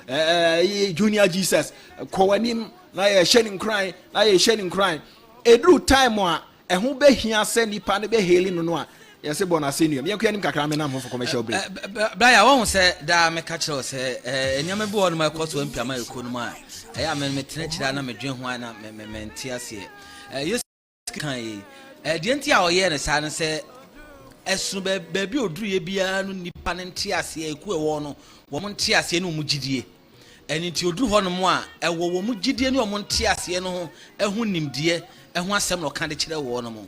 Junior Jesus Kowanim na ye shedding crying na ye shedding crying edru time a ho be hia se nipa ne be heli no a yes bona senior me yakuanim kakra me na for commercial break Brian won say da me catch us enyama bi won ma koso mpiama ekonu ma ya me tena kira na medwen ho na me ntiase yes kan de nti a oye ne sa ne se esu baabi oduru ye bia no nipa ne ntiase eku ewo no wo mo ntiase ne wo gidie eni nti oduru ho no mo a ewo wo mo gidie ne wo mo ntiase no ho ehu nimdie ehu asem no kan de kire wo no mo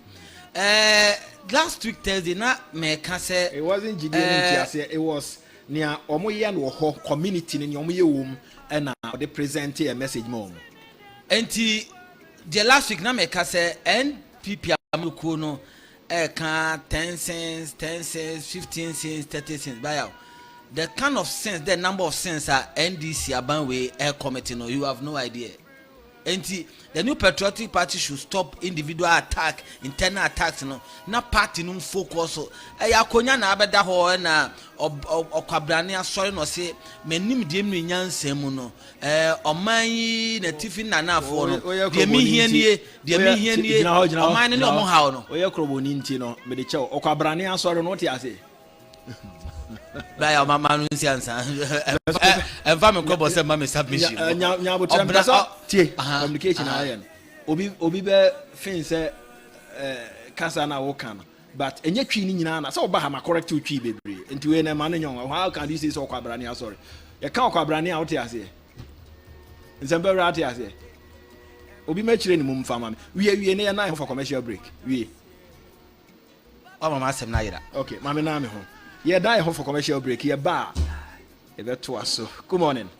last week Thursday na me ka say it wasn't gidie ntiase it was near omo ye no ho community ne omo ye wom and they present a message more enti the last week na me ka say NPP amuko no can 10 cents 15 cents 30 cents buy out the kind of cents the number of cents are NDC abanwe air committee no you have no idea enti the new patriotic party should stop individual attack internal attacks no na party no focus so akonya na abeda ho na okwabrane asori no se menim de mu nyansam no oman yi na tifi na afo no de mi hie nie oman ne no ha no oye kroboni nti no me de che okwabrane asori no te ase Baya mama no nsiansa enfa me kobo se mama submission nya bo trem so tie communication ayen obi be fin se kasa na wo kan but enye twi ni nyina na se oba ha ma correct twi bebre enti we na ma no nyon how can you say so kwabrane asori ye kan kwabrane a wo te ase nsembe ra te ase obi ma kire ni mum fama me wie ne na for commercial break wie o mama asem na yira okay mama na me ho yeah, die home for commercial break. Yeah, bar. Good morning.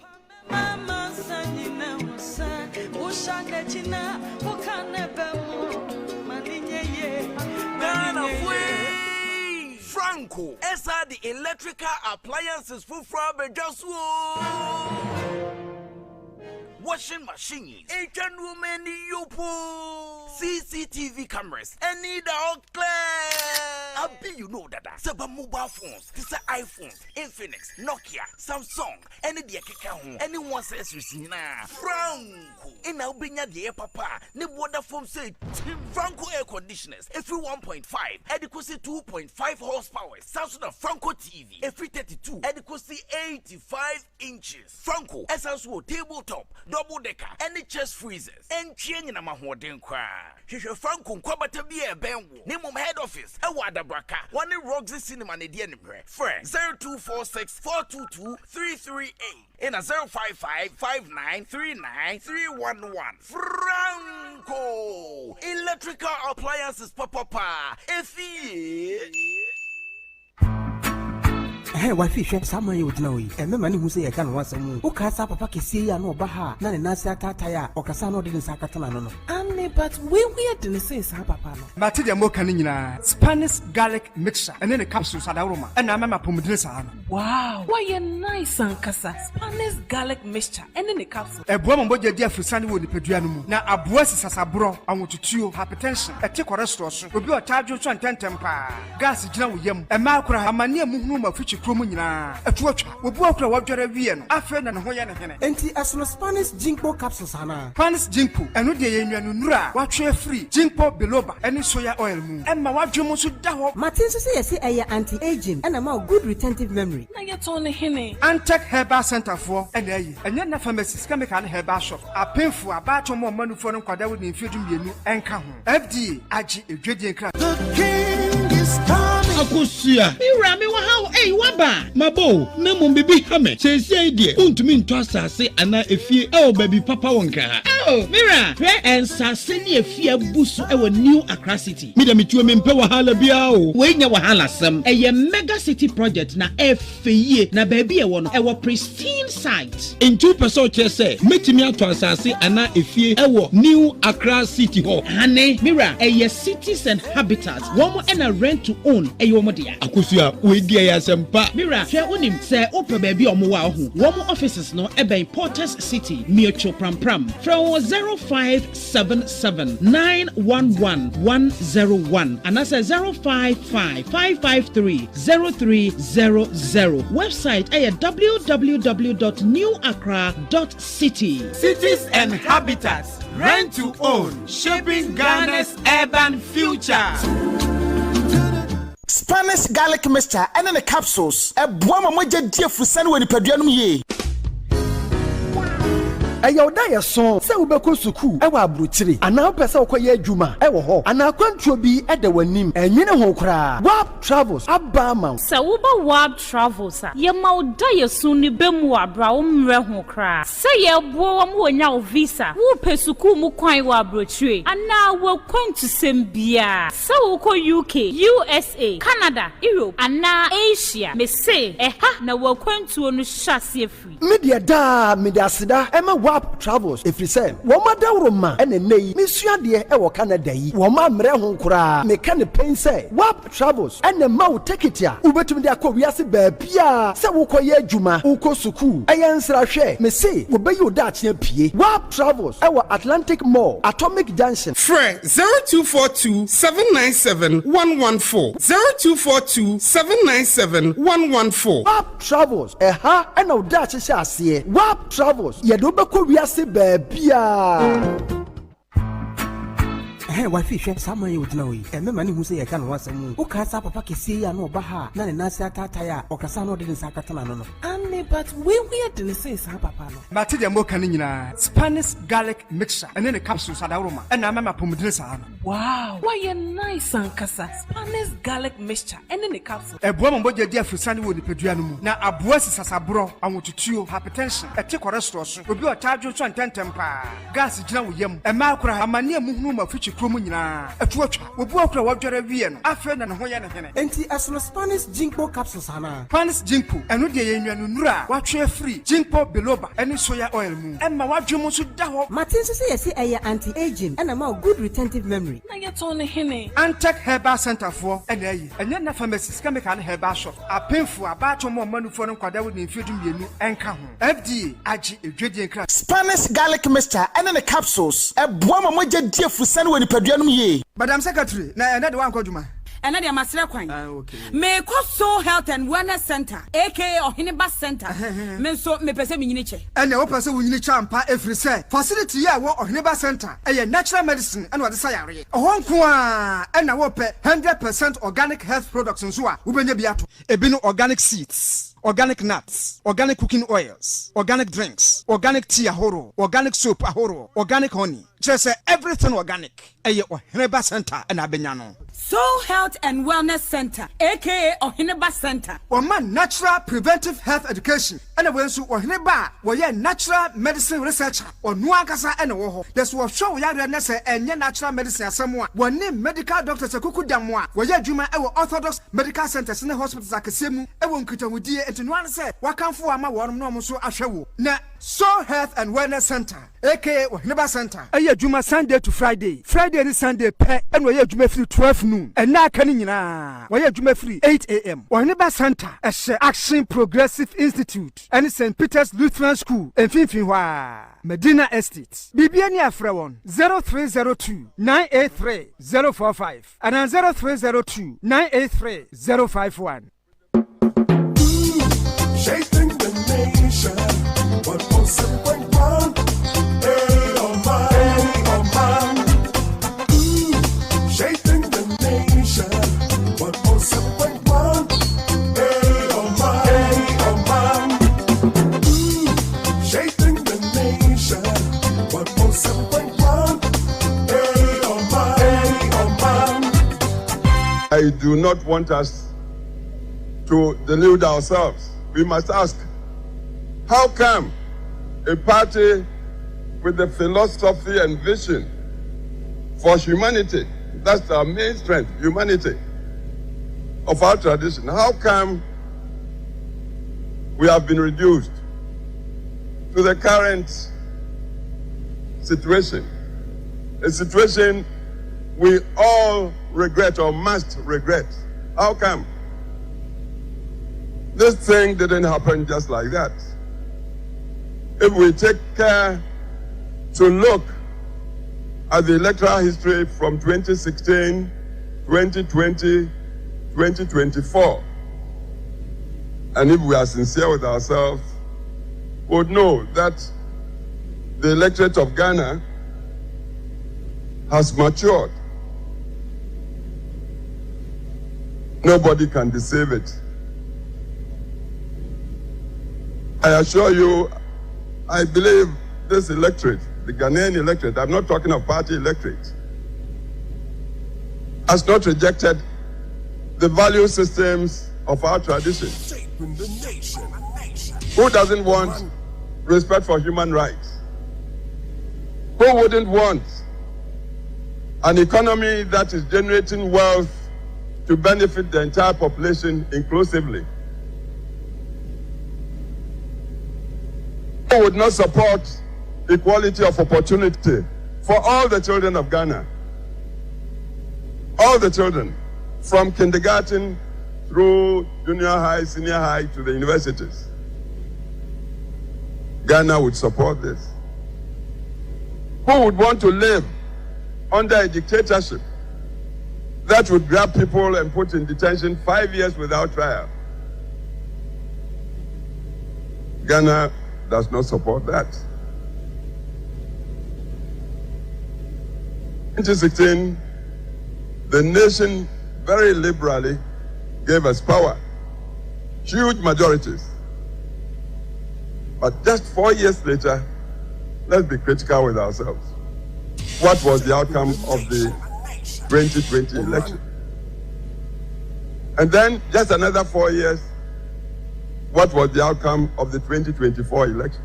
Franco, esa the electrical appliances for just washing machines, Asian women, CCTV cameras, and need out clear. I'll be you know that. Several mobile phones, this is iPhone, Infinix, Nokia, Samsung, any dear Kikahu, anyone says receive Franco. In Albania, the papa, the water phone say Franco air conditioners, every 1.5, adequacy 2.5 horsepower, Samsung Franco TV, every 32, adequacy 85 inches. Franco, essential tabletop, double decker, any chest freezers, and chain in a mahoden cry. He shall Franco Quabata be a benwo. Name of head office, a wada braka, one in Roxy Cinema, and the enemy. Friend 0246 422 338 in a 055 5939 311. Franco electrical appliances, papa. If he Hey, what fish summer you would know? And the man who say I can once a moon. Ukasa papa kisi ya no baha, na ne nasa tataya, or kasano didn't sakatana no. Ame, but we didn't say papa. Matija mokanina, Spanish garlic mixture, and then the capsules at aroma, and I'm a pomodressa. Wow, why a nice ankasa, Spanish garlic mixture, and then the capsule. A woman bought your dear for Sunday with the Pedrianum. Now a boss is a bro, I want to chew hypertension, a tick or restaurant, will be a charge of 10 temper. Gas is now with him, a macra, a mania moon of future. A torch will walk a water avian, a friend and Hoyan. Enti as no Spanish Jinko capsules, Hana. Spanish Jinko, and no day in Nura, watch your free, Jinko Biloba, and soya oil moon. And my wife Jomosu Daho. Martin says a anti-aging and a more good retentive memory. Now you're Tony Henny. Antec Herbal Center for and then the pharmacist can make an herbal shop. A painful about more money for them because they would infuse you and come. FDA, Aji, a gradient crack. The king is coming. Akusia, Irami, how, hey, waba, Mabo, Nemo baby Hame, says the idea, Untumin Tossa say, Anna, if you, oh, baby Papa Wonka. Oh, Mira, where and Sassini, if you busu, our new Accra City. Midamitu Mimpewa Halabiao, when you were Halasam, a mega city project na FE, na baby, our pristine site. In 2% say, Metimia Tossasi, Anna, if you, our new Accra City Hall. Hane, Mira, a cities and habitats, one more and a rent to own, a yomodia. Akusia, we dear Yasempa. Mira, share unim, say, Opa baby or Moahu. One more offices no, ebe Porters City, Miocho Pram Pram. From ɛwɔ 0577 911 101 anaasɛ 055 553 0300. Website ɛyɛ www.newaccra.city. Cities and habitats, rent to own, shaping Ghana's urban future. Spanish garlic mixture and then the capsules. A boama moja dear for San when the Padianum ye. Ayo da so se ubeko suku ewa abruchiri ana pese okoye adwuma ewo ho ana kwantuo bi ede wanim enwene ho kra Wap Travels abama se uba Wap Travels a ye ma oda ye so ni bemu abra wo mre ho kra se ye bo wo wonya o visa wo pesuku mu kwan wa abrochire ana wo kwantu sembia se wo ko UK USA Canada Europe ana Asia me say eha na wo kwantu no hyase free media da media asida ema Wap Travels if you say woma dawroma ene nei misua de e Canada yi woma mre ho kura me ka ne pen say Wap Travels ene ma wo ticket ya ubetumi de akọ wiase ba bia se wo koye adwuma wo ko suku eye nsra hwe me say wo be yo da ache pie Wap Travels e Atlantic Mall Atomic Junction Fre 0242 797 114 0242 797 114 Wap Travels ha ena wo da ache ase Wap Travels ye do be ko wiase ba bia. Hey, wife, share some money with no. And the money who say I can once a moon. Okay, papa can see ya no baha, none and Nasa Tataya, or Casano didn't Sakatana. And but we are the same, papa. Matilda Mokanina, Spanish garlic mixture, and then the capsules at aroma, and I'm a pomodressa. Wow, why a nice Sankasa, Spanish garlic mixture, and then the capsule. A woman bought your dear for Sunday with the Pedianum. Now, a boss is a bro, I want to chew hypertension, a tick or restaurant, will be a charge of 10 temper. Gas is now yum, a macra, a mania movement of future cromina, a torch, will walk a water avian, a friend and Hoyana. Enti as no Spanish Jinko capsules, Hana. Spanish Jinko, and no day in Nura, watch free, Jinko beloba, and soya oil moon, and my watch you must daho. Martin say I anti-aging and I'm a good retentive memory. Now you're turning him. Antec Herbal Center for and then pharmacies can make an herbal shop. A painful about more money for them with the infusing you and come. FDA, IG, ingredient crack. Spanish garlic mixture and then the capsules. A boama moja dear for San when the Padianum ye. Madam Secretary, now another one called you. And then Master Quine. May Costo Health and Wellness Center, aka or Hineba Center. Men so me pese mininiche. And the person will need champa every say. Facility ya or Hineba Center, a natural medicine and what the sayari. A Hong Kong and a wope 100% organic health products and so on. Ubenebiato. Ebino organic seeds. Organic nuts, organic cooking oils, organic drinks, organic tea ahoro, organic soap ahoro, organic honey. Just everything organic. Eye Ohineba Center and Abenyano. Soul Health and Wellness Center, aka Ohineba Center. Oman Natural Preventive Health Education. And a wensu Ohineba, where natural medicine researcher or Nuakasa and Oho. That's what show ya nessa and natural medicine somewhere. One name medical doctors a kuku damwa, where Juma our orthodox medical centers in the hospitals like a semu, I won't cut with dear and one say, what come for my warm normal so ashawu. Na Soul Health and Wellness Center, aka Ohineba Center. Aya Juma Sunday to Friday, Friday and Sunday pay, and where Juma free 12 noon. And now Kanina, where Juma free 8 a.m. Ohineba Center, Action Progressive Institute, and St. Peter's Lutheran School, and Finfinwa, Medina Estate. Bibiania Frewon 0302 983 045 and 0302 983 051. Shaping the nation, what was it went wrong? Hey, Oman. Shaping the nation, what was it went wrong? Hey, Oman. Shaping the nation, what was it went wrong? Hey, Oman. I do not want us to delude ourselves. We must ask, how come a party with the philosophy and vision for humanity, that's our main strength, humanity, of our tradition, how come we have been reduced to the current situation, a situation we all regret or must regret? How come? This thing didn't happen just like that. If we take care to look at the electoral history from 2016, 2020, 2024. And if we are sincere with ourselves, would know that the electorate of Ghana has matured. Nobody can deceive it. I assure you, I believe this electorate, the Ghanaian electorate, I'm not talking of party electorate, has not rejected the value systems of our tradition. Who doesn't want respect for human rights? Who wouldn't want an economy that is generating wealth to benefit the entire population inclusively? Who would not support equality of opportunity for all the children of Ghana? All the children, from kindergarten through junior high, senior high to the universities. Ghana would support this. Who would want to live under a dictatorship that would grab people and put in detention 5 years without trial? Ghana does not support that. 2016, the nation very liberally gave us power, huge majorities. But just 4 years later, let's be critical with ourselves. What was the outcome of the 2020 election? And then just another 4 years, what was the outcome of the 2024 election?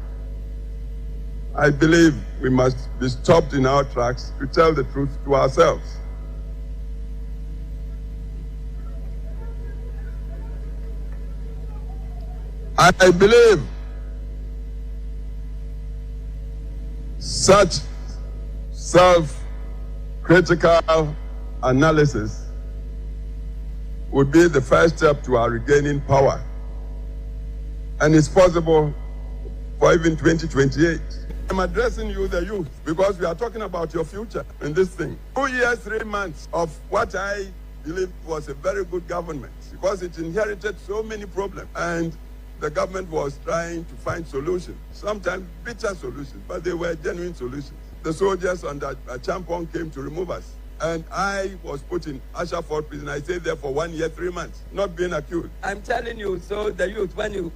I believe we must be stopped in our tracks to tell the truth to ourselves. I believe such self-critical analysis would be the first step to our regaining power. And it's possible for even 2028. I'm addressing you, the youth, because we are talking about your future in this thing. 2 years, 3 months of what I believe was a very good government, because it inherited so many problems. And the government was trying to find solutions, sometimes bitter solutions, but they were genuine solutions. The soldiers under Champon came to remove us. And I was put in Ashford prison. I stayed there for 1 year, 3 months, not being accused. I'm telling you, so the youth, when you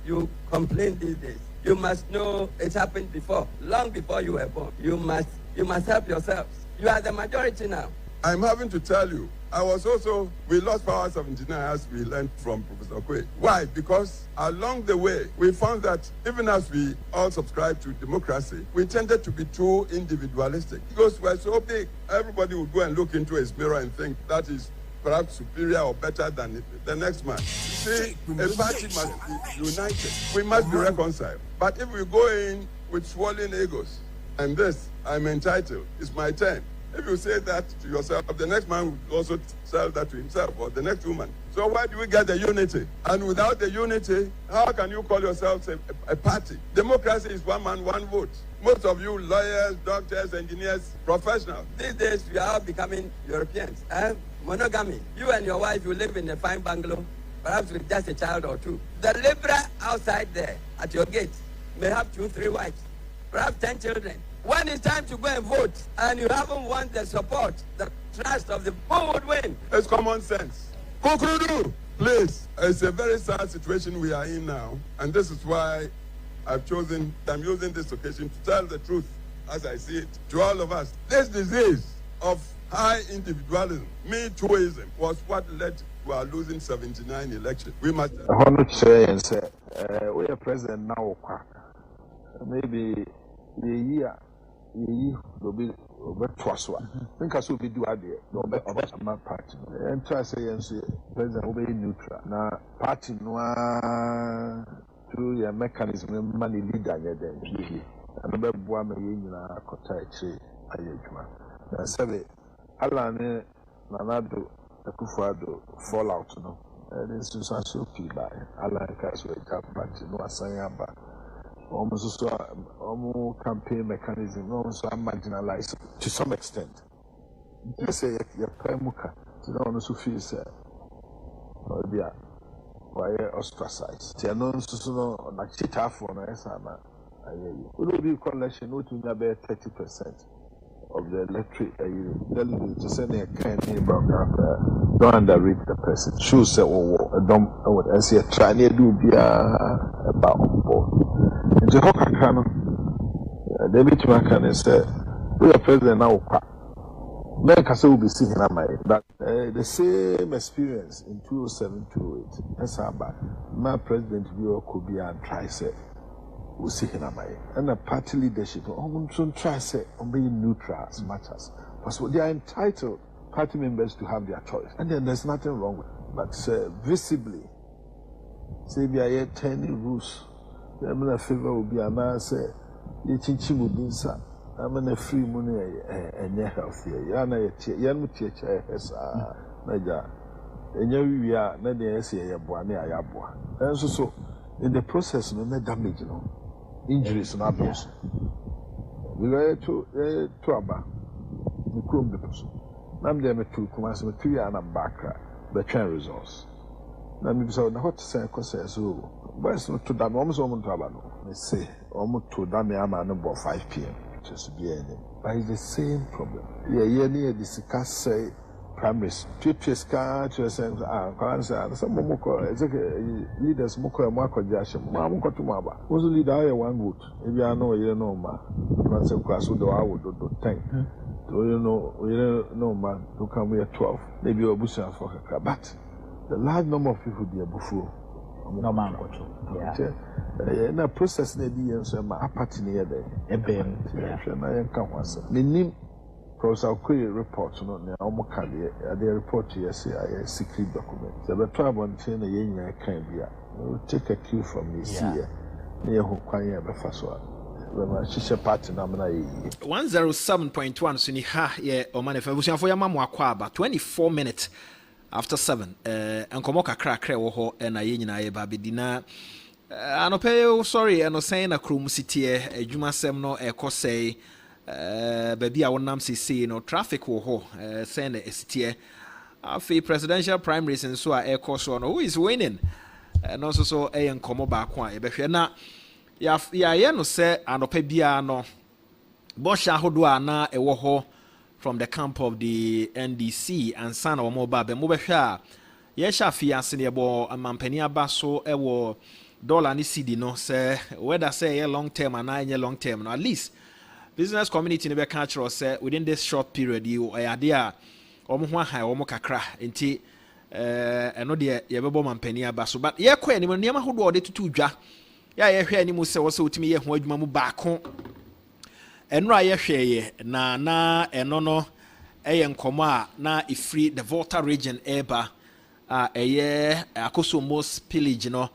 complain these days, you must know it happened before, long before you were born. You must help yourselves. You are the majority now. I'm having to tell you, we lost power 79 as we learned from Professor Kwe. Why? Because along the way, we found that even as we all subscribe to democracy, we tended to be too individualistic. Because we're so big, everybody would go and look into his mirror and think that is perhaps superior or better than the next man. See, a party must be united. We must be reconciled. But if we go in with swollen egos, and this, I'm entitled, it's my turn. If you say that to yourself, the next man will also tell that to himself, or the next woman. So where do we get the unity? And without the unity, how can you call yourselves a party? Democracy is one man, one vote. Most of you lawyers, doctors, engineers, professionals. These days, we are becoming Europeans. Monogamy. You and your wife, you live in a fine bungalow, perhaps with just a child or two. The liberal outside there, at your gate, may have 2, 3 wives, perhaps 10 children. When it's time to go and vote, and you haven't won the support, the trust of the who would win? It's common sense. Kukurudu, please. It's a very sad situation we are in now, and this is why I'm using this occasion to tell the truth as I see it to all of us. This disease of high individualism, me tooism, was what led to our losing 79 election. We must. I want to say and say, we are president now. Maybe the year. Will be twice one. Think I should be do idea. No better my party. And try say and say, President will be neutral. Now, party no through your mechanism, money leader, then and the best one in a cottage. I said, Alan, Nanado, a Kufado, fallout. No, and it's just so feel by Alan Casway, party, no, I say about. almost campaign mechanism, also marginalized to some extent. Let's say your Pemuka, you know, also feels why ostracized. They are known to like cheetah for Naisana. Would be collection, not to about 30% of the electric delegate to send a kind of don't underrate the person. Shoes say, oh, I don't know what I say, try to do be about on board. And the Hawker can, David Macan said, we are president now. Men can will be seeing but the same experience in 2007 2008. That's how bad. My president Bureau could be and try say will see him and a party leadership. Oh, try say on being neutral as much as possible. They are entitled party members to have their choice, and then there's nothing wrong with it. But visibly, say we are here 10 rules. The other favor will be an answer. You teach him will be inside. I'm in a free money and your health here. Yan teacher has Naja. And we are not the essay, Ayabua. And so, in the process, no damage, injuries and others. We were to Abba, the Chrome the person. I'm there to come as a 3 year and a back, but train results. Now, maybe so, what to say, but it's not to that almost almost to Abano. They say, almost to Damiama about 5 p.m. But it's the same problem. Yeah, near discuss say primaries. Previous car to some leaders Moko Marco Jasham, Mamma to Maba. Was a leader one vote. If you are no, you know, ma. Once a class would I would do 10. So you know, man, who come here 12. Maybe a bush for her. But the large number of people there before. No man, yeah. Na process na di yenso ma apart na yede ebem na yenka hwasa menim Professor Okoye report no na omoka de report yes a secret document the better abonte na yenya kan bia we take a cue from this here na ye ho kwan ya befa so a we shisha party na na ye 107.1 so ni ha ye Omanfm busuafo ya mamu akwa aba 24 minutes after 7 enkomo kakra wo ho na ye nyina ye ba bedina anope sorry eno saying na krom city adwuma sem no ekosei baby a wonam sisi no traffic wo ho saying na city afi presidential primaries nso a ekoso no who is winning no so enkomo ba ko a ye behwe na ya ye no se anope bia no bosha hodo ana ewo ho from the camp of the NDC and son of Moba Bemobesha. Yesha fiance nebo amampeni abaso ewo dollar ni CD no say whether say a long term and a long term. No, at least business community never catch us say within this short period you idea omo high omo kakra enti eno de yebebo mampeni abaso but ye kwa ni niam hodo ode tutu dwa ya ye hwe ani mu se wo se otimi ye ho adwuma mu baako enra ye hweye na eno no eye nkomo a na ifri the Volta region eba eye akosomos pillage no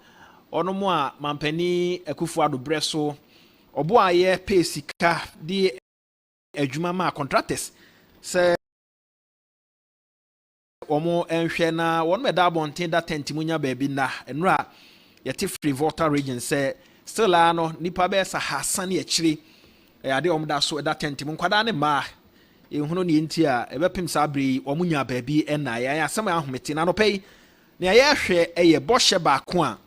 ono mo a mampani akufu ado breso obo aye pesika di adwuma ma contractors se omo enhwe na won meda bonten da tentimunya baabi na enra yete free Volta region se still ano nipa be sa hasan ye chiri ade omda so da tentimu kwada ne ma ehunu ne nti a ebepim sabri omunya baabi na ya asem ahomete na no pei na ya hwe eye boshe ba ko a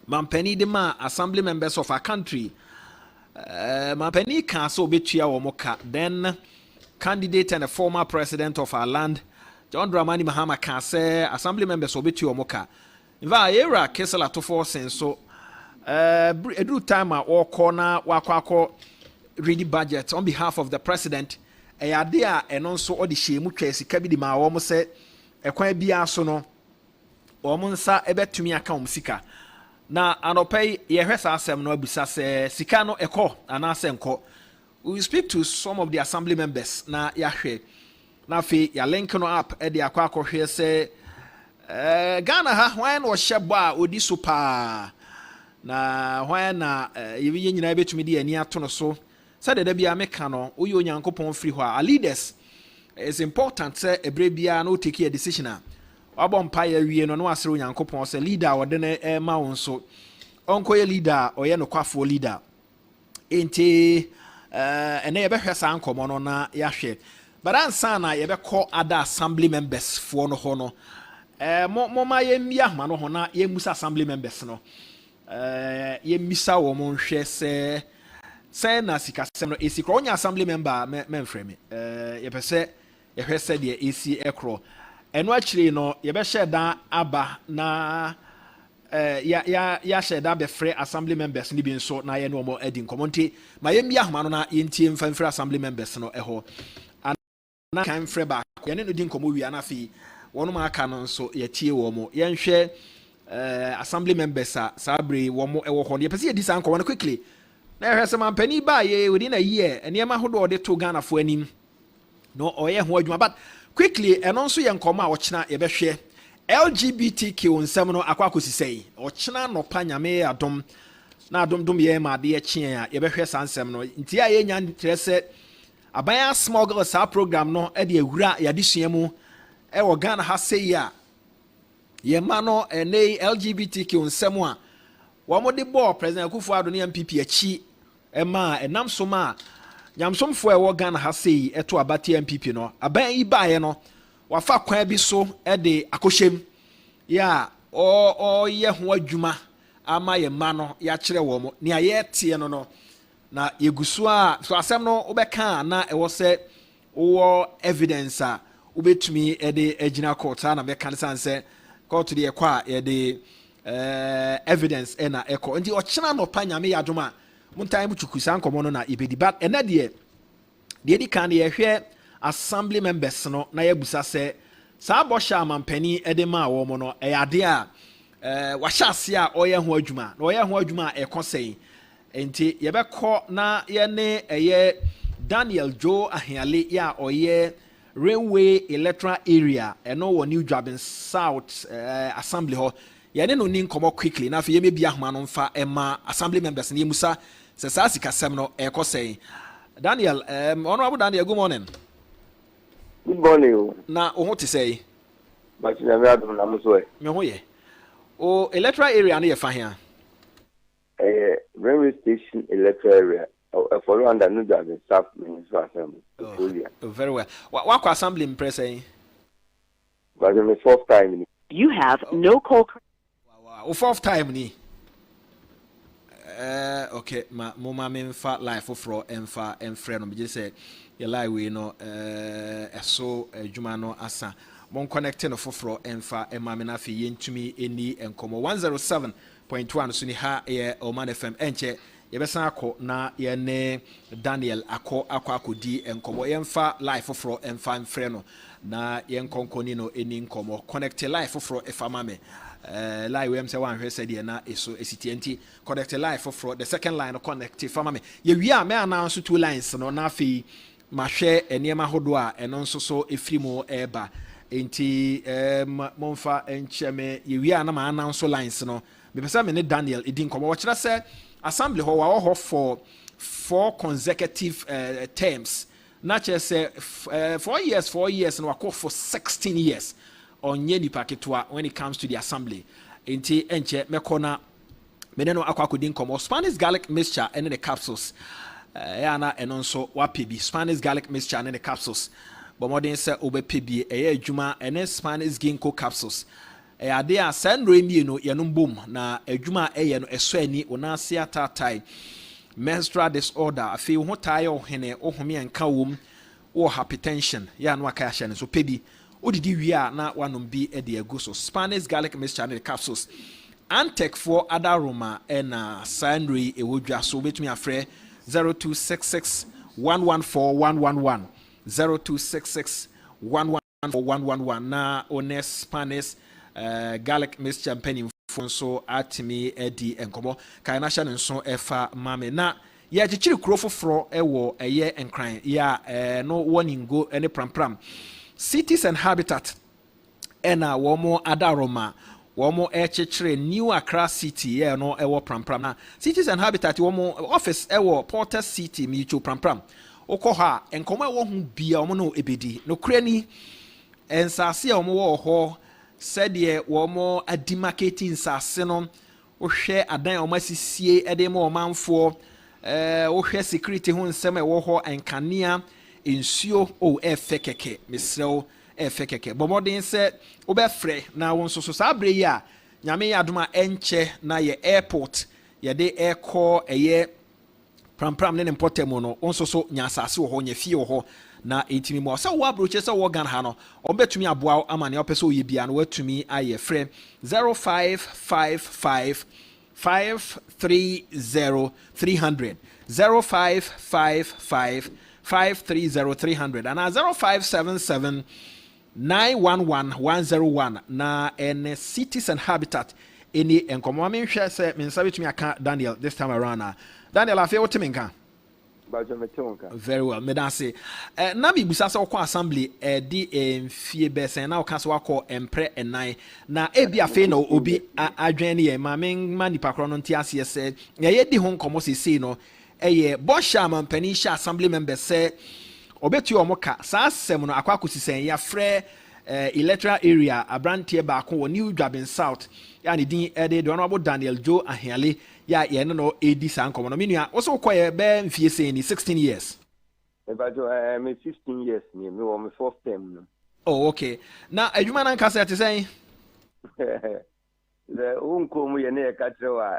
mampani de ma assembly members of our country mampani kan so betua wo moka then candidate and a former president of our land John Dramani Mahama kan say assembly members obetua wo moka inva era kesela to force so edu time a all corner wakwa ready budget on behalf of the president ade a eno nso odi hyemu twa sika bi di ma wo mo se ekwan bia so no wo mo nsa ebetumi aka wo sika na anopai ye hwesa asem no abisa se sika no ekọ ana se nkọ we speak to some of the assembly members na ya hwe na fe ya link no up e de akwa hwe se Ghana ha hwan wo hyebo a odi so pa na hwan na ye nyina betumi di ani ato no so said the bia meka no uyo nyankopon free ho a leaders is important say ebre bia no take a decision a abompa ya wie no no asere nyankopon say leader wode na ma won so onko ye leader oye no kwafo leader enti ene yɛbɛhwɛ saa nkɔmmɔ no na yɛahwɛ but ansa na yɛbɛkɔ other assembly members for no ho no moma yɛmmia homa no ho na yɛmmusa assembly members no yɛmmisa wɔ mo nhwɛ sɛ na sikasɛm no ɛsi korɔ wonya assembly member memfrɛ me yɛpɛ sɛ yɛhwɛ sɛ deɛ ɛsi ɛkorɔ ɛno akyiri no yɛbɛhyɛ da aba na yɛahyɛ da bɛfrɛ assembly members no bi nso na yɛne ɔmɔ adi nkɔmmɔ nti ma yɛmmia homa no na yɛntie mfamfrɛ assembly members no ɛhɔ ana kan frɛ baako yɛne no di nkɔmmɔ wia na afei wɔnom aka no nso yɛtie wɔ mo yɛnhwɛ assembly members a saa bere wɔ mo ɛwɔ hɔ no yɛpɛ sɛ yɛdi saa nkɔmmɔ no quickly na yɛhwɛ sɛ mampani baa yɛ within a year nneɛma ahodoɔ ɔde to Ghanafoɔ anim no ɔyɛ ho adwuma but quickly ɛno nso yɛ nkɔmmɔ a ɔkyena yɛbɛhwɛ LGBTQ nsɛm no akɔsisɛi ɔkyena nɔpa nyame adom na adomdom yɛ ma adeɛ kyeɛ a yɛbɛhwɛ saa nsɛm no nti a yɛnya ntrɛ sɛ abaya smuggle saa program no de awura yɛadesua mu ɛwɔ Ghana ha sɛ yi a yɛma no ɛnɛ LGBTQ nsɛm a wɔn de bɔɔ President Akufo-Addo ne MPP akyi ɛma ɛnam so ma nyamsomfoɔ ɛwɔ Ghana ha sɛ yi ɛto abate MPP no aban yi baeɛ no wafa kwan bi so de akɔhyɛm ya ɔyɛ ho adwuma ama yɛma no yɛakyerɛ wɔ mo nea yɛteɛ no na yɛgusu a so asɛm no wobɛka na ɛwɔ sɛ wowɔ evidence a wobɛtumi de agyina court na bɛka ne san sɛ court de ɛkɔ a yɛde evidence na ɛkɔ nti ɔkyena nɔpa nyame yɛ adom a montan mu twuku saa nkɔmmɔ no na yɛbɛdi but ɛnɛ deɛ di kan no yɛhwɛ assembly members no na yɛbusa sɛ saa bɔhyɛ amampani de maa wɔ mo no ɛyɛ adeɛ a wahyɛ ase a ɔyɛ ho adwuma na ɔyɛ ho adwuma a ɛkɔ sɛn nti yɛbɛkɔ na yɛne ɛyɛ Daniel Joe Ahiale ya ɔyɛ railway electoral area ɛno wɔ New Dwabin South assembly hɔ yɛne no ni nkɔmmɔ quickly na afei yɛmɛbi ahoma no mfa ɛma assembly members ne yɛmusa sɛ saa sikasɛm no ɛkɔ sɛn Daniel Honorable Daniel, good morning. Good morning. Na o ho te say? Machina me adum na muso e. Me ho ye. O electoral area na ye fa hia. Railway station electoral area. Follow under New Jersey South Municipal Assembly. Very well. What assembly impress saying? But the fourth time. You have no call. O fourth time ni. Okay, mama me mfa life for emfa emfrɛ no me say your live we no so adwuma no asa mon connect no foforo emfa ema me na fe yentumi eni enkomo 107.1 so ni ha ye Oman FM enche yebesa akọ na ye ne Daniel akọ enkomo yemfa live foforo emfa emfrɛ no na yenkonkoni no eni enkomo connect live foforo efama me live we am say one hwe said na eso esitienti connect live for the second line connect fama me ye wi a me announce two lines no na afi ma hwe eniema hodo a eno nso so efiri mu eba enti momfa encheme ye wi a na ma announce lines no me pesa me ne Daniel edin komo wo kira say assembly ho wa ho for 4 consecutive terms na che say 4 years no wa for 16 years onye nipa ketwa when it comes to the assembly enti enche mekona meneno akwakodin komo Spanish garlic mixture and the capsules na eno nso wapebi Spanish garlic mixture and the capsules but modern say obepebi adwuma ene Spanish ginkgo capsules ade a sanre mi no yenom bom na adwuma no eso ani onase atatai menstrual disorder afi ho tae ohene ohome enka wom wo hypertension ya no aka ahye ne so pebi odidi wia na wanom bi de agu so Spanish garlic mixture and the capsules Antec for adaroma na sanre ewodwa so betumi afre 0266 114 0266 114 na one Spanish garlic mixture penny so atimi edi enkomo kai na hye nso efa mame na ya chichiri kuro foforo ewo eye enkran ya no woningo ene prampram cities and habitat ena womo adaroma womo chichiri New Accra City ya no ewo prampram na cities and habitat womo office ewo Porter City micho prampram okoha enkomo ewo hu bia womo no ebedi no krani ensase a womo wo ho said ye womo adi marketing sase no wohwe adan o masisie ede mo manfo wohwɛ security ho nsɛm ɛwɔ hɔ enkanea nsuo ɛfɛ kɛkɛ mesrɛw ɛfɛ kɛkɛ bɔmɔden sɛ wobɛfrɛ na wo nso so saa bere yi a nyame yɛ adom a ɛnkyɛ na yɛ airport yɛde ɛkɔ ɛyɛ prampram ne mpɔtɛmu no wo nso so nya asase wɔ hɔ nya fie wɔ hɔ na etimi mo sɛ wo abroche sɛ wo Ghana ha no ɔbɛtumi aboa ama ne ɔpɛ sɛ oyɛ bia no watumi ayɛ frɛ 0555 530 0555 530 300 and 0577 911 101 na en cities and habitat any enkomo me hwɛ sɛ me nsa betumi aka Daniel this time around Daniel afia wo temi nka very well me dan say na bi busa sɛ wokɔ assembly di mfie bɛsɛn na woka sɛ wakɔ mpre enan na ebi afei na obi adwen ne yɛ ma me ma nipa kro no nti ase sɛ yɛ di ho nkomo sesei no ɛyɛ bɔhyɛ amampani hyɛ assembly members sɛ obetu omoka saa asɛm no akwa kosisen ya frɛ electoral area abrantie baako wɔ New Dwabin South ya ne din ɛde Honorable Daniel Joe Ahiale ya ye no edi saa nkomo no menua wo so kɔ yɛ bɛ mfie sɛ ni 16 years but me 15 years ni me wɔ me fourth term no oh okay na adwuma nan ka sɛ te sɛn the unko mu ye ne ka kyerɛ wa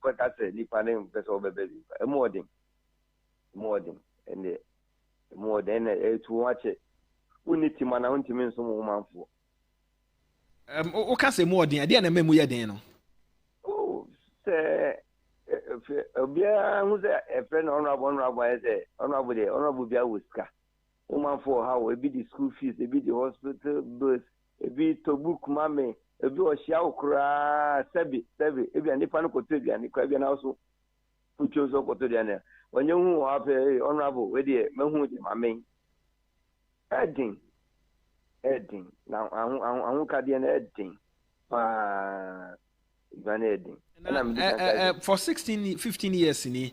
ko ka sɛ nipa ne mpɛ sɛ obɛbɛ modern and more than to watch it. We need to man out to mean some woman for. O can say more than I didn't remember you then. Oh, say, who's a friend honorable Bia Whisker. Woman for how a bit the school fees, a bit the hospital bills, a bit to book mammy, a bit of shower cry, Sebi, if you are Nippon Cotidian, and the Caribbean also put yourself Cotidian. When you have a honorable with the Mahmoud, my main adding now, I won't cut the adding. For 15 years in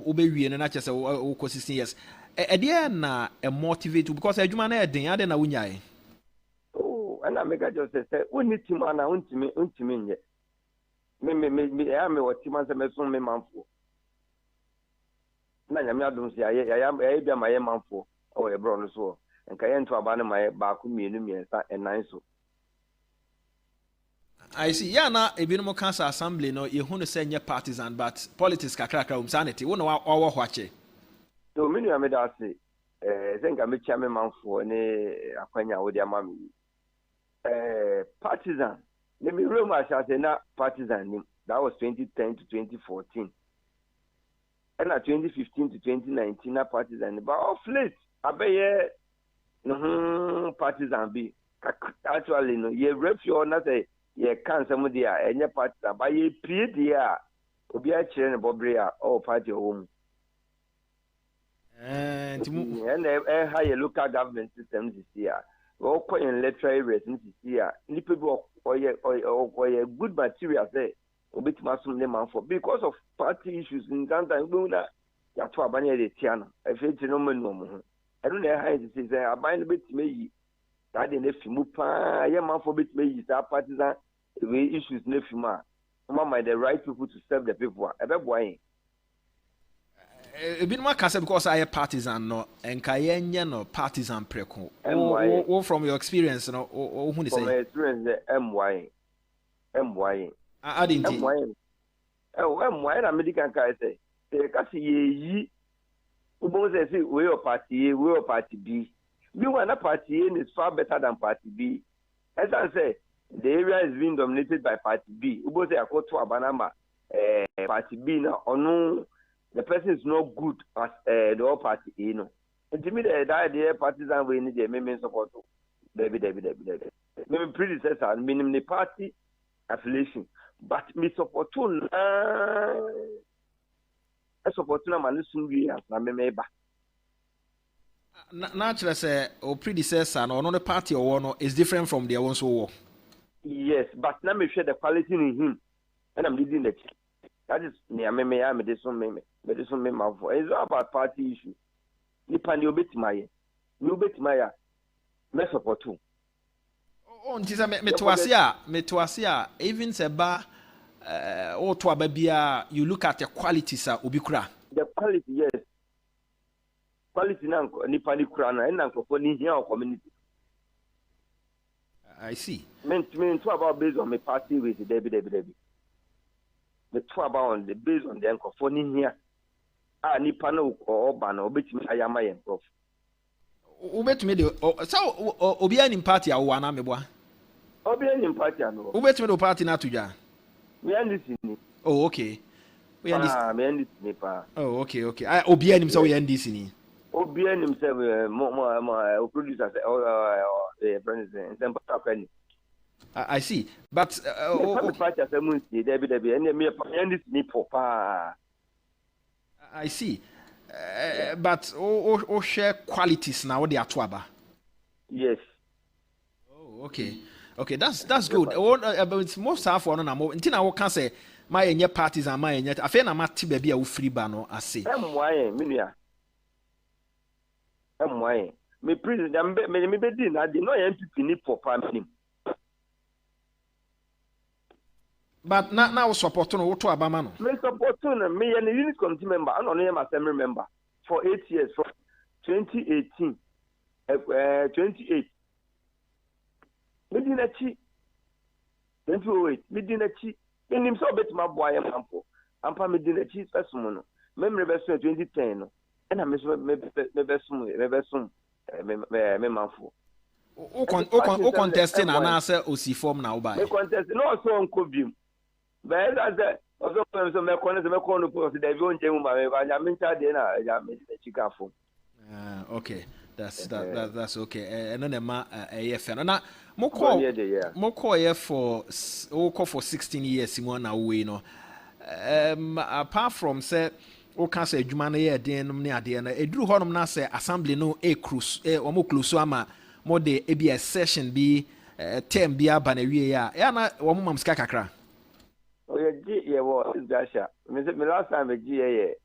obey and not just 16 years. A dear na a motivate because a human adding, I don't know. Oh, and I make a just say, we need to man, I want to mean yet. Me what Timan me so me manfo na nyame adom sia ya bia ma ye manfo o ye bro no so enka ye nto aba ne ma ye ba ko mienu miensa enan so I see ya na ebinom council assembly no ye hu no say nye partisan but politics kakrakra sanity wo no wo hwache so me nua me da say senka me chia me manfo ne akwanya wo dia ma me partisan. Let me remember na partisan. That was 2010 to 2014. And at 2015 to 2019, na partisan. But of late, I bet partisan be. Actually, no, ye refuse na say ye can somebody and ye partisan. But ye create here, obi a chair bobria or party home. And higher local government systems this year. All in electoral areas this year. People or good material there. Obit masum le man for because of party issues in Ghana. Ya to abanye de tiana. I feel no man no mo. I don't know how it is. I bind a bit me. That in if you pa ya man for bit me is that partisan issues nefima. Mama the right people to serve the people. I bet why. Bit more can say because I a partisan no and kayenya no partisan preko. Or from your experience no or who say from my experience MY. I didn't MY na medical guy say kasi ye ubo say we are party B. We want a party A is far better than party B. As I say the area is being dominated by party B. Ubo say akoto abanama party B na onu the person is not good as the whole party, you know. And to me, the idea partisan we need the main support. Maybe predecessor, minimum the party affiliation, but me support to support to man soon be as na member. Naturally, say or predecessor or not the party or one is different from the ones who war. Yes, but now me share the quality in him, and I'm leading the. That is near me, this one, me for. It's all about party issue. Nipa ni obeti maye, me support too. Oh, ntisa me to asia, even se ba or to ababia, you look at the qualities ubikura. The quality, yes. Quality na nipa ni kura na na nkofo ni here community. I see. Men to about based on my party with the Debbie. The two about the based on the nkofo ni here. Nipa no or ban obetimi ayama yen prof. Ubetimi de so obi ani party awo na meboa. Obi ani party ano. Ubetimi do party na tudwa. Me and this. Oh, okay. Me and this pa. Oh, okay. Obi ani so we NDC ni. Obi ani himself mo producer president Sempa. I see. But party asamu si Debbie and me and this ni pa. I see. But share qualities now they are twaba. Yes. Oh, okay. That's good. It's most half one na mo. Ntina wo kan say my enye parties and my enye. Afa na mati baby a wo free ba no ase. Emwaye minua. Emwaye. Me president me be di na di no yen pipi ni for family. But now support no to abama no. Me support no me a unit committee member and on am assembly member for 8 years from 2018 28 Medinachi 2008 Medinachi enim so betima boy am ampa Medinachi person no memory be 2010 no and am so me besum me manfo o contesting and answer osi form na oba. Me contest no so onko bim. But as also so me kono post the avion jemu ma me ba mincha de na ya me chika form. Okay. That's okay. And then ma AFN. Na mo call here for 16 years mo na we no. Apart from say o can say adwuma na ye den nom ne ade na eduru honom na say assembly no cruise o mo close ama mo de ebi a session bi term bi aba na wie ya na wo mo mam ska kakra. Oh yeah, well, it's Gasha. Me last time a GA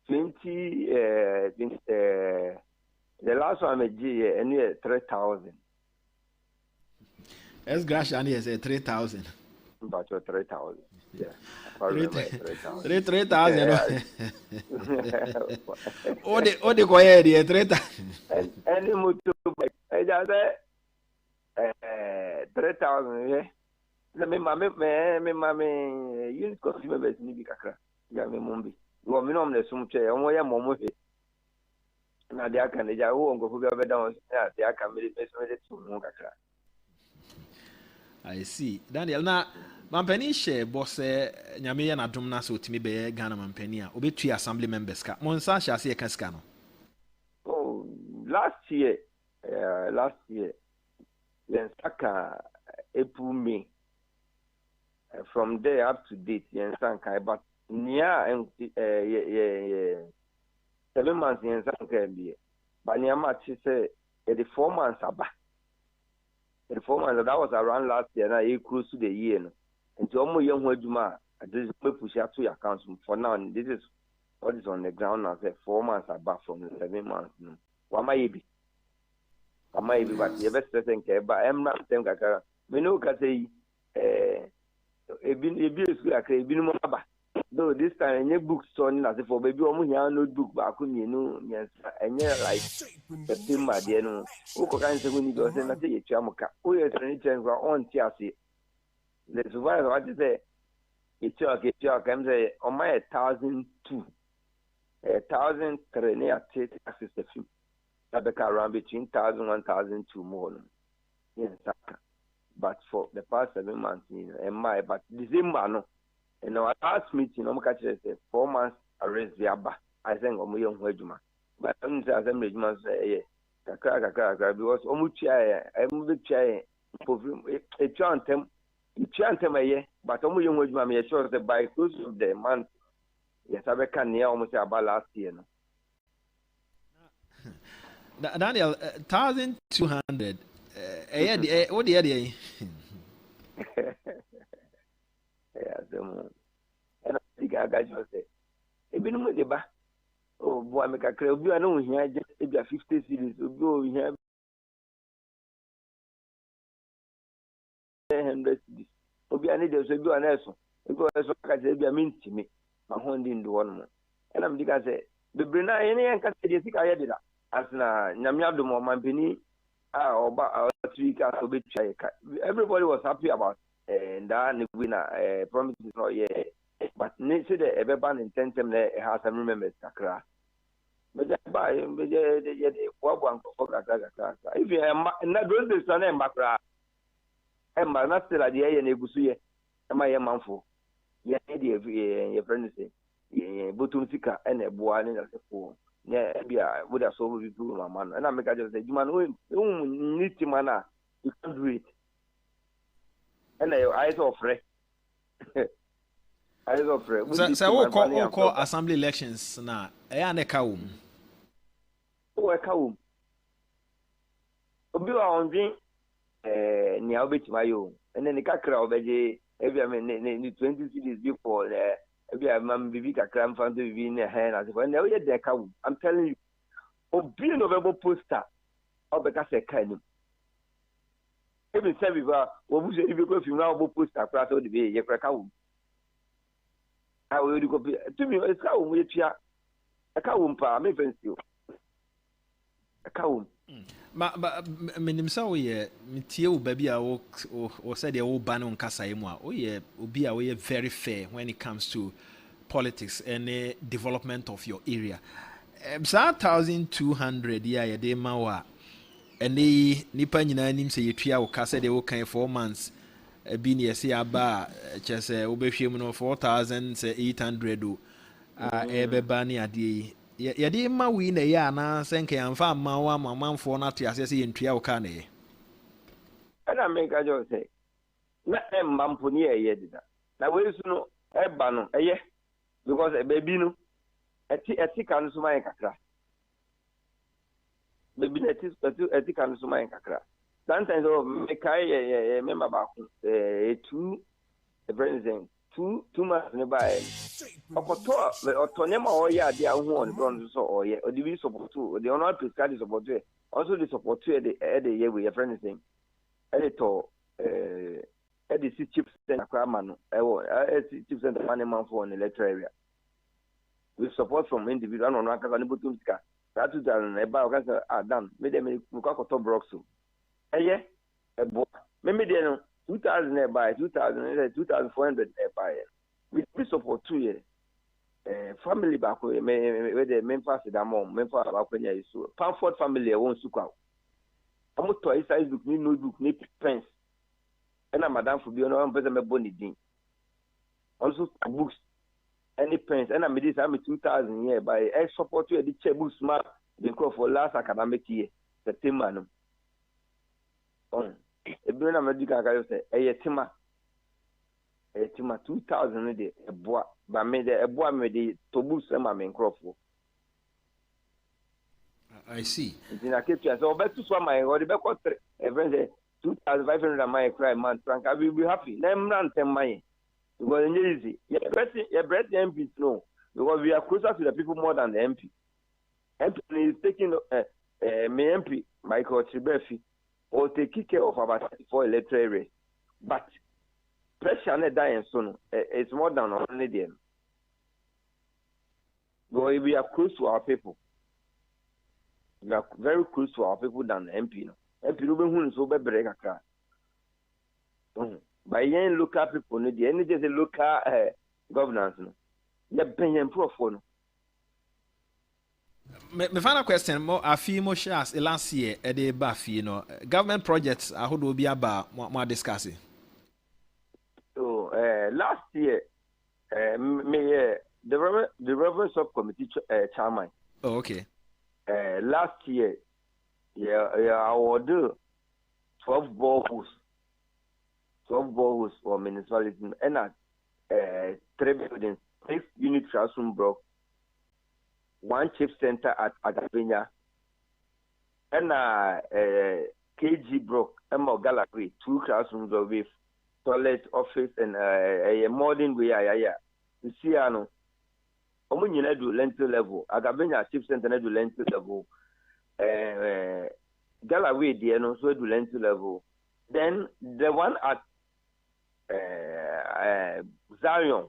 20 the last one a GA and 3,000. As Gasha and yes 3,000. About 3,000. Yeah. 3,000. Oh the go ahead 3,000. Any motor I just 3,000, yeah. Me unit consumer base ni bi kakra ya me mombi wo me no me sum che o ya momo he na dia kan ja wo ngo fu be down ya dia kan me tu no kakra. I see. Daniel na mampani share boss nyame ya na dum na so timi be Ghana mampani a obetu assembly members ka mon san sha se ka ska no. Oh, last year when saka April May. From there up to date, but near 7 months in Sankai, but near much say 4 months about. 4 months that was around last year, and I close to the year. And to almost young Wajuma, this push up to your account for now. This is what is on the ground now. Say 4 months about from the 7 months. What might be? But the best thing, but I'm not saying that we know can say. Ebi school akra ebi no aba though this time any book store na say for baby omo hia notebook ba ko mienu nyensa enye like September de no o ko kan se ko ni go say na say yetua muka o ye training change on ti ase the survivor what say yetua kan say on my 1,002 1,003 near taxes the few that be around between 1,000 1,002 more yes. But for the past 7 months, but December no, and our last meeting, I'm catching 4 months arrest via ba. I think I'm young Wejuma. But I'm saying I'm Wejuma say, kakra because omuchia, I'm the chair for a chantem a year, but I'm young Wejuma. Me sure that by close of the month, yes, I can near almost about last year. Daniel, 1,200. What the idea? Yeah, and I think I got you say. If you know the ba, oh boy, make a crowd. You know here just if you 50 series, you go here 100 series. Obi ani de so bi ana eso. because so ka say bia me ntimi ma ho ndi ndo no and am dika say bebre na ene yan ka say de sika ye dida asna nyame adom o mampeni oba 3 ka so betwa ye ka everybody was happy about and that the winner promises not yet but need to the everyone intention there has some remembers kakra but by the what one for kakra if you na those days na mbakra emba na still ade ye na egusu ye ema ye manfo ye dey ye friend say ye botum sika na eboa ne na sefo ne bia would have so people mama no na make just say juma no need man na you can do it and eyes of free eyes of free so we call assembly elections na e na ka wo o ka wo obi wa ondwen ni obetima yo and then ka kra obeje ebia me ni 20 cities before ebia mam bibi kakra mfanto bibi ne he na se na we dey ka wo I'm telling you obi no bebo poster obeka se ka ni even say biba wo bu se ibi ko film na wo poster kra so de be ye kra ka wo I will go to me it's ka wo ye tua ka wo mpa me fancy o ka wo ma menim sa wo ye metie wo ba bia wo said ye wo ba no nkasa ye mu a wo ye obi a wo ye very fair when it comes to politics and the development of your area. 1200 ya ye de ma wa ene nipa nyina nim se yetua wo ka said ye wo kan 4 months bi ne yesi aba chese wo behwe mu no 4800 o ebeba ne ade ye de ma wi na ye ana senke amfa ma wa mamanfo na to ase se yentua wo ka na ye ana me ka jo say na mbampo ni ye dida na we su no eba no eye because baby no eti kan so man kakra baby na eti kan so man kakra sometimes me kai ye member ba ko 2 president 2 months ne ba okoto otonema o ya de ahu on bron so o ye odi bi support o de ono prescribe support e also the support e de ye we your friend saying e to e de chief center akwa no e wo chief center man for an electoral area with support from individual no akasa ne botum sika that to dan e ba akasa adam me de me ko akoto brox o eye e bo me de no 2000 e buy 2400 e buy with support 2 years family back we the main pass da mom main pass back when you so Pamford family e won su kwa amu to size book ni notebook ni pens and madam for be no person me boni din also books any pens and me this am 2000 year by e support you the check books ma the call for last academic year September no on ebi na medical ka say eyetima 2000 de eboa ba me de eboa me de tobus ma me nkrofo I see dina ketu so obetu so my o de be ko 3 even 2500 my cry man frank I will be happy na mran tem my because it's easy your breast MP no because we are closer to the people more than the MP is taking me MP Michael Chibefi or take care of about 34 electoral areas but pressure on dying soon it's more than only them. Because we are close to our people. We are very close to our people than the MP. MP no be hu so be break akra. By yen local people no dey any just local governance no. They ben yen profo no. My final question mo afi mo shares last year e dey ba fi no government projects ahodo bi aba mo discuss. So last year me the Reverend Subcommittee chairman. Oh, okay. Last year I awarded 12 boreholes for municipality and 3 buildings, 6 unit classroom block, 1 chip center at Agapenya, and KG block, Emo Gallery, 2 classrooms with toilet, office, and a modern way. You see, no. Omo nyina do lentil level. Agapenya chip center do lentil level. Gallery there no so do lentil level. Then the one at Zion,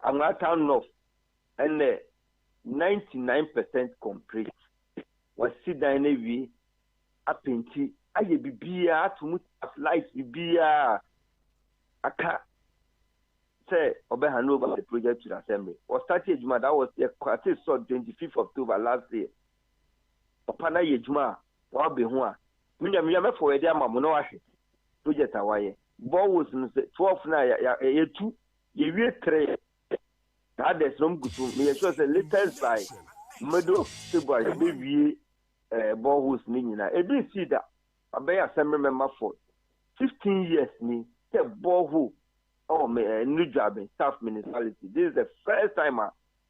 Anglatown North, and 99% complete. Was sit down every up in tea. I be to move light be I can't say obey hand over the project to the assembly. Or started Juma, that was the quarter so 25th of October last year. Opana Yejuma, or be one. Minya for a damn monoashi. Project away. Ball was 12 na a 2 year 3. That there's some good to me. It was the latest by middle of February, maybe ball was meaning. I didn't see that. I bear assembly member for 15 years. Me, the ball who, oh, me, a new job in South Municipality. This is the first time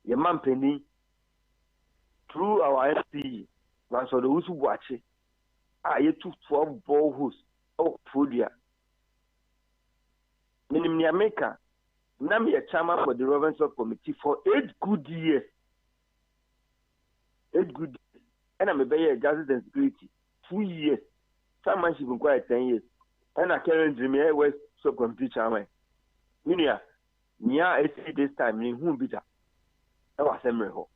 your man penny through our SPE. Once for those who watch it, I took 12 ball holes. Oh, Fudia. Minim America. Now me a chairman for the Reverence Committee for 8 good years. 8 good years. And I'm a Bayer Justice and Security 2 years. Chairmanship in quite 10 years. And I can't dream here West Subcommittee chairman. Minia, I see this time in whom bitter. I was a miracle.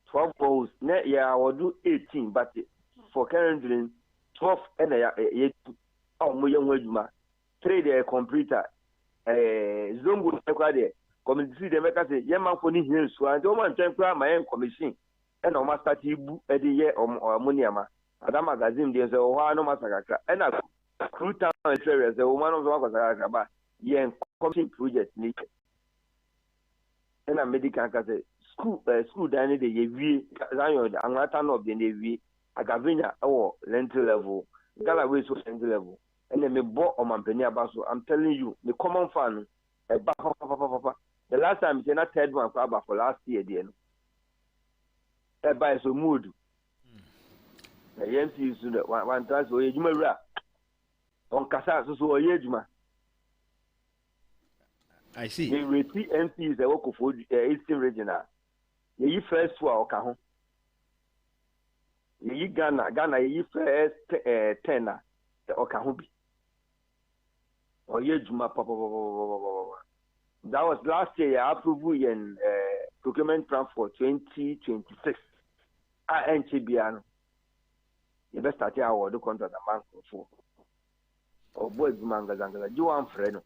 12 balls. Net year I will do 18, but for current dream 12 and a oh, my young Wedma. Trade a computer. Zongo Equade, committee the Mecca say, Yaman for Hills, so I don't want to cry my own commission. And on my party at the year or Muniama. Adam magazine, there's a Ohano Massacre, and a crew town and trailers, the woman of Wakazaka, Yan commission project naked. And a medical school dining the Yavi, Zion, Anglatan of the Navy, Agavina or lentil level, Galaway so lentil level. And then me bought Omanfm Abaso. I'm telling you, the common fan, the last time it's not third one for last year, dear. By so mood. The MC is one time so you may rap on Casa so Yejma. I see. The repeat MC is a work of Eastern Regional. You first for Okaho. You Ghana, you first tenor, the Okahubi. Or Yejuma Papa. That was last year. I approved in procurement plan for 2026. I NCBN. You best start our do contract a bank for. Oh boy, Manga Zanga. You want friend?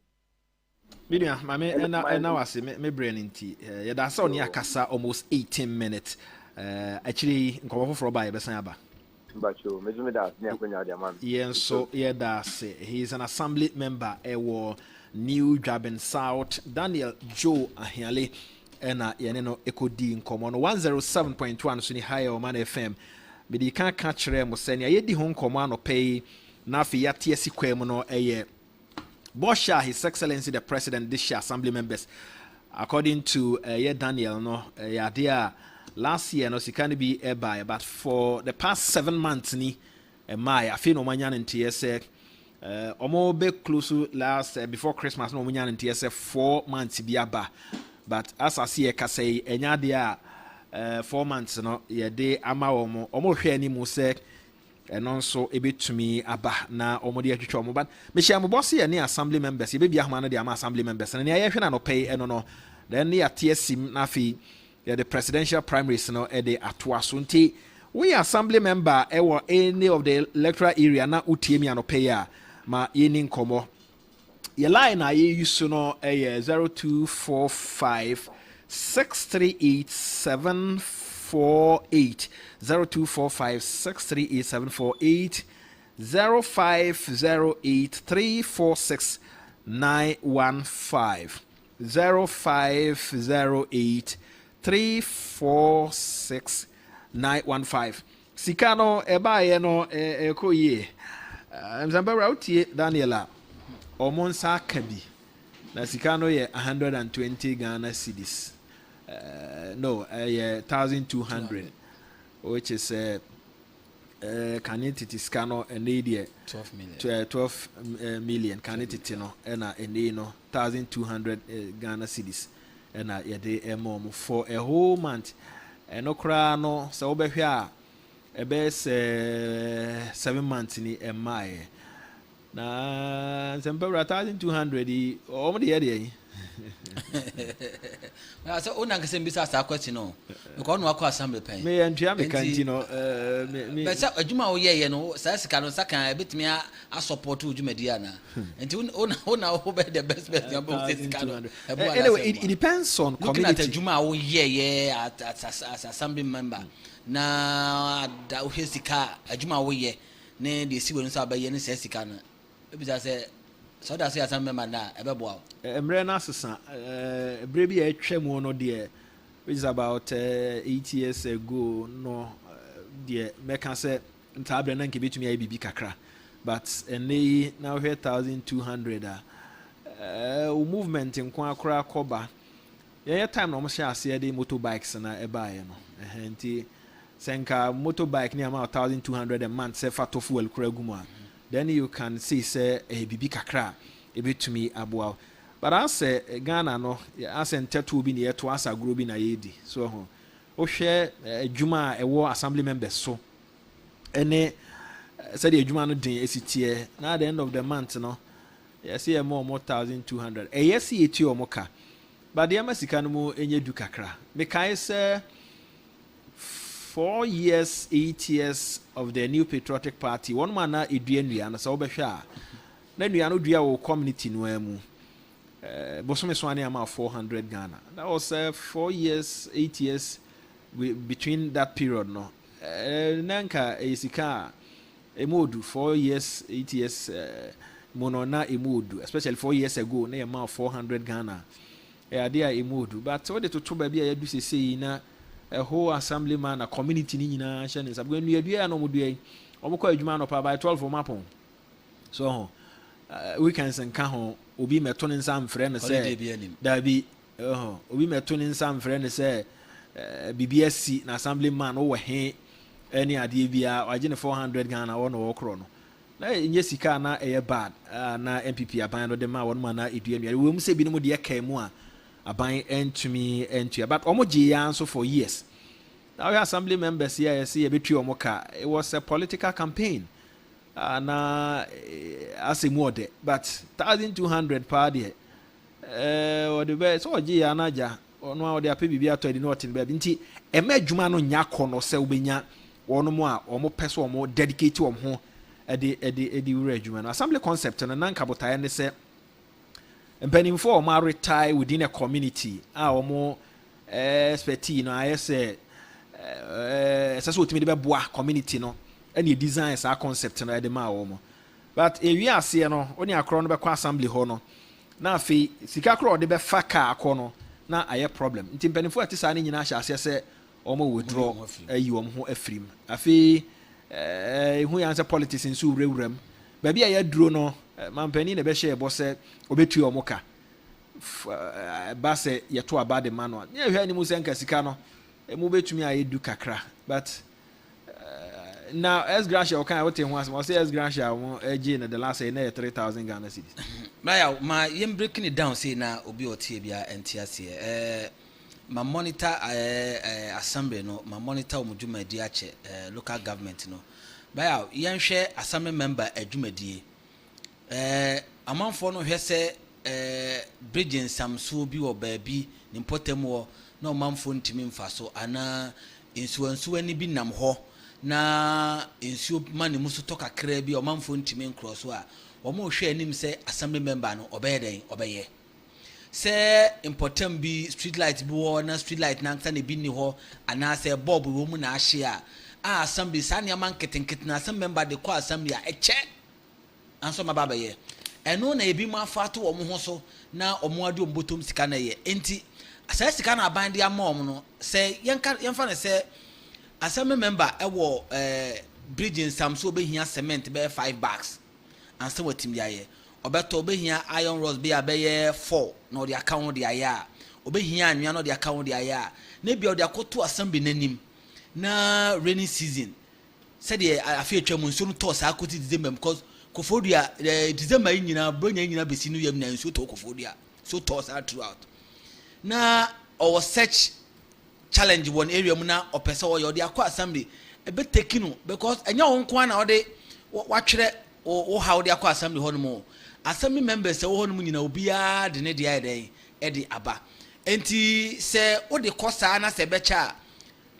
Midia, my man, and now I say, me brain in tea. Yeah, that's only a casa almost 18 minutes. Actually, in Cover for by Besaba. But you, maybe that near man. Yeah, so yeah, that's it. He's an assembly member. New Draben South, Daniel Joe Ahiale, and Yaneno Echo D in common 107.1 Suni Higher Oman FM. But you can't catch them, Mosenia. Ye di home command or pay Nafi Yatiesi Quemono a year. Bosha, His Excellency the President, this year assembly members. According to Daniel, no, dear. Last year, no, she can't be a buy, but for the past 7 months, I feel no man in TSA. Omo be close to last before Christmas, no man in TSA 4 months be a bar. But as I see, I can say, enya dia 4 months, no, ye de ama omo hwe ni mu se, and also a bit to me aba na omo de atwitwa omo. But me share mo boss here ni assembly members, ye be bia homa no de ama assembly members, and ye hwe na no pay no. Then near TSC na fi. Yeah, the presidential primaries no at the Atwasunti. We assembly member or any of the electoral area na utiemi anopeya ma yenin komo. Your line I use to know a 0245 638 748 0245 638 748 0508 346 915 0508 346-915. Sikano ebaye no ekoye. Mzambara utie Daniela. Omonsa kabi. Na sikano ye 120 Ghana cedis. No, 1,200, which is canitity scano and 12 million canitity no and no 1,200 Ghana cedis. And yede mom for a whole month. And no crano, so be here a best 7 months in a my Na nsempebra 1200 omo de ye na so una nkese mbisa asa question no because no akọ assembly pen me antua me kanti no me be sa adwuma wo ye no sa sika no saka betimi a support adwumadi ana enti una wo be the best person about sika no anyway it depends on community. Looking at adwuma wo ye as assembly member na da wo sika adwuma wo ye ne de si wonu sa ba ye ne sika no ebisa se so that say assembly member na ebeboa emre na sesa ebre bi atwam no de which is about 8 years ago no de meka say ntabre na nke betumi ayi bibi kakra but ene now 1200 movement nko akora koba ye time na mo share ase de motorbikes na ebaye no enti senka motorbike ni ama 1200 a month say fato fuel kura guma then you can see say bibi kakra ebetumi aboa but I say Ghana no as enter bi ne to asa gro bi na yedi so ho o hwe adwuma ewo assembly members so ene said the adwuma no din esitie na at the end of the month no you see more 1200 yes eti o moka but the amasika no mo enye du kakra me kai say 4 years 8 years of the new patriotic party one man na eduanua na so obehwe a na nua no dua wo community no amu bosome so ani ama 400 Ghana that was 4 years 8 years between that period no nanka esika emodu 4 years 8 years mono na emodu especially 4 years ago na ama 400 Ghana ade a emodu but what to ba bia yadu sesei na a whole assemblyman a community ni nyina hye ne sabgo nua dua no modua yi omukọ adwuma no pa by 12 mapon so weekends nka ho obi meto ne nsam frɛ ne sɛ dabi obi meto ne nsam frɛ ne sɛ BBSC na assemblyman wo he any ade bia wagye ne 400 Ghana wo no wo kro no na enye sika na eye bad na MPP aban no de ma won ma na eduanua wo mu sɛ bi no mu de ka mu a aban entumi entua but omoji ya nso for years now your assembly members here see e betwi omoka it was a political campaign na asemu ode but 1200 per day or the best so oji ya naja ono ode ape bibia to edi not in be nti ema adwuma no nya kono se obenya wono mo a omo pese omo dedicate om ho edi wura adwuma no assembly concept no nanka botaye ne se mpanimfo o ma retire within a community omo expertise no ayese so otimi de beboa community no any design sa concept no de ma omo but ewi ase no oni akro no be kwa assembly ho no na afi sika kro de be fa ka akọ no na aye problem nti mpanimfo ati sa ne nyina hya ase se omo withdraw ayi omo ho afrim afi hu ya nse politics nso wurawuram ba bia ya duro no mampani na be share bo se obetu omoka ba se yeto aba de manual ne hwe ani mu se nka sika no mu betumi ayedu kakra but now as gracia okay what you want say as gracia won ag na the last say na 3000 Ghana cedis ma yem breaking it down say na obi otie bia entiase ma monitor assembly no ma monitor omudwumadi ache local government no baya yenhwe assembly member adwumadi amanfo no hwe se bridging samso bi wo baabi ni potem wo na amanfo ntimi mfa so ana insuansu ani bi nam ho na insuo mane muso to kakra bi amanfo ntimi nkro so a omo hwe anim se assembly member no obeyeden obeye se important bi street light bi wo na street light na nka na bi ni ho ana se bulb wo mu na ahye a assembly sane aman ketenkete na assembly member de kwa assembly a eche anso mababa ye eno na ebi ma fato wo ho so na omo ade ombotom sika na ye enti asa sika na aban de amom no se yenfa na se assembly member ewo bridging samso behia cement be 5 bags ansa watim ya ye obeto behia iron rods be abeye 4 na odi account de aya obehia anwa na odi account de aya na bia odi akoto assembly nanim na rainy season said the afia twam nso no to sa akoti December because kofodia December nyina bronya nyina besi no yam na nso to kofodia so to sa throughout na our search challenge one area mu na opese wo yodi akwa assembly ebe tekinu because enya won kwa na ode watwere o how they akọ assembly hɔ no mo assembly members say hɔ no mo nyina obiara de ne de ayɛ den aba enti sɛ o de kɔ saa na sɛ bɛcha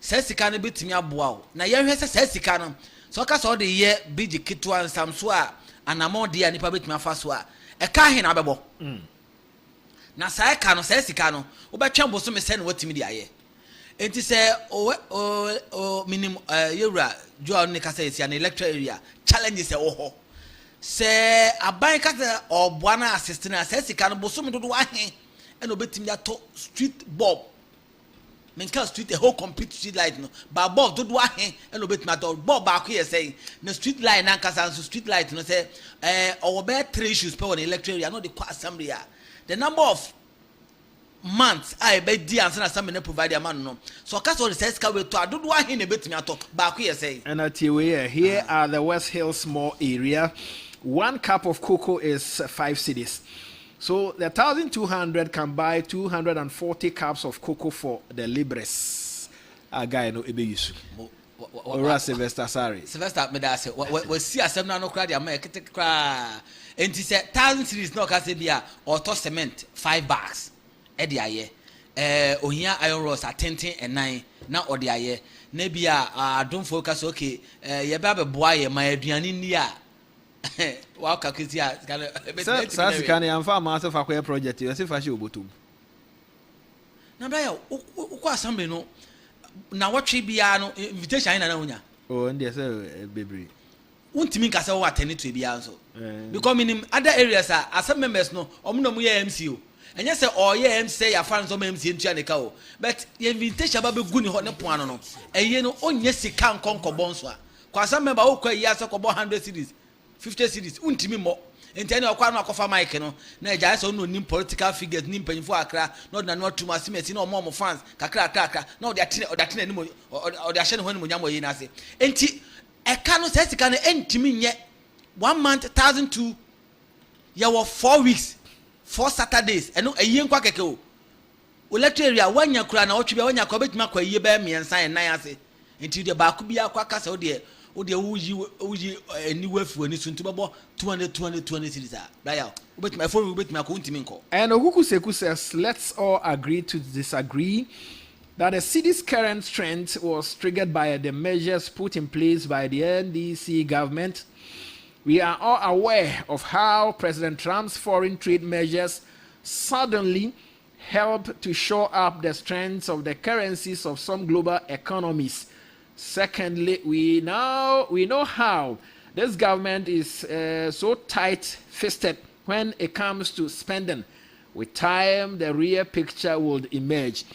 sɛ sika no betumi aboa o na yɛhwɛ sɛ sika no so ka so de ye big kitwa nsam so a anamɔ de a nipa betumi afa so a ɛka he na bɛbɔ na saa ɛka no sɛ sika no wobɛtwɛn boso me sɛ no watimi de ayɛ enti sɛ o minim yewura joa ne ka sɛ sia na electoral area challenges ɛwɔ hɔ sɛ aban ka sɛ ɔboa na assist na sɛ sika no boso me dodo ahe ɛna obetimi de ato street bulb menka street a whole complete street light no ba bulb dodo ahe ɛna obetimi ato bulb ba ko yɛ sɛ na street light na kasa so street light no sɛ ɔwɔ bɛ 3 issues per on electoral area no the assembly a the number of months I be di answer na some provide a man no so cast all the says ka we to adodo ahe na betimi ato ba ko yɛ sɛ and at here are the West Hills Mall area. 1 cup of cocoa is 5 cedis. So the 1,200 can buy 240 cups of cocoa for the Libres. A guy no ebe yusu. Ora Sylvester sorry. Sylvester me da say we see asem na no kra dia ma ekete kra. Enti say 1,000 cedis no ka say bia auto cement 5 bags. E de aye. Ohia iron rods atenten enan na ode aye. Na bia adom focus okay ye ba be boa ye ma aduane ni a wow kakizia sasa sikani amfa ma so fa kwa project you say fa she obotum na bia ukwa assembly no na watwe bia no invitation na hunya oh ndie say bebre untimi nka say wo attend to bia so because in other areas assembly members no omo mu ye MC o enye say oye MC ya fa nso MC ntua ne ka o but the invitation ba be gu ni ho ne poano no eye no onye sika nkonkobo nso a kwa assembly member wo kwa yi ase kobo 100 cedis 50 cities untimi mo enti na okwa na akofa mic no na eja so no nim political figures nim panfo akra no na no tuma simeti na omo fans kakra na odi atene ni mo odi ahye ne ho ni mo nyamo yi na ase enti eka no sesika no entimi nye 1 month 1,002 ya wo 4 weeks 4 Saturdays eno eyi nkwa keke o electoral area wanya kura na otwe bia wanya kwa betima kwa yi ba miensan enan ase enti de ba ku bia kwa kasa o de uji ni wefu ani suntu babo 220 cities baya ubet my phone ubet my akuntimi nko. And Okuku Seku says let's all agree to disagree that the city's current strength was triggered by the measures put in place by the NDC government. We are all aware of how President Trump's foreign trade measures suddenly helped to shore up the strengths of the currencies of some global economies. Secondly, we know how this government is so tight-fisted when it comes to spending. With time, the real picture will emerge.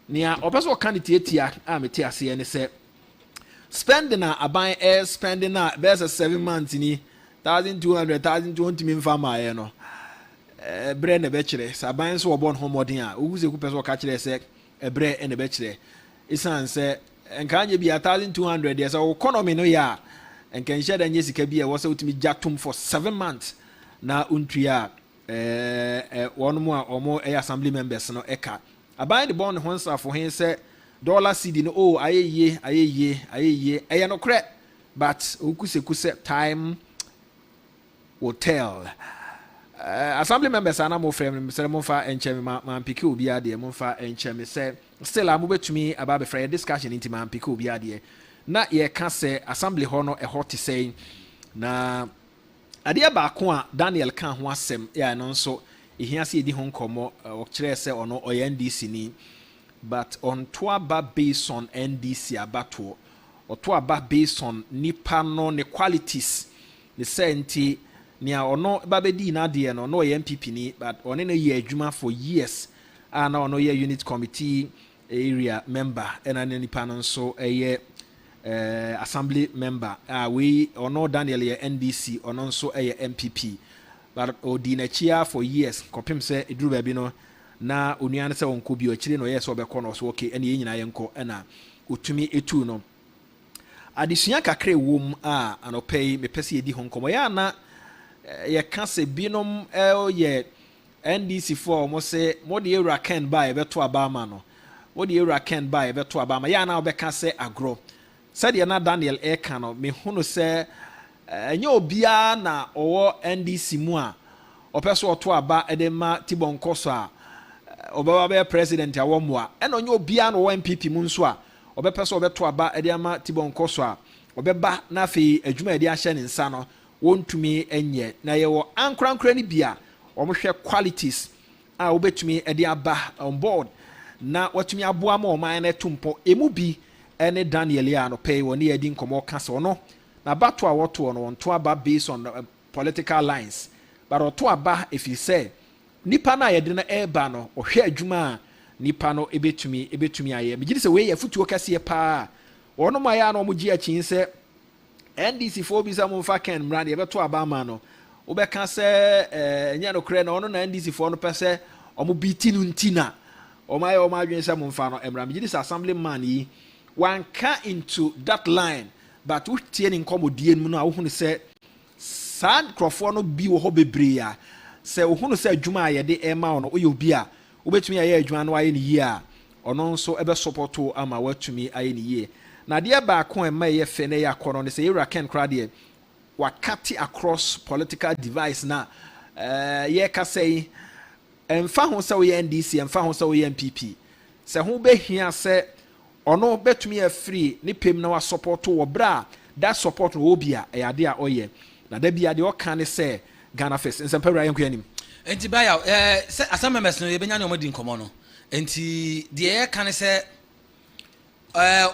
Nia opeso candidate ya amete ase ne say spending a aban air spending a best 7 months ni 1,200 1,200 min farmer ye no bre ne be kire saban so obon homodin a uguze ku peso ka kire say bre ne be kire isan say enkanye bi 1,200 yes economy no ya enkan sheda nye sika bi e wo say utimi jatum for 7 months na untua wonu a omo assembly members no eka aban the bond ho nsafo hen say dollar cedi no oh ayeye eye no kre but ukuse time will tell. Assembly members are not more friendly. Say monfa enchemi man piki obi ade monfa enchemi say still am betumi about be discussion into man piki obi ade na ye ka say assembly ho no e hot say na ade ba ko a Daniel kan ho asem ya no nso ehia se edi ho nkomo o kire say ono NDC ni but on to aba based on NDC abato or to aba based on nipa no ne qualities the senti nia ono babedi na de no no MPP ni but ono no ye adwuma for years and ono ye unit committee area member and an nipa no so assembly member we ono Daniel ye NDC ono so MPP but odi na chia for years kopim se eduru ba bi no na onuane se wonko bi o kire no yes obekọ no so okay ene ye nyina ye nko na otumi etu no adesua kakra wom a anopei mepese edi ho nkomo ya na ye ka se binom ye NDC for mo se mo de ewra ken ba e beto abama no mo de ewra ken ba e beto abama ya na obeka se agro said ye na Daniel eka no me hunu se enye obia na owo NDC mu a opeso oto aba edema Tibonko so a obawa be president awo mu a eno nye obia no MPP mu nso a obepeso obeto aba edema Tibonko so a obeba na afi adwuma edi ahye ne nsa no wontumi enye na ye wo ankrankra ni bia omohwe qualities a obetumi edi aba on board na watumi aboa ma oman na tumpo emu bi ene Daniel ya no pay woni edi nkomo kasa ono na bato a woto no onto aba based on political lines but oto aba if you say nipa na yede na eba no ohwe adwuma nipa no ebetumi aye megidi se we ye futuo kase pa ono ma ya no omuji achi se NDC for bi some fa ken mra de beto aba ma no obeka se nya no kre na ono na NDC for no pese omu biti nu ntina omaya omadwen se mfa no emra megidi se assemblyman yi wanka into that line but we tie ni nkomodie mu no a wo hunu se sad crofo no bi wo ho bebre ya se wo hunu se adwuma ayede ema ono oye obi a obetumi aye adwuma no aye ni yi a ono nso ebe supporto ama watumi aye ni yi na de ba ko ema ye fe ne ya kono ne se yura ken krade wakati across political device na ye ka sei emfa ho se wo ye NDC emfa ho se wo ye MPP se ho behia se ono betumi ya free ni pem na wa support wo bra that support wo bia e ade a oye na da bia de o kan se Ghana First nsempawra yanku anim enti baya se asamemes no ye benya ne omadi nkomo no enti de ye kan se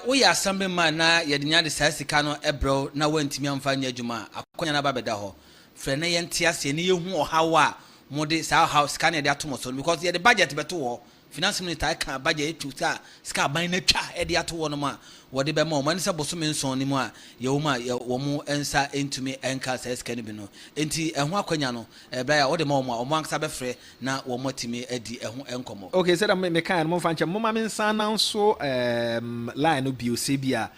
wo ya assemblyman na ye de nya de sasika no ebro na wantimi amfa nya adwuma akonya na babeda ho frɛ na ye ntiase ne ye hu ohawa mode sa house kan ye de atomo so because ye de budget beto ho finance minister ka budget to sa ska ban na twa e de ato no ma wo de be ma o man se boso me nson ni mu a ye wo ma wo mu ensa entumi enka sa ska ni bi no enti eho akwanya no bra ya wo de ma o mo ansa be frɛ na wo motimi adi eho enkomo okay said me kan mo fanche mo ma me nsa na so line no bi o se bia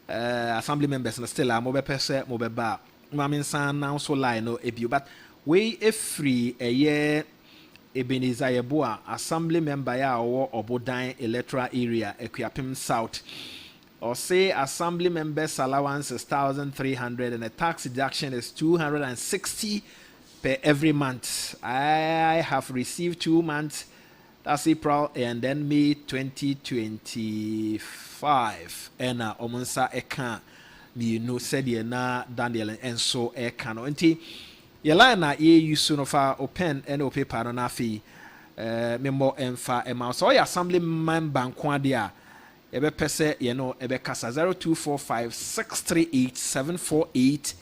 assembly members no still mo be pese mo be ba mo ma me nsa na so line no e bi but we e free eye Ebenezer Yeboa, assembly member ya or Obodan electoral area, Equiapim South. Or say assembly members' allowance is 1,300 and the tax deduction is 260 per every month. I have received 2 months, that's April and then May 2025. And Omonsa Eka, me no said na Daniel and so Eka no. Yela na ye use no fa open and o paper no na fi member emfa ema so ya assembly member nko ade a e be pese ye no e be kasa 0245638748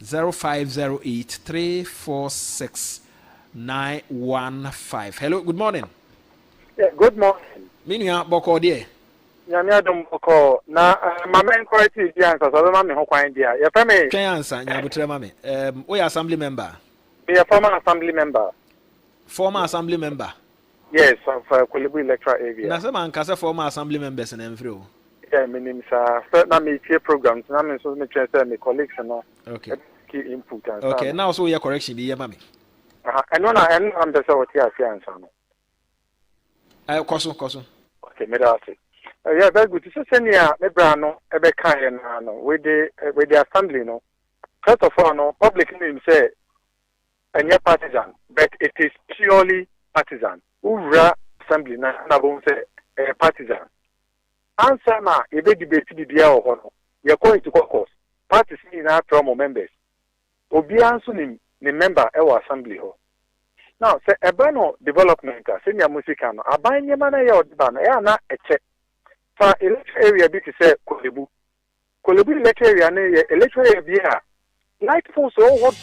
0508346915. Hello, good morning. Yeah, good morning. Minua boko de nyame adom boko na mama encourage di answer so ma me ho kwan dia ye fa me twen answer nyabutre ma me we assembly member be a former assembly member yes of Kolebu electoral area na se man ka se former assembly members na mfiri o yeah me nim sa na me tie programs na me so me twen say me colleagues no okay key input answer okay now so your correction be ye ma me eno na eno am be say what you answer no koso okay me da say yeah, very good. So, Senia, Mebrano, Ebeka, no, with the assembly, no. First of all, no, public name say, and you're partisan, but it is purely partisan. Ura assembly, na won't say partisan. Answer na, you be debate the deal or you're going to caucus. Parties in our promo members. Obi answer the member our assembly. Now, say, Ebano development, senior musicano, a buying your man, ya na a check. For electoral area bi say Kolebu electoral area na electoral area bi a light post o what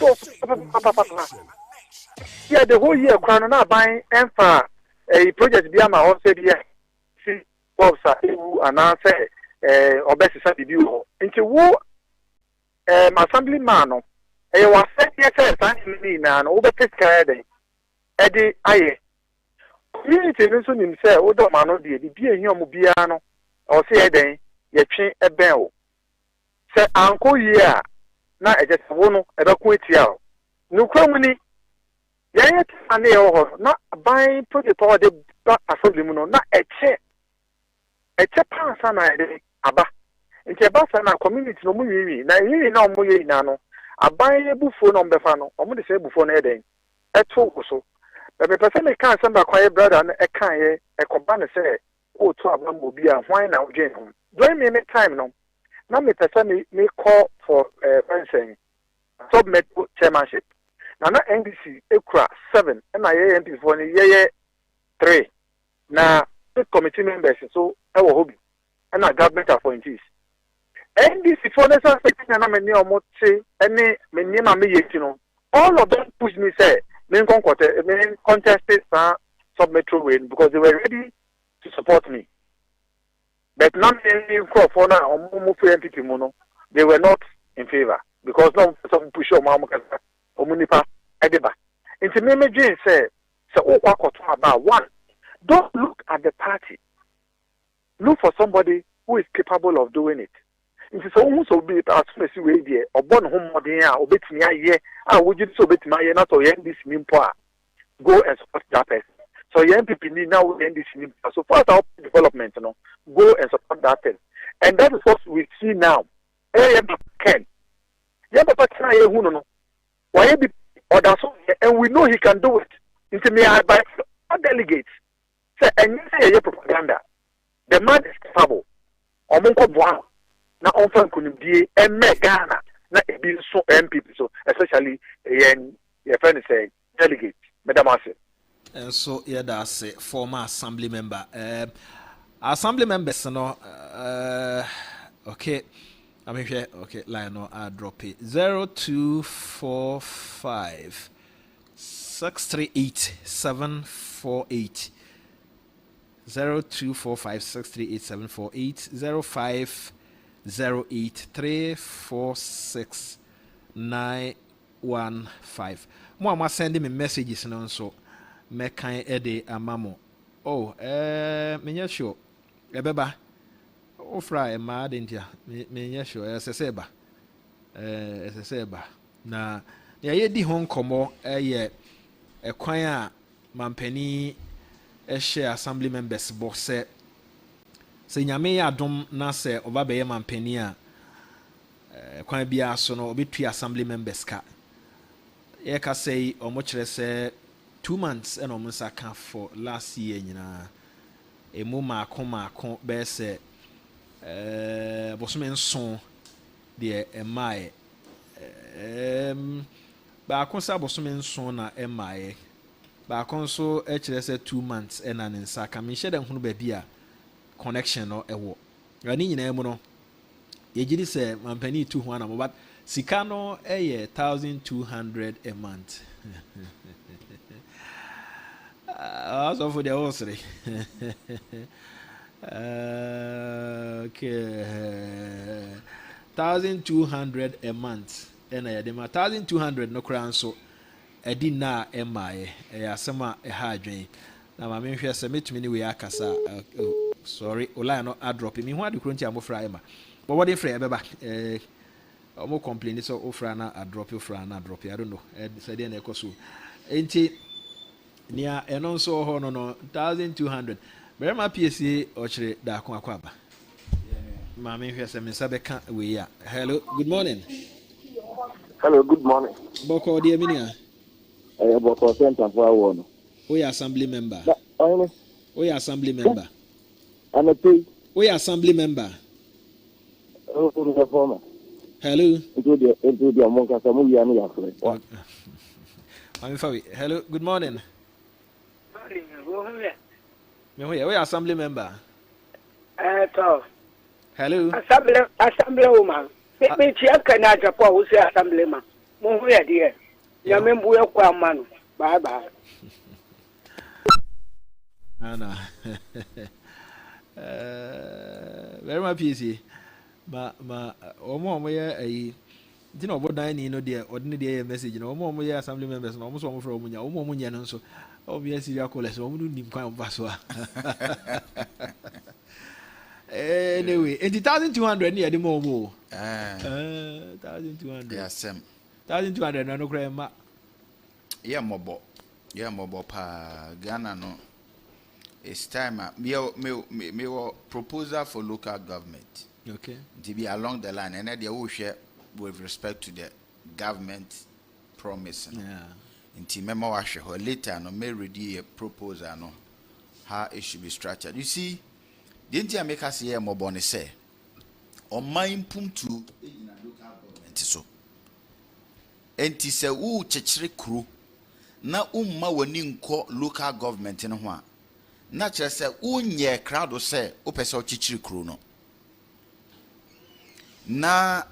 yeah the whole year crown na buy and for a project bi ama o say bi see what say you and say obesi sa bi wo nti wo assembly man no e wa say yes san ni na no be piska den e di aye community no so nim say wo do man no de bi ehia mo bia no o say den ye twen eben o se anko yi a na eje se wo no e be ko etia o no kwamu ni ye ye ane e ho na ban project o de ba assembly mu no na eche pansa na ede aba nti ba sa na community no mu yiwi na yiwi na mo yi na no aban ebufuo no mbefa no omo de say ebufuo no eden eto so be person me kan samba kwa brother no e kan ye e koba ne say o to abam obi a hwan na odwen ho during me time no na me person me call for fencing submit chairmanship na NDC ekura 7 na ye MP for ni ye 3 na the committee members so e wo hobi na government appointees NDC for the second na me ni omo ti ene me ni ma me yeti no all of them push me say me contested sub-metro win because they were ready to support me. But not any crop for now or MPP mono, they were not in favor because no some push on Mamaka or Munipa Ediba. Into me Jane said, so about one, don't look at the party. Look for somebody who is capable of doing it. Nti so hu so be as mesi we die obon ho modern a obetimi aye a wogi so obetimi aye na so yen this nimpo a go and support that person. So yen people need now yen this nimpo. So for our development no go and support that person. And that is what we see now. Yen Ken papa can aye hu no why be order so and we know he can do it. Nti me I by delegates say and say propaganda. The man is capable. Omonko boa na onfan kunimdie emme Ghana na ebi so MPP so especially your friend say delegate madam ase and so yeah that's a former assembly member assembly members no okay I mean here okay line no I drop it 0245 638 748 0245 638 748 05 083469115. Mo send me messages no so me kan ede amamo. Oh, me sure. Ebeba. O fra e ma dentia. Me sure eseseba. Eseseba. Na ye di hon komo ye kwan a mampani share assembly members boss se nyame ya dom na se oba be mampani a kwan bia so no obetu assembly members ka ye ka say omo kire se 2 months and omo saka for last year nyina emu maako be se bosome nson de emae ba kon sa bosome nson na emae ba kon so kire se 2 months and an nsaka me hye de hunu ba bia connection no ewo ani nyina mu no yegiri se mampani tu ho na but sika no 1200 a month also for the osre okay 1200 a month and I dem 1200 no kran so edi na emae asema ha adwen na ma me hwe se metumi ni we akasa sorry ola no adrop me ho ade kronti amofra ema but what if ebeba omo complain so ofra na adrop ofra na drop I don't know say dey na ekoso enti nia eno so ho no 1200 berema PSA ochire da akon akwaba ma me hwe se me sabeka we ya hello good morning boko dia minia boko center for one we assembly member we assembly member I'm a pay. We assembly member. Oh, the former. Hello. Into the Monka Samuya. I'm sorry. Hello. Good morning. We assembly member. Hello. Assembly woman. Me check na Japan who say assembly man. Mo hu ya die. Ya membu ya kwa manu. Bye bye. Ana. Very much easy. Ma omo ye ayi. Di no bodan ni no de ordinary dey message no omo ye assembly members no omo so omo fra omo nya omo nya no so obvious serial callers omo do nim kwan baso a. Anyway, 1200 near the momo. 1200. Yes, 1200 no grandma. Yeah, mobo pa Ghana no. It's time me proposal for local government. Okay. To be along the line and they will share with respect to the government promise. Inti memo washe ho later no may ready a proposal no how it should be structured. You see, the India make us here more bonne say on my pum to local government so. Enti se wo chechire kru na umma wani nko local government no ho a na chere se unye crowd se wo pese o chechire kru no na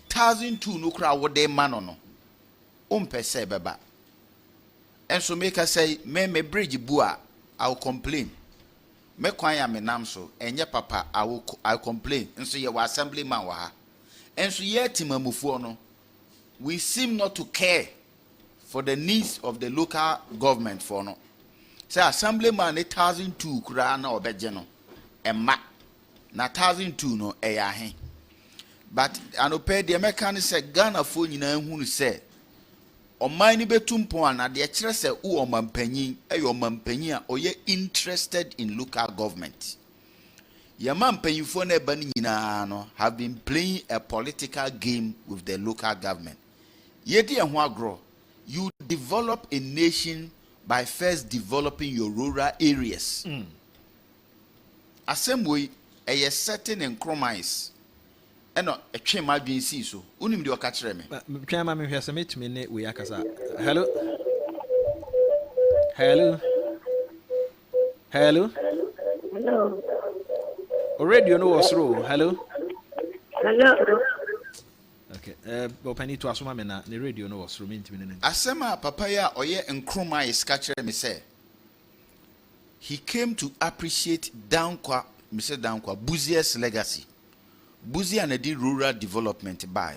1002 no kra wo de ma no pese beba enso make us say me bridge bua I will complain me kwan ya me nam so enye papa I complain enso ye wa assemblyman wa ha enso ye timamufuo no we seem not to care for the needs of the local government for no. Say assemblyman 1002 kura na obeje no emma na 1002 no eya he. But anope the American say Ghana fo nyina hu say Oman ni betumpo ana de kire say wo omampanyin omampanyin a oye interested in local government. Yamampanyifo na eba ni nyina no have been playing a political game with the local government. Yedi ehun agro, you develop a nation by first developing your rural areas. Same way, a certain compromise. Eno etwe ma dwen si so. Unim de oka kire me. Twa ma me hwese metime ne we akasa. Hello. Hello. Hello. Hello. Radio no was through. Hello. Hello. Okay. Opani to asoma me na the radio no was through me ntimi ne. Asema papa ya oye nkroma is ka kire me say. He came to appreciate Dankwa, Mr. Dankwa Buzier's legacy. Buzia na di rural development by.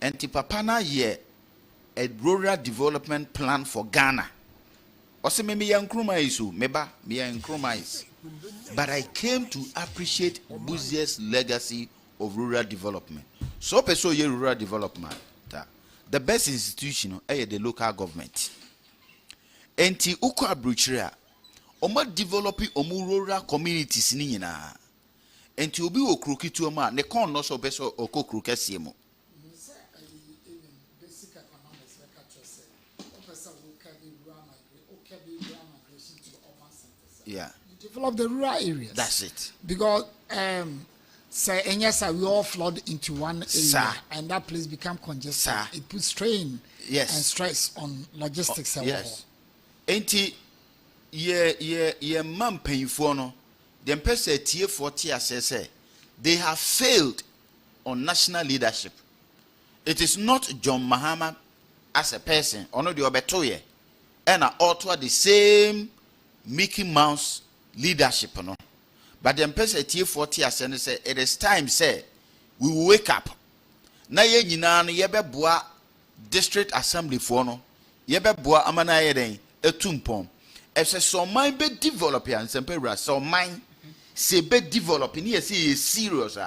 And ti papa na ye a rural development plan for Ghana. Ose me yankroma isu meba me yankroma is. But I came to appreciate Buzier's legacy of rural development. So person ye rural development. The best institution is the local government. Enti uko abruchira omo developing omo rural communities ni nyina. Enti obi wo krokitu oma ne kon no so beso okokru kase mu. Yeah. Develop the rural areas. That's it. Because say and yes, we all flood into one area, Sir. and that place become congested. Sir. It puts strain and stress on logistics. Yes. Enti ye man payfo no dem pese tie 40 say they have failed on national leadership. It is not John Mahama as a person or no the obetoye and also the same Mickey Mouse leadership no. But dem pese tie 40 say it is time say we will wake up. Na ye nyina no ye beboa district assembly for no ye beboa amana ye den etumpom. If so mind be develop and sempe so mind say be developing here see serious.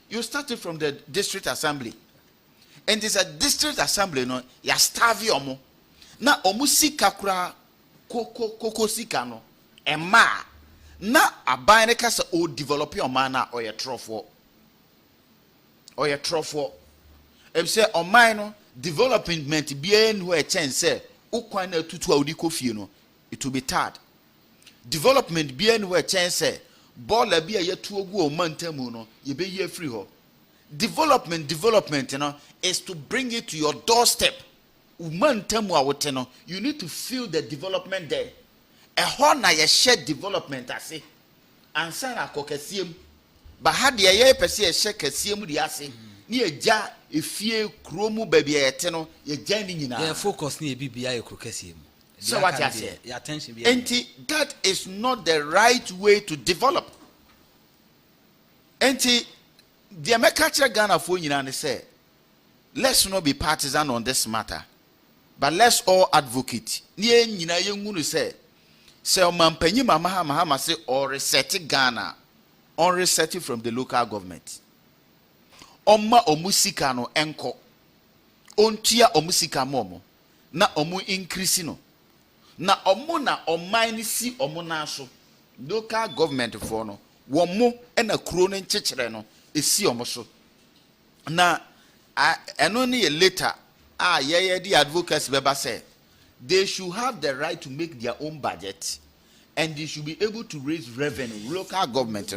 You started from the district assembly. And this a district assembly no ya starve omo. Na omu sika kura koko sika no ema na aban ne kasa o develop your man na oye trofo. Oye trofo. Em say o man no development bien no e chance say ukwan na tutu a odi kofie no it will be tired. Development bien no e chance say bola bi a yetu ogu o mantamu no ye be ye free ho. Development you know is to bring it to your doorstep. Umantamu a wote no you need to feel the development there. A hon na ye share development ase ansa na kokasiem ba ha de ye pese ye share kasiem di ase ni eja efie kromu ba bia yete no ye ja ni nyina ye focus ni bibia ye krokasiem so what you say your attention be that is not the right way to develop. Enti the American Ghana for nyina say let's not be partisan on this matter but let's all advocate ni nyina ye ngunu say Omampanyi Mahama say or reset Ghana, on reset from the local government. Oma omusika no enko. Ontia omusika momo. Na omu increase no. Na omu na oman si omu na so. Local government for no. Womo ena kuro ne nchechire no esi omu so. Na and only a later the advocates beba say they should have the right to make their own budget and they should be able to raise revenue. Local government,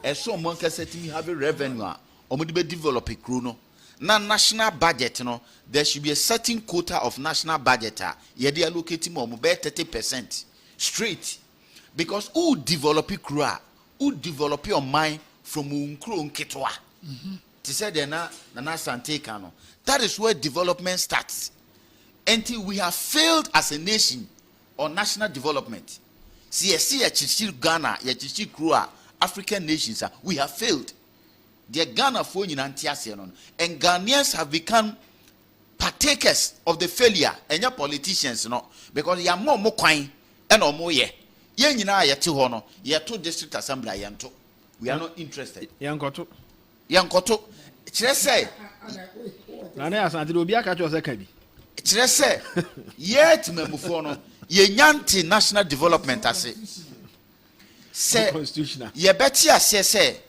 as so one can certainly have a revenue or maybe develop a chrono. Now national budget, there should be a certain quota of national budget. They allocating more 30% straight. Because who develop a crew, who develop your mind from unkro nketwa. To say na sante kano. That is where development starts. Until we have failed as a nation on national development. See Ghana, African nations, we have failed. The Ghana for and Ghanaians have become partakers of the failure and your politicians, because you are more coin and more ye. Yen yet two district assembly yanto. We are not interested. Yankoto. Say, Nana Santi Obia catch your second. Say, yet Memufono, ye nyanti national development as say constitutional. Ye betia say.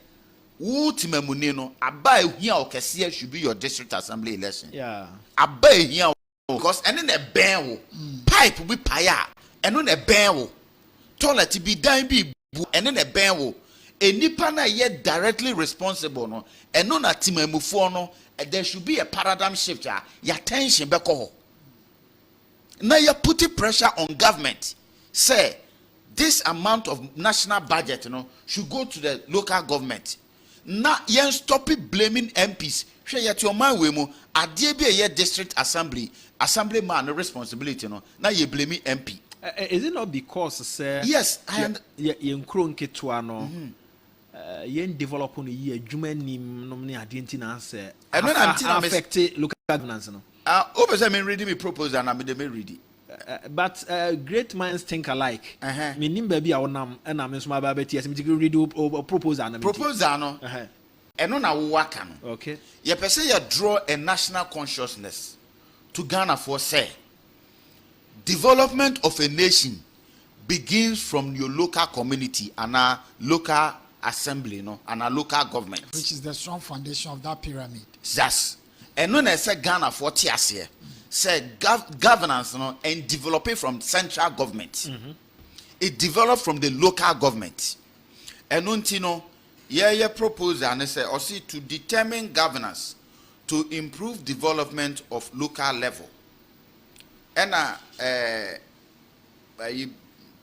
Ultima Munino, Abai here or Cassia should be your district assembly election. Yeah. Abai here because and then a bell pipe will be paya and on a bell toilet to be dime be and then a bell a nipana yet directly responsible no and non a timemufono there should be a paradigm shift ya tension beko. Now you're putting pressure on government. Say this amount of national budget should go to the local government. Now, you stop it blaming MPs. Share yet your man we mo. Adie be a district assemblyman responsibility no. Now you blaming MP. Is it not because sir? Yes, you nkro nketwa no. Yen develop on ye adwuma nim no ne adenti na say. I don't affect local governance no. Obese me reading me proposal na me dey read it. But great minds think alike. Me nim baby a wonam na me so ma ba beti asem tiki read proposal na me. Proposal no. Eno na wo waka no. Okay. Ye pese ye draw a national consciousness to Ghana for say development of a nation begins from your local community and a local assembly and a local government, which is the strong foundation of that pyramid. Yes. Eno na say Ghana for tiase. Say governance and develop it from central government. It developed from the local government. And untino ye propose and say also to determine governance to improve development of local level. And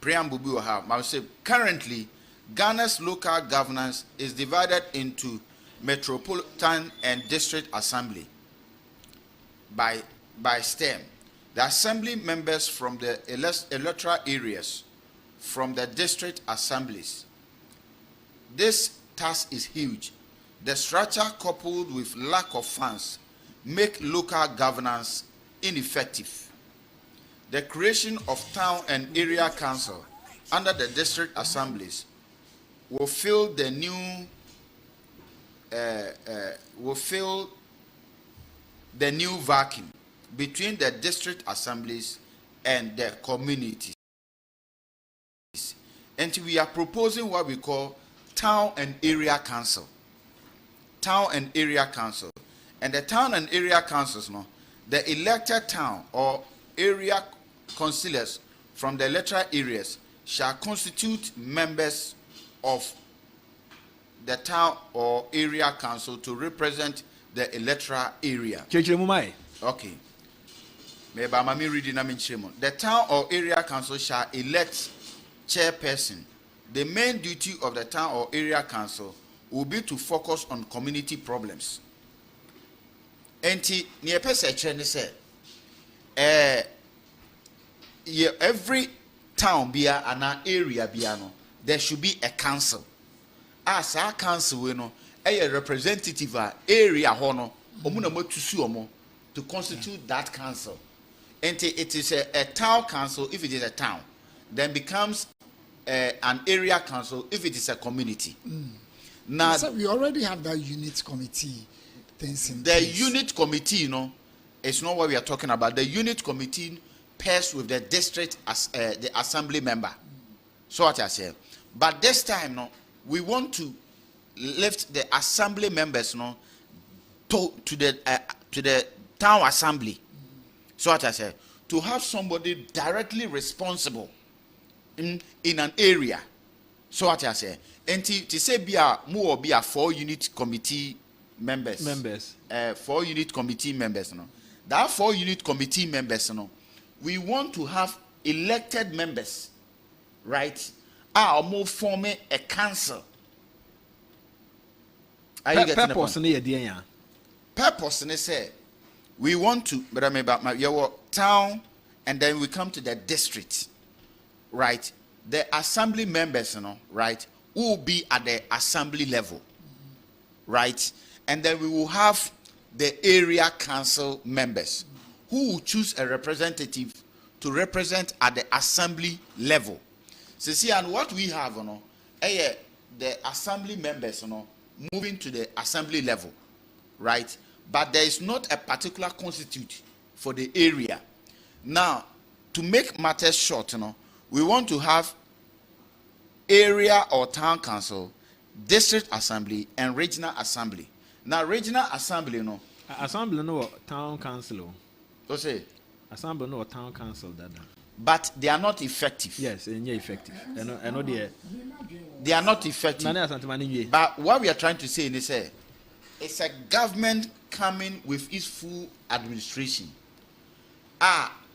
preamble we have I say currently Ghana's local governance is divided into metropolitan and district assembly by STEM. The assembly members from the electoral areas from the district assemblies. This task is huge. The structure coupled with lack of funds make local governance ineffective. The creation of town and area council under the district assemblies will fill the new vacuum between the district assemblies and the communities. And we are proposing what we call town and area council. Town and area council. And the town and area councils, the elected town or area councillors from the electoral areas shall constitute members of the town or area council to represent the electoral area. Okay. The town or area council shall elect chairperson. The main duty of the town or area council will be to focus on community problems. Enti near person say every town bia and an area biano there should be a council. As our council we know a representative area hono omuna motusu omo to constitute that council. And it is a town council if it is a town, then becomes an area council if it is a community. Now, so we already have that unit committee things in the place. Unit committee, it's not what we are talking about. The unit committee pairs with the district as the assembly member. So what I say. But this time, we want to lift the assembly members, to to the town assembly. So what I say, to have somebody directly responsible in an area. So what I say, and to say be a more be a 4-unit committee members. 4-unit committee members. No, that 4-unit committee members. No, we want to have elected members, right? Are more forming a council. Are you getting the point? Purpose in say we want to, but I mean about your town, and then we come to the district, right? The assembly members, right, will be at the assembly level, right? And then we will have the area council members who will choose a representative to represent at the assembly level. So see, and what we have, the assembly members, moving to the assembly level, right? But there is not a particular constitute for the area. Now, to make matters short, we want to have area or town council, district assembly, and regional assembly. Now, regional assembly, assembly no town council. What say? Assembly no town council, dada. But they are not effective. Yes, and effective. They are not effective. But what we are trying to say is, it's a government coming with its full administration.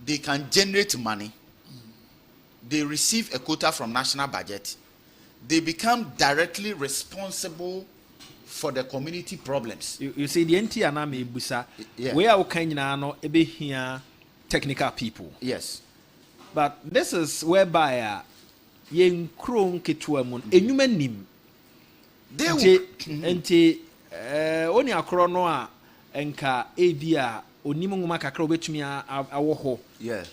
They can generate money. They receive a quota from national budget. They become directly responsible for the community problems. You see, the NT Anami Busa, we are kind of here technical people. Yes. But this is whereby yen kron ketuamun enyumanim. Oni akrono a enka ebia onimu nguma kakra obetumi awo ho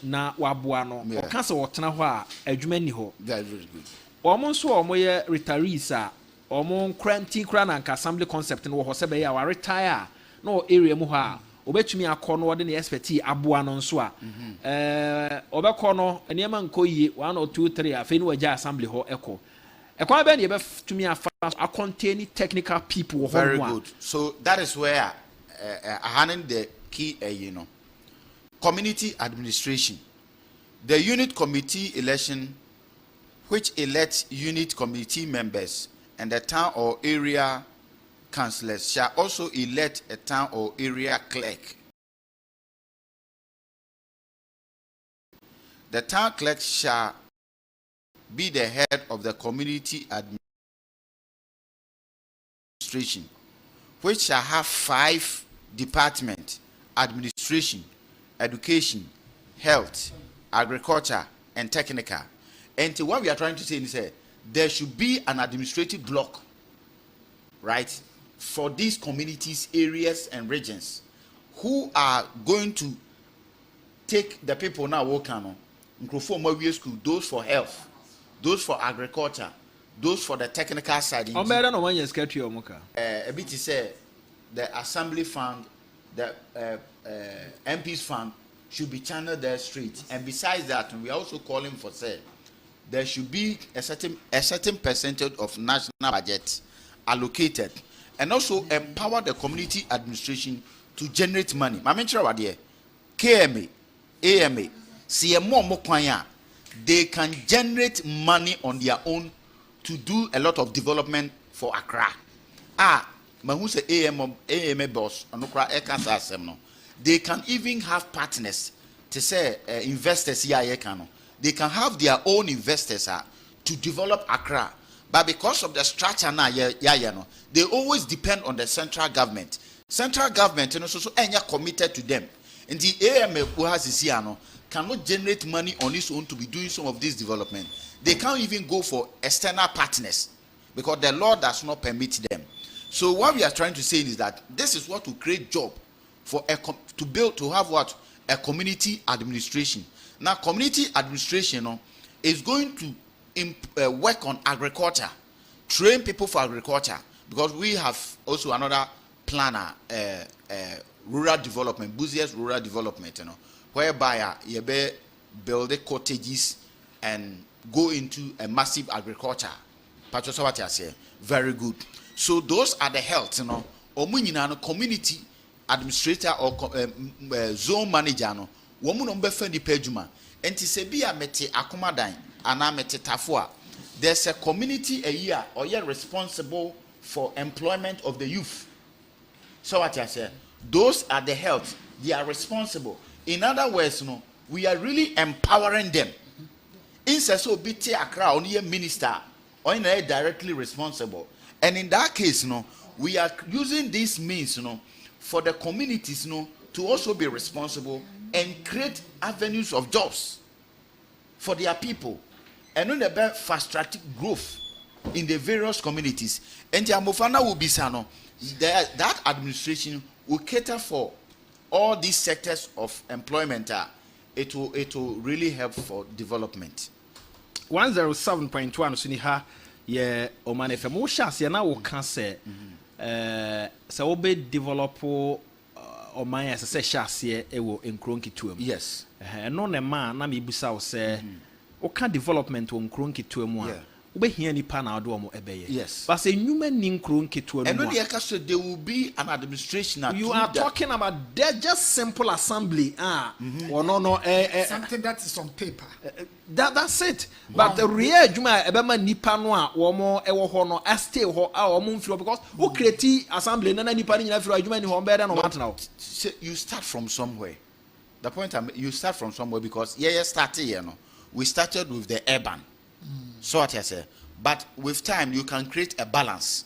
na waboa no oka se wotena ho a adwuma ni ho. Very good. Omo nso omo ye retirees a omo kra na nka assembly concept no ho se be ya wa retire no area mu ho a obetumi akọ no de na expertise aboa no nso a obekọ no enema nkoyie 1 or 2 3 afei no waja assembly ho ekọ ekwa be na ye betumi afa a contain technical people. Very good. So that is where handing the key community administration, the unit committee election, which elects unit committee members, and the town or area councillors shall also elect a town or area clerk. The town clerk shall be the head of the community administration, which shall have 5 departments: administration, education, health, agriculture, and technical. And what we are trying to say is that there should be an administrative block, right, for these communities, areas, and regions who are going to take the people now working on school, those for health, those for agriculture, those for the technical side. A bit to say the assembly fund, the MP's fund should be channeled there straight. And besides that, we are also calling for say there should be a certain percentage of national budget allocated, and also empower the community administration to generate money. I mentioned about here, KMA, AMA, CMO Mokwanya, they can generate money on their own to do a lot of development for Accra. Who say AMA boss, they can even have partners to say investors here. They can have their own investors to develop Accra. But because of the structure now, they always depend on the central government. Central government so committed to them. And the AMA who has cannot generate money on its own to be doing some of this development. They can't even go for external partners because the law does not permit them. So what we are trying to say is that this is what will create job for to have what a community administration. Now, community administration is going to work on agriculture, train people for agriculture, because we have also another planner, rural development, busiest rural development, whereby you build the cottages and go into a massive agriculture. Very good. So those are the health, community administrator or zone manager no woman no be fa nipa adwuma enti se bia mete akomadan ana mete tafo there's a community a year or you're responsible for employment of the youth. So what I say, those are the health, they are responsible. In other words, no, we are really empowering them. Instead so be Accra only a minister or in a directly responsible. And in that case, no, we are using these means, for the communities, to also be responsible and create avenues of jobs for their people. And on the fast track growth in the various communities. And the Amofana will be sano. That administration will cater for all these sectors of employment. It will really help for development. 107.1 Suniha ye Omanfm. Wo chance ye na wo kan se se wo be develop Oman as se chance e wo enkron kituam. Yes. No ne ma na me busa wo se wo kan development wo enkron kituam a wo be hia nipa na ado mo ebeye. Yes. But say nyuma ni enkron kituam. And when they say there will be an administration. You are talking about just simple assembly. Something that is on paper. That's it. But the real juma ebema nipa no a wo mo ewo ho no stay ho a wo mo mfiro because who create assembly na nipa ni nyina firo juma ni ho be na no mat now. You start from somewhere. The point you start from somewhere because started here no. We started with the urban. So what I say, but with time you can create a balance.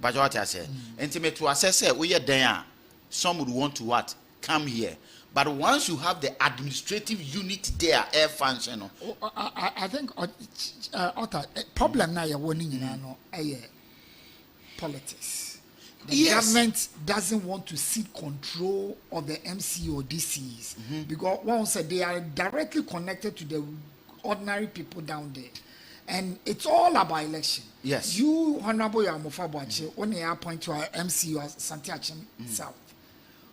But what I say, intimate to assess we are there. Some would want to come here. But once you have the administrative unit there, air function. I think problem now you're warning politics. The government doesn't want to seek control of the MC or DCs because one said they are directly connected to the ordinary people down there. And it's all about election. Yes. You, Honorable Yamofa Boache, only appoint to our MC or Santiachem South.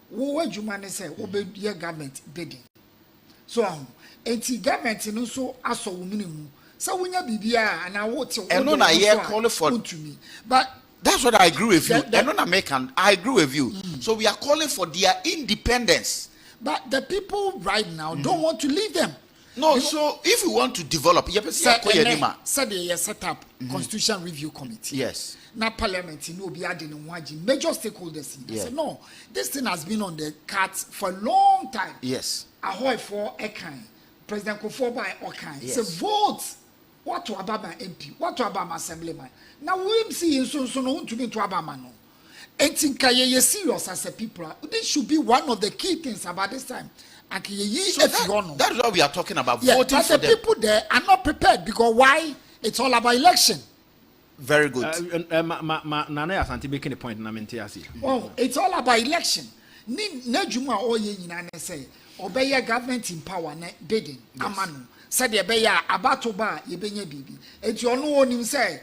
What you man say, obey your government bidding. So, government and also aso minimum. So when you be and I want to and on a year call for to me. But that's what I agree with you. And on American, I agree with you. So we are calling for their independence. But the people right now don't want to leave them. No, so if you want to develop, set up Constitution Review Committee. Yes. Now Parliament, be adding major stakeholders. Say no, this thing has been on the cards for a long time. Yes. Ahoy for Ekan, President Kufuor by Okan. Yes. Say vote. What to about my MP? What to about my assemblyman? Now we see so no to be to about man. And think you serious as a people. This should be one of the key things about this time. So that's what we are talking about. Voting but for the people there are not prepared because why? It's all about election. Very good. Nana Asante making a point. Oh, it's all about election. Nejuma oye yinane say obey government in power ne bidding. Amanu said ye be ya abatoba ye benye bibi. Eti onu onim say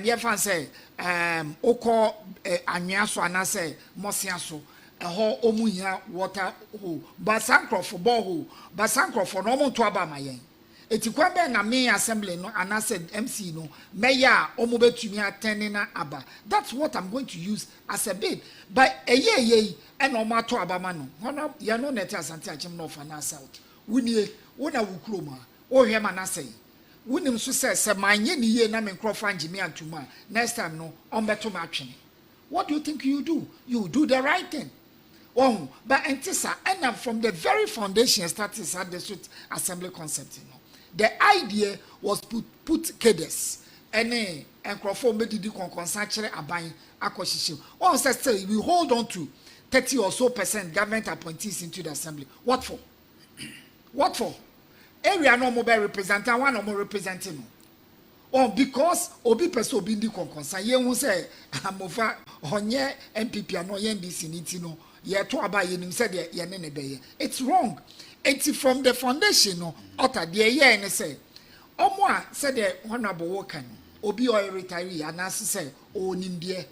ye fan say oko anyaso anase mosiaso. Ho omunya water hole basankro for borehole basankro for no mo to aba mayen eti kwambe na me assembly no anase MC no meya omo betumi atene na aba. That's what I'm going to use as a bid. But eye and omo to aba ma no hono ye no net Asante Achem no fa na south wunie wona wukroma o hwe ma na say wunim so se manye ni ye na me nkrofo angime antuma next time no on beto ma twene. What do you think you do? You do the right thing. Oh, but Antisa, and from the very foundation started at the street assembly concept. The idea was put cadres and Crawford made the concerned abine acquisition. One says we hold on to 30 or so % government appointees into the assembly. What for? What for? Area no more representing one or more representing. Oh, because obi person obi ndi concern. Ye won say amofa onye MPP ano ye ndc niti no. It's wrong. It's from the foundation. No, utter the year and say, Omwa said the honorable worker, Obi or retiree, and as say, oh, Nindia,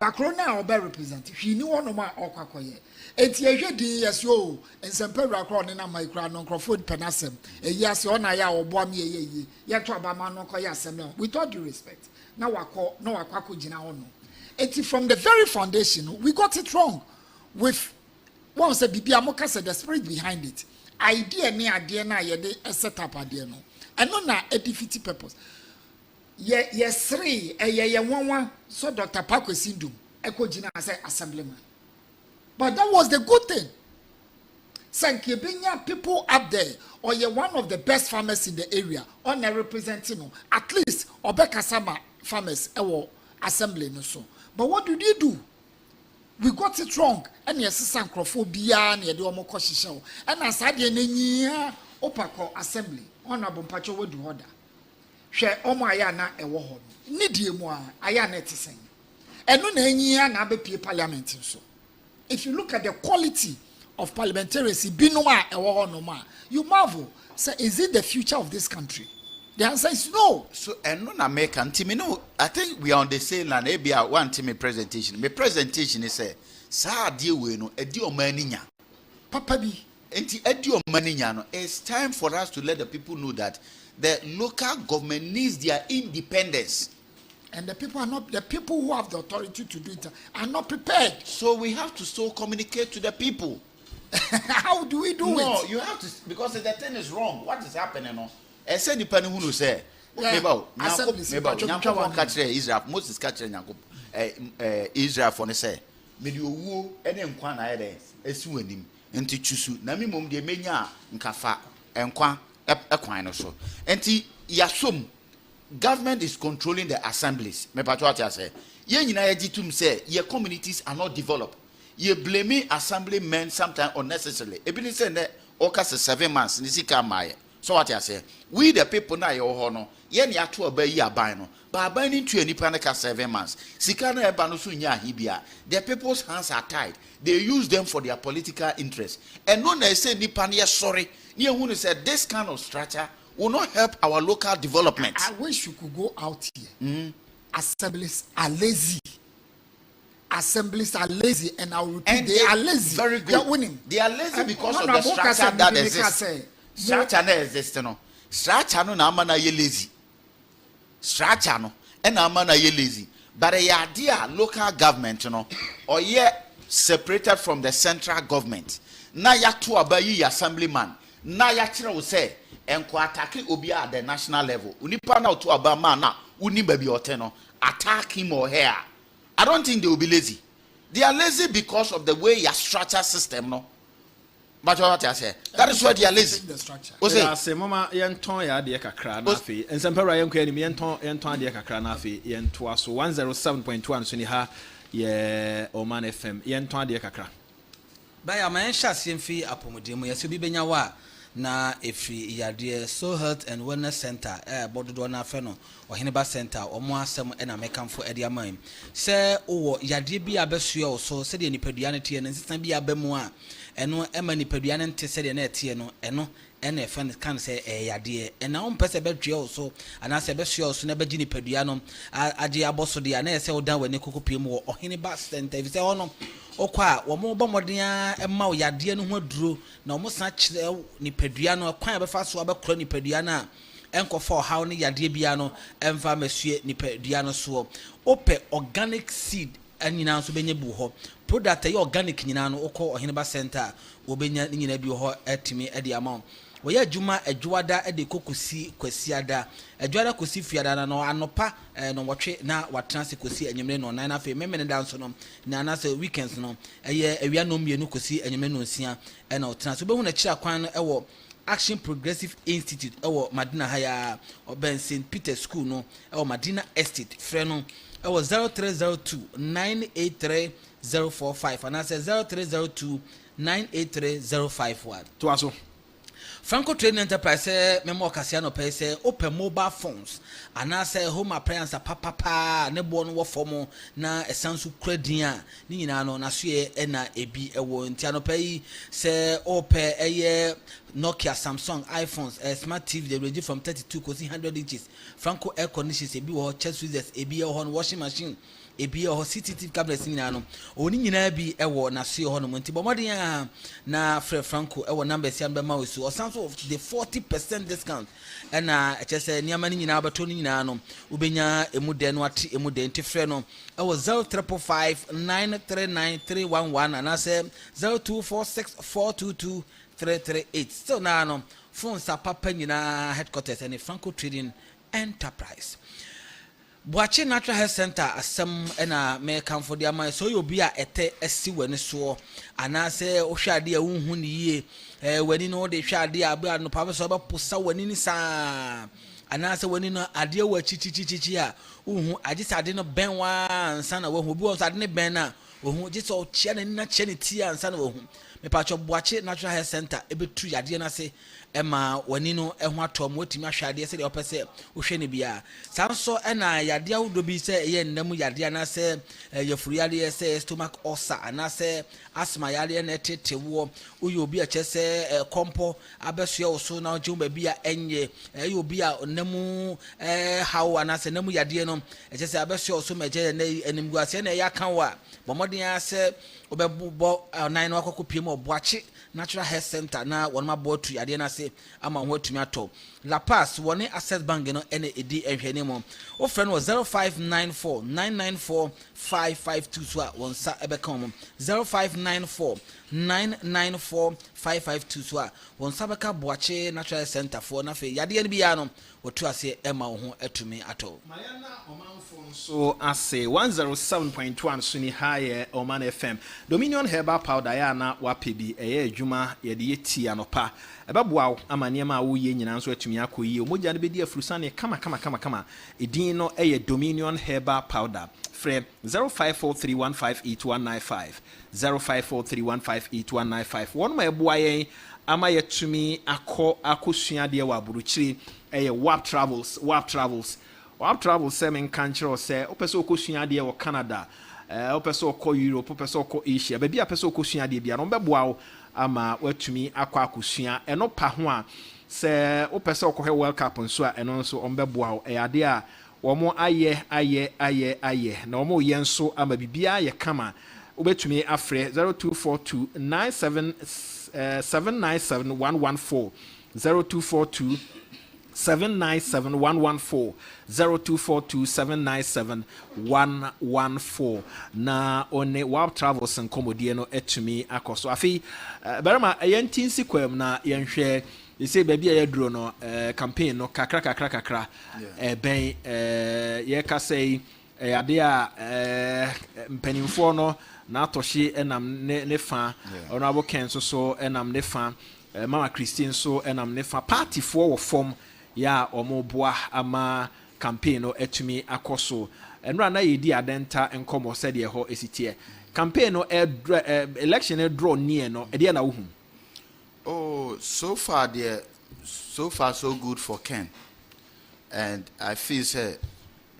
Bacrona or bear representative. He knew one of my Okakoye. It's a yes, yo, and some peracron in a micro non Crawford Penasem, a yes, on a ya or bomb ye, yet to Abamano Koyasem, with all due respect. Now I call no Akako Jina. It's from the very foundation. We got it wrong. With Once a bibi amoka said the spirit behind it. Idea ni idea na yede set up idea no. And no na a defeated purpose. Yes, three, a one, so Dr. Parker Sindum, Echo Gina as assemblyman. But that was the good thing. Sankebinya people up there, or you're one of the best farmers in the area, or na representing, at least, Obeka Sama farmers, assembly no so. But what did you do? We got it wrong. And yes, Sankophobia, and you do a more cautious show. And as I did in Opako assembly, honorable Pacho would do order. Share Omayana a war. Nidi moi, Ayana Tissing. And no Nanya Nabe Parliament so. If you look at the quality of parliamentarians, Binoma a war no ma, you marvel. Say, is it the future of this country? The answer is no. So, and no American team, you know, I think we are on the same line. Maybe I want to make presentation. My presentation is say, "Sa deal we no, a deal maninya." Papa bi. Enti a deal maninya no. It's time for us to let the people know that the local government needs their independence. And the people who have the authority to do it are not prepared. So we have to still communicate to the people. How do we do it? No, you have to, because the thing is wrong. What is happening? No, I said the person who say, Israel, Moses catcher Israel for the say, Medio woo, and then Kwan Ide, a swing and to choose Namimum de Menya, Nkafa, and Kwan, a quine or so. And Yasum. Government is controlling the assemblies. Me patwati say, ye nyina ejitum say your communities are not developed. Ye blame assemblymen sometimes unnecessarily. Ebini say ne okase 7 months ni sika maye. So what I say, we the people na ye ho no, ye ne ato oba yi aban no. Ba aban ni tu anipa ne ka 7 months. Sika na eba no so nya ahibia. The people's hands are tied. They use them for their political interest. And no na say nipa ne sorry. Ni ehunu say this kind of structure will not help our local development. I wish you could go out here. Assemblies are lazy. Assemblies are lazy, and I will repeat, and they are lazy. Very good. They are winning. They are lazy because of the structure that exists. Structure that exists, no. Structure no na amana ye lazy. Structure no, and amana ye lazy. But the idea local government, no, or ye separated from the central government. Na ya to abayi assemblyman. Na ya chira will say. And attack obi at the national level. Unipa na to Obama na uni baby oteno attack him or her. I don't think they will be lazy. They are lazy because of the way your structure system no. But what I say, that is why they are lazy. I say, Mama, yenton ya de kakra na fe. En sempera yenko enim yenton de kakra na fe. Yento so 107.1 so ni ha ye Oman FM. Yenton de kakra. Ba ya man hyase mfi apomodemu yeso bi benya wa na efri yade so health and wellness center bododo na afa no oheneba center omo asem na mekamfo ede amam se wo yade bi abesuo so se de nipadua ne tie ne nsisan bi abamu a eno ema nipadua ne nte se de na etie no eno ena efa kan se yade ena on pese bedwe so ana se besuo so na begi nipadua no ade aboso de na se odan wani kokopiem wo oheneba center bi se ono okwa wo mo bomoden ema yade no ho aduro na wo san kire nipadua no kwan be fa so abekora nipadua na enkofo how ne yade bia no emfa masue nipadua no so ope organic seed anyina so benye bu ho product ye organic nyina no okọ oheneba center obenya nyina bi ho etimi ede amount woya adwuma adwada ede kokosi kwasiada adwada kosi fiada na anopa no wotwe na watranse kosi enyemre no nan afa memene danso no na na se weekends no eye awia no mienu kosi enyemre no nsia e na otranse obehu na kira kwan no ewo Action Progressive Institute ewo Madina Haya oben St Peter School no ewo Madina Estate frɛ no ewo 0302 983 045 and I say 0302 983 051 to aso Franco Trading Enterprise memo Casiano pay say open mobile phones and I say home appliance papa ne bo no wo form na esansu kradia ni nyina no na so e na ebi ewo ntiano pay say open eye Nokia, Samsung, iPhones, smart TV they range from 32 to 100 inches. Franco air conditioners ebi wo chest freezers ebi wo washing machine ebi ho CCTV cameras nyina no oni nyina bi ewo na so ho no nti bomodin a na Franco ewo number sia be ma osu osanso of the 40% discount na echese niama ni nyina abato ni nyina no ubenya emude no ate emude nti frɛ no ewo 0355 939311 and say 0246422338 so na no phone sa papa nyina headquarters and Franco Trading Enterprise. Boache Natural Health Center asem na me kamfo dia man so yobi a ete asi wani so ana se o hwade a unhu ni yie wani no de hwade a ba no pa so ba posa wani ni sa ana se wani no ade wa chichichichi a unhu agisa ade no ben wa ansa na wahu bi wo ade ne ben na wahu gisa o chia na chia ne ti ansa na wahu me pa cho Boache Natural Health Center ebetu yade na se ema wani no eho atom wotimi ahwade se de opese wo hwe ne bia sanso na yade awodo bi se ye nnam yade na se yafuru yade se stomach ulcer ana se asthma yade na tetewo uyo obi a chese kompo abeso wo so na jumba bia enye ye obi a nnam hawo ana se nnam yade no chese abeso wo so meje na animguase na ya kan wa bomodin ase obebo nan no akokopiem Boache Natural Health Center na won ma bo tu yade na se ama ho atumi ato La Paz woni Access Bank no ene edi ehwene mo o frɛ no 0594 994 552 so won sa ebeka mo 0594 994 552 so won sa beka Boache Natural Health Center for na fe yade ne bia no wotu ase ema ho atumi ato Mayana Omanfm so ase 107.1 suni high Oman FM Dominion Herbal Powder ya na wapebi eye adwuma ye de yeti anopa ebeboa amaniema wo ye nyina nso atumi akoyi omogya ne bedi afurusane kama edin no eye Dominion Herbal Powder frɛ 0543158195 0543158195 won ma eboa yen ama yetumi akosua de wa buruchiri eye WAP Travels semen kanchero se opese okosua de wo Canada opese okọ Europe opese okọ Asia ba bia opese okosua de bia no beboa ama watumi akosua eno pa ho a se opese okọ World Cup nso a eno nso ombeboa ade a womo aye na womo ye nso ama bibia ye kama obetumi afre 0242 797 0242 797 0242 797 114 na one WAP Travels nkomodie no etumi akoso afi barama yentinsi kwam na yenhwe ise baby ya duro no campaign no kakra ben ye ka say ade a mpanimfo no na atohye enam ne fa honorable Ken so enam ne fa Mama Christine so enam ne fa party for wo form ya omoboa ama campaign no etumi akoso enra na yedi adenta enkomo said ye ho esitie campaign no election draw near no e de na wo hu. Oh, so far so good for Ken, and I feel say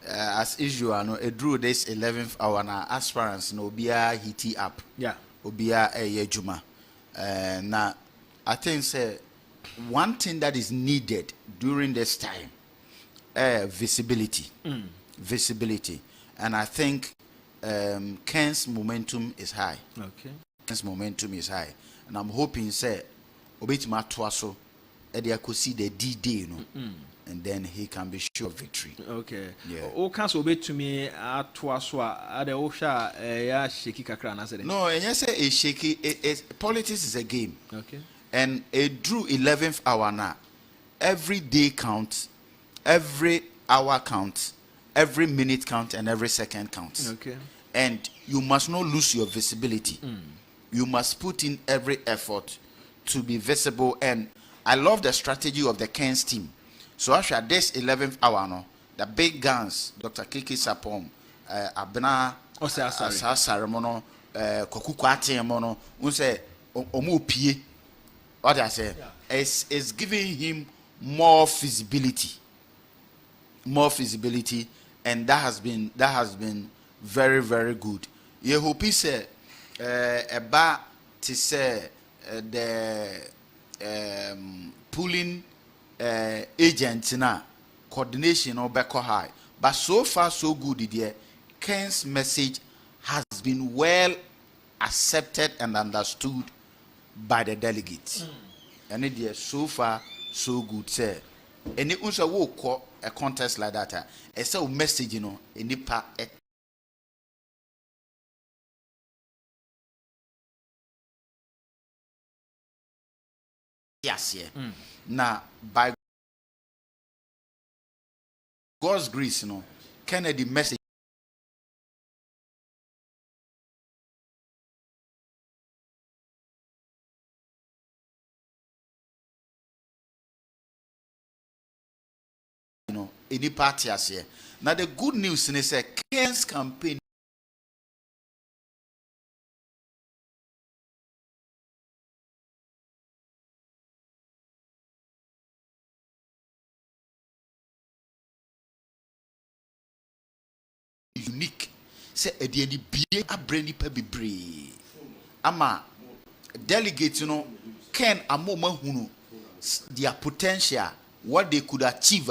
as usual no it drew this 11th hour na aspirants no obia hiti up obia juma na I think say one thing that is needed during this time visibility and I think Ken's momentum is high. Ken's momentum is high and I'm hoping say obetima toaso edia could see the D-Day no and then he can be sure of victory. Okay. Yeah. O cancel obetumi toaso ade o hwa ya shaky kakra na say. No, and you say a shaky politics is a game. Okay. And it drew 11th hour now. Every day counts, every hour counts, every minute counts, and every second counts. Okay. And you must not lose your visibility. You must put in every effort to be visible. And I love the strategy of the Ken's team. So after this 11th hour, no, the big guns, Dr. Kiki Sapom, Abena Asaramono, Koku Kwatiamono, unse Omu Pie. What I say is giving him more visibility, and that has been very, very good. You hope he say about to say the pooling agents now coordination or back high, but so far so good. Ken's message has been well accepted and understood by the delegates. And it is so far so good, sir. And it was a contest like that. It's a message, you know, in the part. Yes, yeah. Now, by God's grace, you know, Kennedy message. You know, any party as here. Now, the good news is that Ken's campaign. Unique. Say a DNA be a brainy pebble. Ama delegates, you know, Ken a moment who their potential, what they could achieve,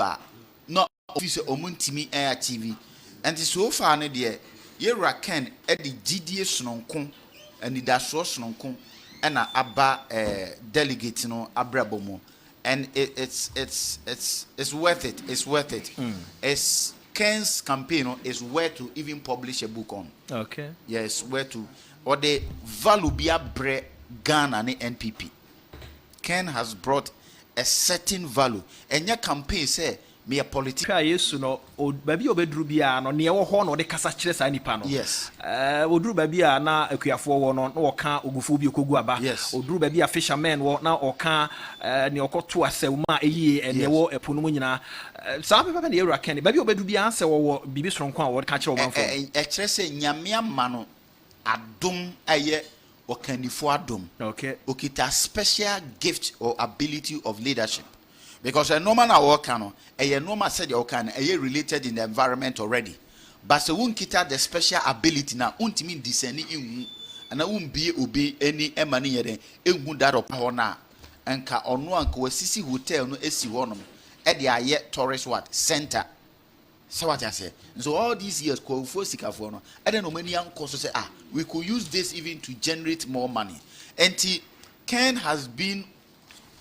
not officer Omuntimi Air TV. And so far, dear, you Ken at the GDA Snonkon and the Dasro Snonkon and a Abba delegate, you know, Abrabomo. And it's worth it. It's worth it. It's Ken's campaign is where to even publish a book on. Okay. Yes, where to or the value be a bre Ghana and NPP. Ken has brought a certain value. And your campaign say me a politician. Yes, no, baby obedru bia no ne wo ho no de kasa kire sa nipa no. Yes. Odru baby a na akuafo wo no no ka ogufu bi okogu aba. Yes. Odru baby a fisherman wo na oka ne okoto asewma eyi ene wo epo no mu nyina. Sa papa ne yewra Ken baby obedru bia anse wo bibi soronko a wo ka kire Omanfo. Kire se nyame ama no adom aye okanifo adom. Okay. Okita special gift or ability of leadership. Because a normal work a normal said you can a related in the environment already. But so won't kita the special ability now ultimate discerning in and I won't be obey any money in that of Hona and ka on one sisi hotel no esi one at the yet tourist what center. So what I say. So all these years call for Sikafono. I don't know many young courses say we could use this even to generate more money. And Ken has been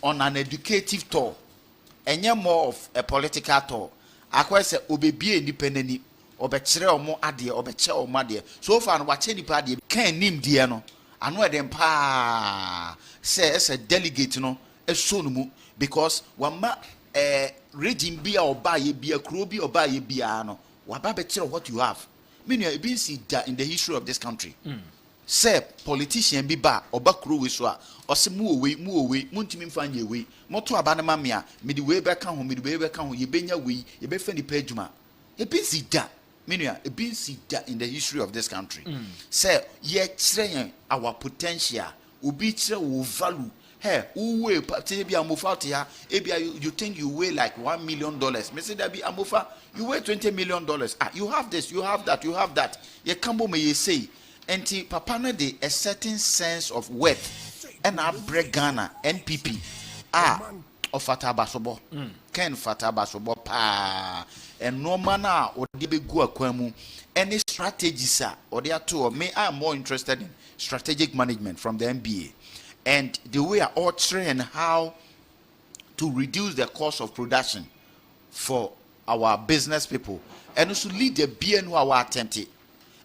on an educative tour. And you're more of a political tour. I quite say, Obebi independently, or Bechere or more adie, or Becher or Madia. So far, watching the party, can't name Diano. I know them pa say as a delegate, you know, a sonumu, because one ma regime beer or buy a beer, croby or buy a beano, what Bechere what you have. Meaning, you've been seen that in the history of this country. Say politician be ba or back crew with or some more way, Muntimin find your way. Moto abanama mia, midway back home, midway back home, you been your way, you be funny pagema. A busy da, meaning a busy da in the history of this country. Say, yet saying our potential, ubitre will value. Hey, who will be a mufatia? You think you weigh like $1 million. Mr. Dabi Amufa, you weigh $20 million. You have this, you have that, you have that. Ye kambo may ye say. And papa no de a certain sense of worth and I break Ghana NPP of Fatabasobo Ken Fatabasobo pa and no manner or de be go akwemu any strategies or there two or me I am more interested in strategic management from the MBA and the way I all train how to reduce the cost of production for our business people and also lead the BNU our attempt.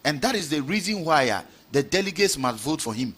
And that is the reason why the delegates must vote for him.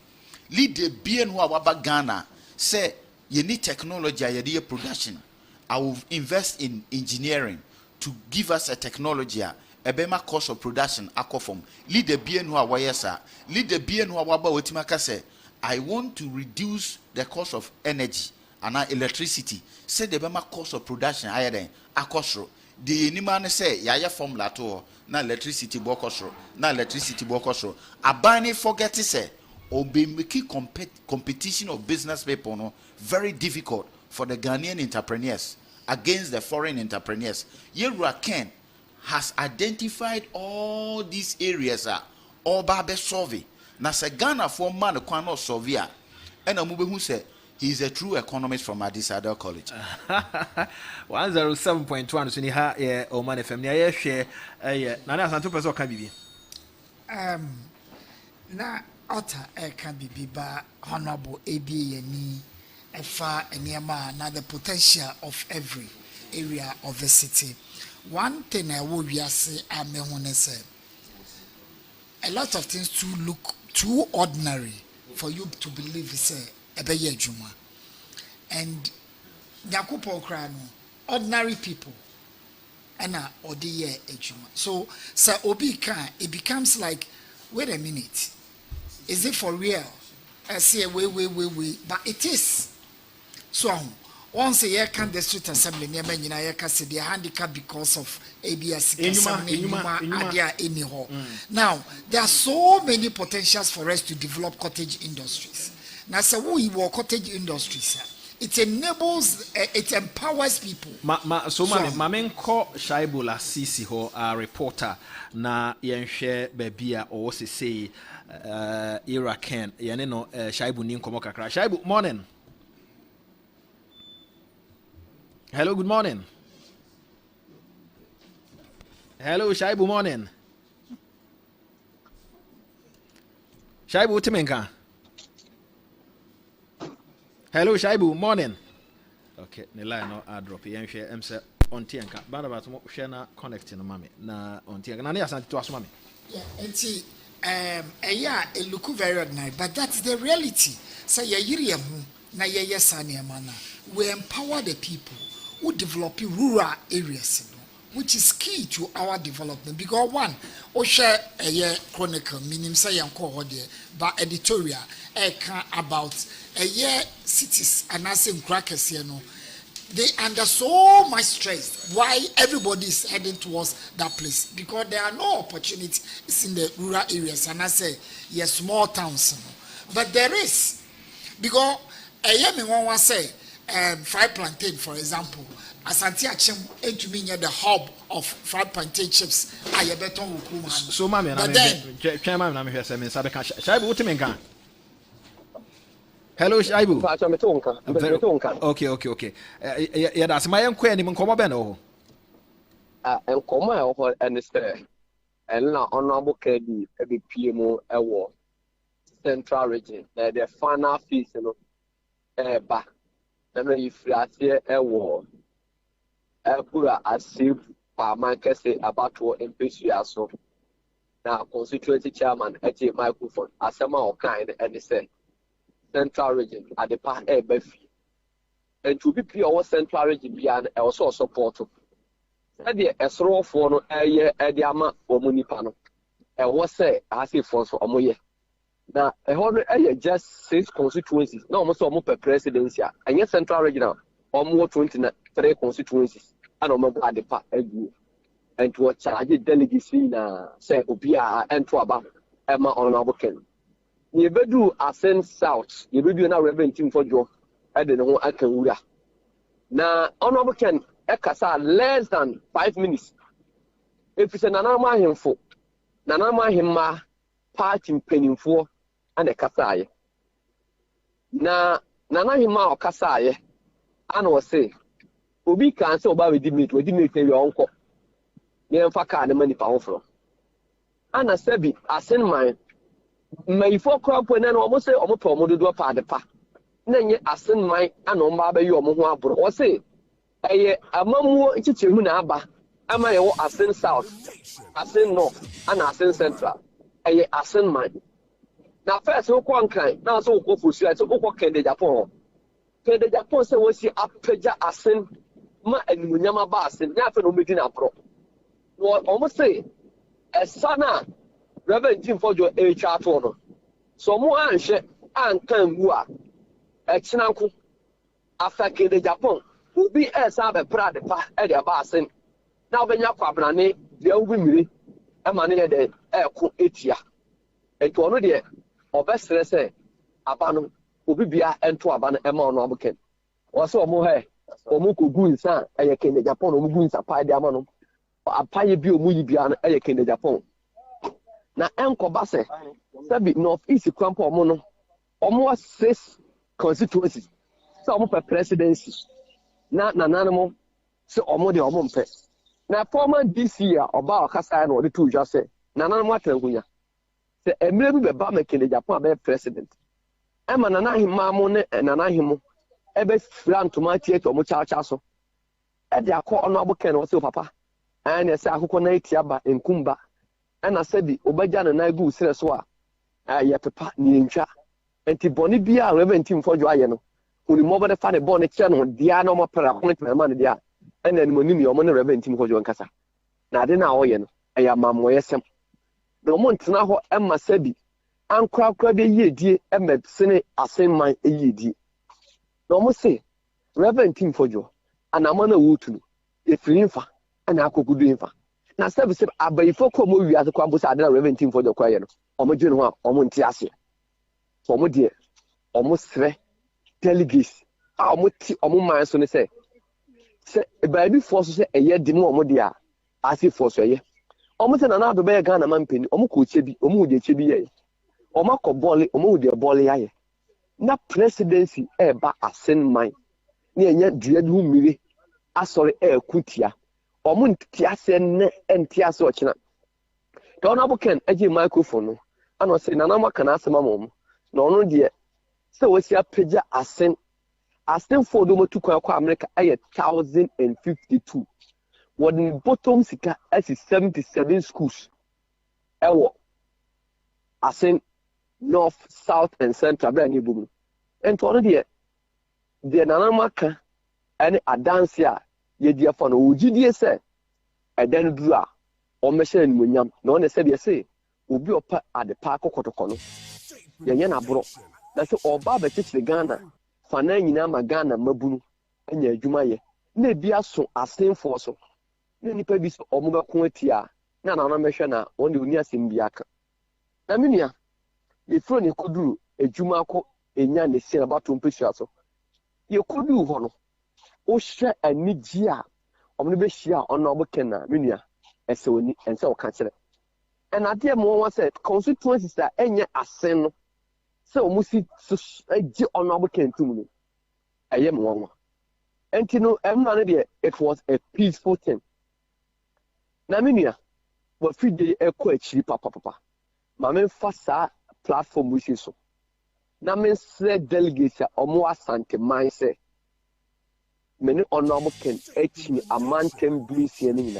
Lead the BNU Waba Ghana. Say, you need technology, you need production. I will invest in engineering to give us a technology, a bema cost of production, akofom. Lead the BNU Wayesa. Lead the BNU Waba Wetimaka say, I want to reduce the cost of energy and electricity. Say the bema cost of production higher than akosro. The man say yaya formula to na electricity bokosro na electricity bokosro abani forget say obe make competition of business people no very difficult for the Ghanaian entrepreneurs against the foreign entrepreneurs. Yewura Ken has identified all these areas all ba be solve na say Ghana for man kwa no solve a and amubehu say he is a true economist from Addis Ababa College. 107.1 so ni ha Omanfm ni aye hwe Nana Santo person ka bibi. na Otta can be biba honorable ABNE FA and Yama, now the potential of every area of the city. One thing I will say, I may want to say, a lot of things to look too ordinary for you to believe it's a beye juma. And Yakupo Krano, ordinary people, and odiye ejuma. So, Sir Obi can, it becomes like, wait a minute, is it for real? I say, wait, but it is. So, once a year can the street assembly near me, I can say they are handicapped because of ABS. Now, there are so many potentials for us to develop cottage industries. Now, so we work cottage industries. It enables, it empowers people. So mamen ko Shaibu la sisi ho a reporter na yenhwe babia o se say era Ken yene no Shaibu ni nkomo kakra. Shaibu, morning. Hello, good morning. Hello, Shaibu, morning. Shaibu utimenka. Hello, Shaibu, morning. Okay, the line no drop. Yen share emse on tienka. Bad about share na connect no mami na on tienka. Na ne asanti to aso mami. Yeah, and see, it look very ordinary, but that's the reality. So na we empower the people who develop rural areas, which is key to our development. Because one, we share a chronicle, meaning say but editorial, about a year cities and I say crackers, they under so much stress. Why everybody is heading towards that place? Because there are no opportunities in the rural areas, and I say yes, small towns, but there is. Because a year me one say fried plantain, for example, Asante Achem to me the hub of fried plantain chips. I better so mami, but then chairman, I'm here saying Shaibu utimenka. Hello, Shaibu. Okay. Yeah, that's my own query. I'm coming beno. And come out and say, and now honorable KD, every PMO award, Central Region, the final fees, back. And if you are here award, Pura asif Parman say about what MPC so. Now, constituency chairman, HA microphone, Asama or kind, and they say. Central Region at the part A Befi. And to be pure Central Region beyond also support. Said the Esro for no air Ediama or Munipano. And what say I say for Omoye. Now a hundred just 6 constituencies, no almost almost per presidency, and yet Central Regional or more 23 constituencies, and almost at the part and to a charge delegacy na say Obia and to about Emma Honorable Ken. You better do Ascend South. You better do na Reverend Team for Joe. I don't know I can do. Now, Honorable Ken, Ekasa less than 5 minutes. If it's an anama him for Nanama him ma party penning for and a Kasaye. Now, Nana him ma or Kasaye, and was say, Obi can say about the meat, we didn't tell your uncle. Near Faka the money powerful. And I said, I send mine. My four crop when I almost say almost promoted to a part of the pa. Then I send my and Baba you or say, a mamu chichimuna, am I ascend south, ascend north, and ascend central, a ascend mine. Now, first, so one kind, now so go for so go can the Japan. Can the Japan say was she up Peja ascend ma and Munyama Bass and Yafen Medina Pro. What almost say, a sana. Reverend Jim for your HR tono. So more answer and can mua. Exnanku. After the Japan, who be as a prade pa at the basin. Now when your quabrane, the old women, a man at the air cook 8 years. And to honor the or best say, Abano, who be and to Aban Emma Nobuken. Or so more, or Muku Gunsa, a king the Japan, or Gunsa Pai Diamano, or a Pai Bio Muyibian, a king the Japan. Na enko base sabi north east kwampo omo almost 6 constituencies so omo per presidency na nananimo so omo de omo mpe na former DC oba okasa na odi tu just say nananimo atangunya sɛ emre bi bɛba mekele Japan be president ema nana hima mo ne nana himo ebe fira ntoma theater mo cha so e de akọ ono aboke no so papa na se akụkọ na eti aba enkumba na se bi obagya na na gu sire so a ya pepa ni ntwa enti boni bia Reverend Tim Fojo aye no oni mo bode fa ne bon kye no dia na mo pera appointment man dia na ni monim yo mo ne Reverend Tim Fojo nkasa na ade na oye no ya mamoye sem na mo ntena ho emma se bi ankrakra be yedie emebsene asenman eyedie na mo se Reverend Tim Fojo anamana wutu no efiri mfa na akokudu mfa na service abayifo ko mo wi asekwa bo sa ade na Reverend Tim Fojo kwaye no omo dwene ho a omo nti ase so omo de omo sre delegates a omo ti omo man so ne se baabi force se eye di mo omo de a ase force eye omo se na na do be Ghana man peni omo ko che bi omo de che bi ye omo ko ball omo de ball ya ye na presidency ba asen man na enya dua du mmire asori kutia omo ntia se ne entia se ochina to na boken eje microphone no ana se na na maka na asema mo na ono de se wosi apagya asen for do motu kwa America 1052 wodin bottom sika asi 77 schools ewo asen north south and central bra ni bugu ento ono de na na maka ene adanse a ye dia fa no ogidie se eden duru a o mehye ni monyam na one se de se obi opa ade pa akokotoko no ye na bro na se oba ba chichire Ghana fa na nyina ma Ghana mabunu anya adwuma ye na bia so asenfo so na nipa bi so omo ba ko atia na na mehwe na on de oni asem bia aka na menua ye fro ne koduru adwuma ko enya ne se abato mpesua so ye koduru ho no o hwe anigi a omno be hia ono oboken na menua ese oni ense o ka kire enade mo won say constituencies a enye asen no se o musi agi ono oboken tum no eye mo won enti no emna ne de it was a peaceful thing na menua wo fide ekọ akiri papa ma men fa sa platform wi so na men se delegates a omo asante man se many honorable can actually a man can be seen.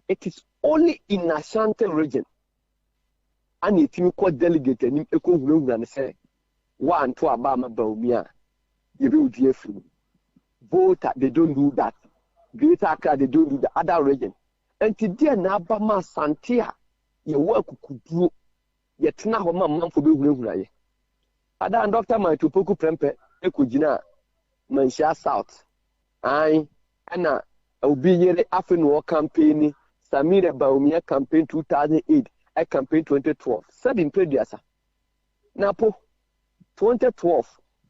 It is only in Ashanti region. And if you call delegate and you go and say, 1 to Abama Baumia, you will be free. Both they don't do that. Greater Accra, they don't do the other region. And today, Nabama Santia, your work could do yet now, man for being Ada Dr. Maitupoku Prempe, Ekujina, Mansha South. I ana obiyere afenwo campaign Samira Baumia campaign 2008 I campaign 2012 said in prediasa na po 2012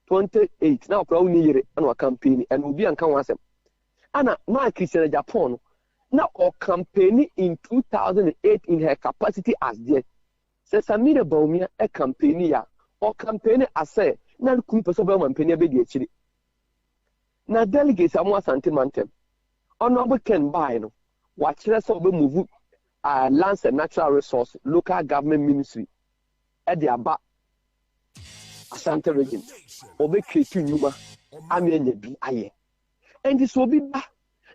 28 na okra uni yere ana campaign and obi anka wasem ana na Christian Japan na o campaign in 2008 in her capacity as there said Samira Baumia a campaign ya o campaign as say na kumpeso be man penia be di akiri na delegates amwa santimantem honorable Ken buy no wachire so be move lands and natural resource local government ministry e de aba Asante region obe create nyuma amenye bi aye and this will be ba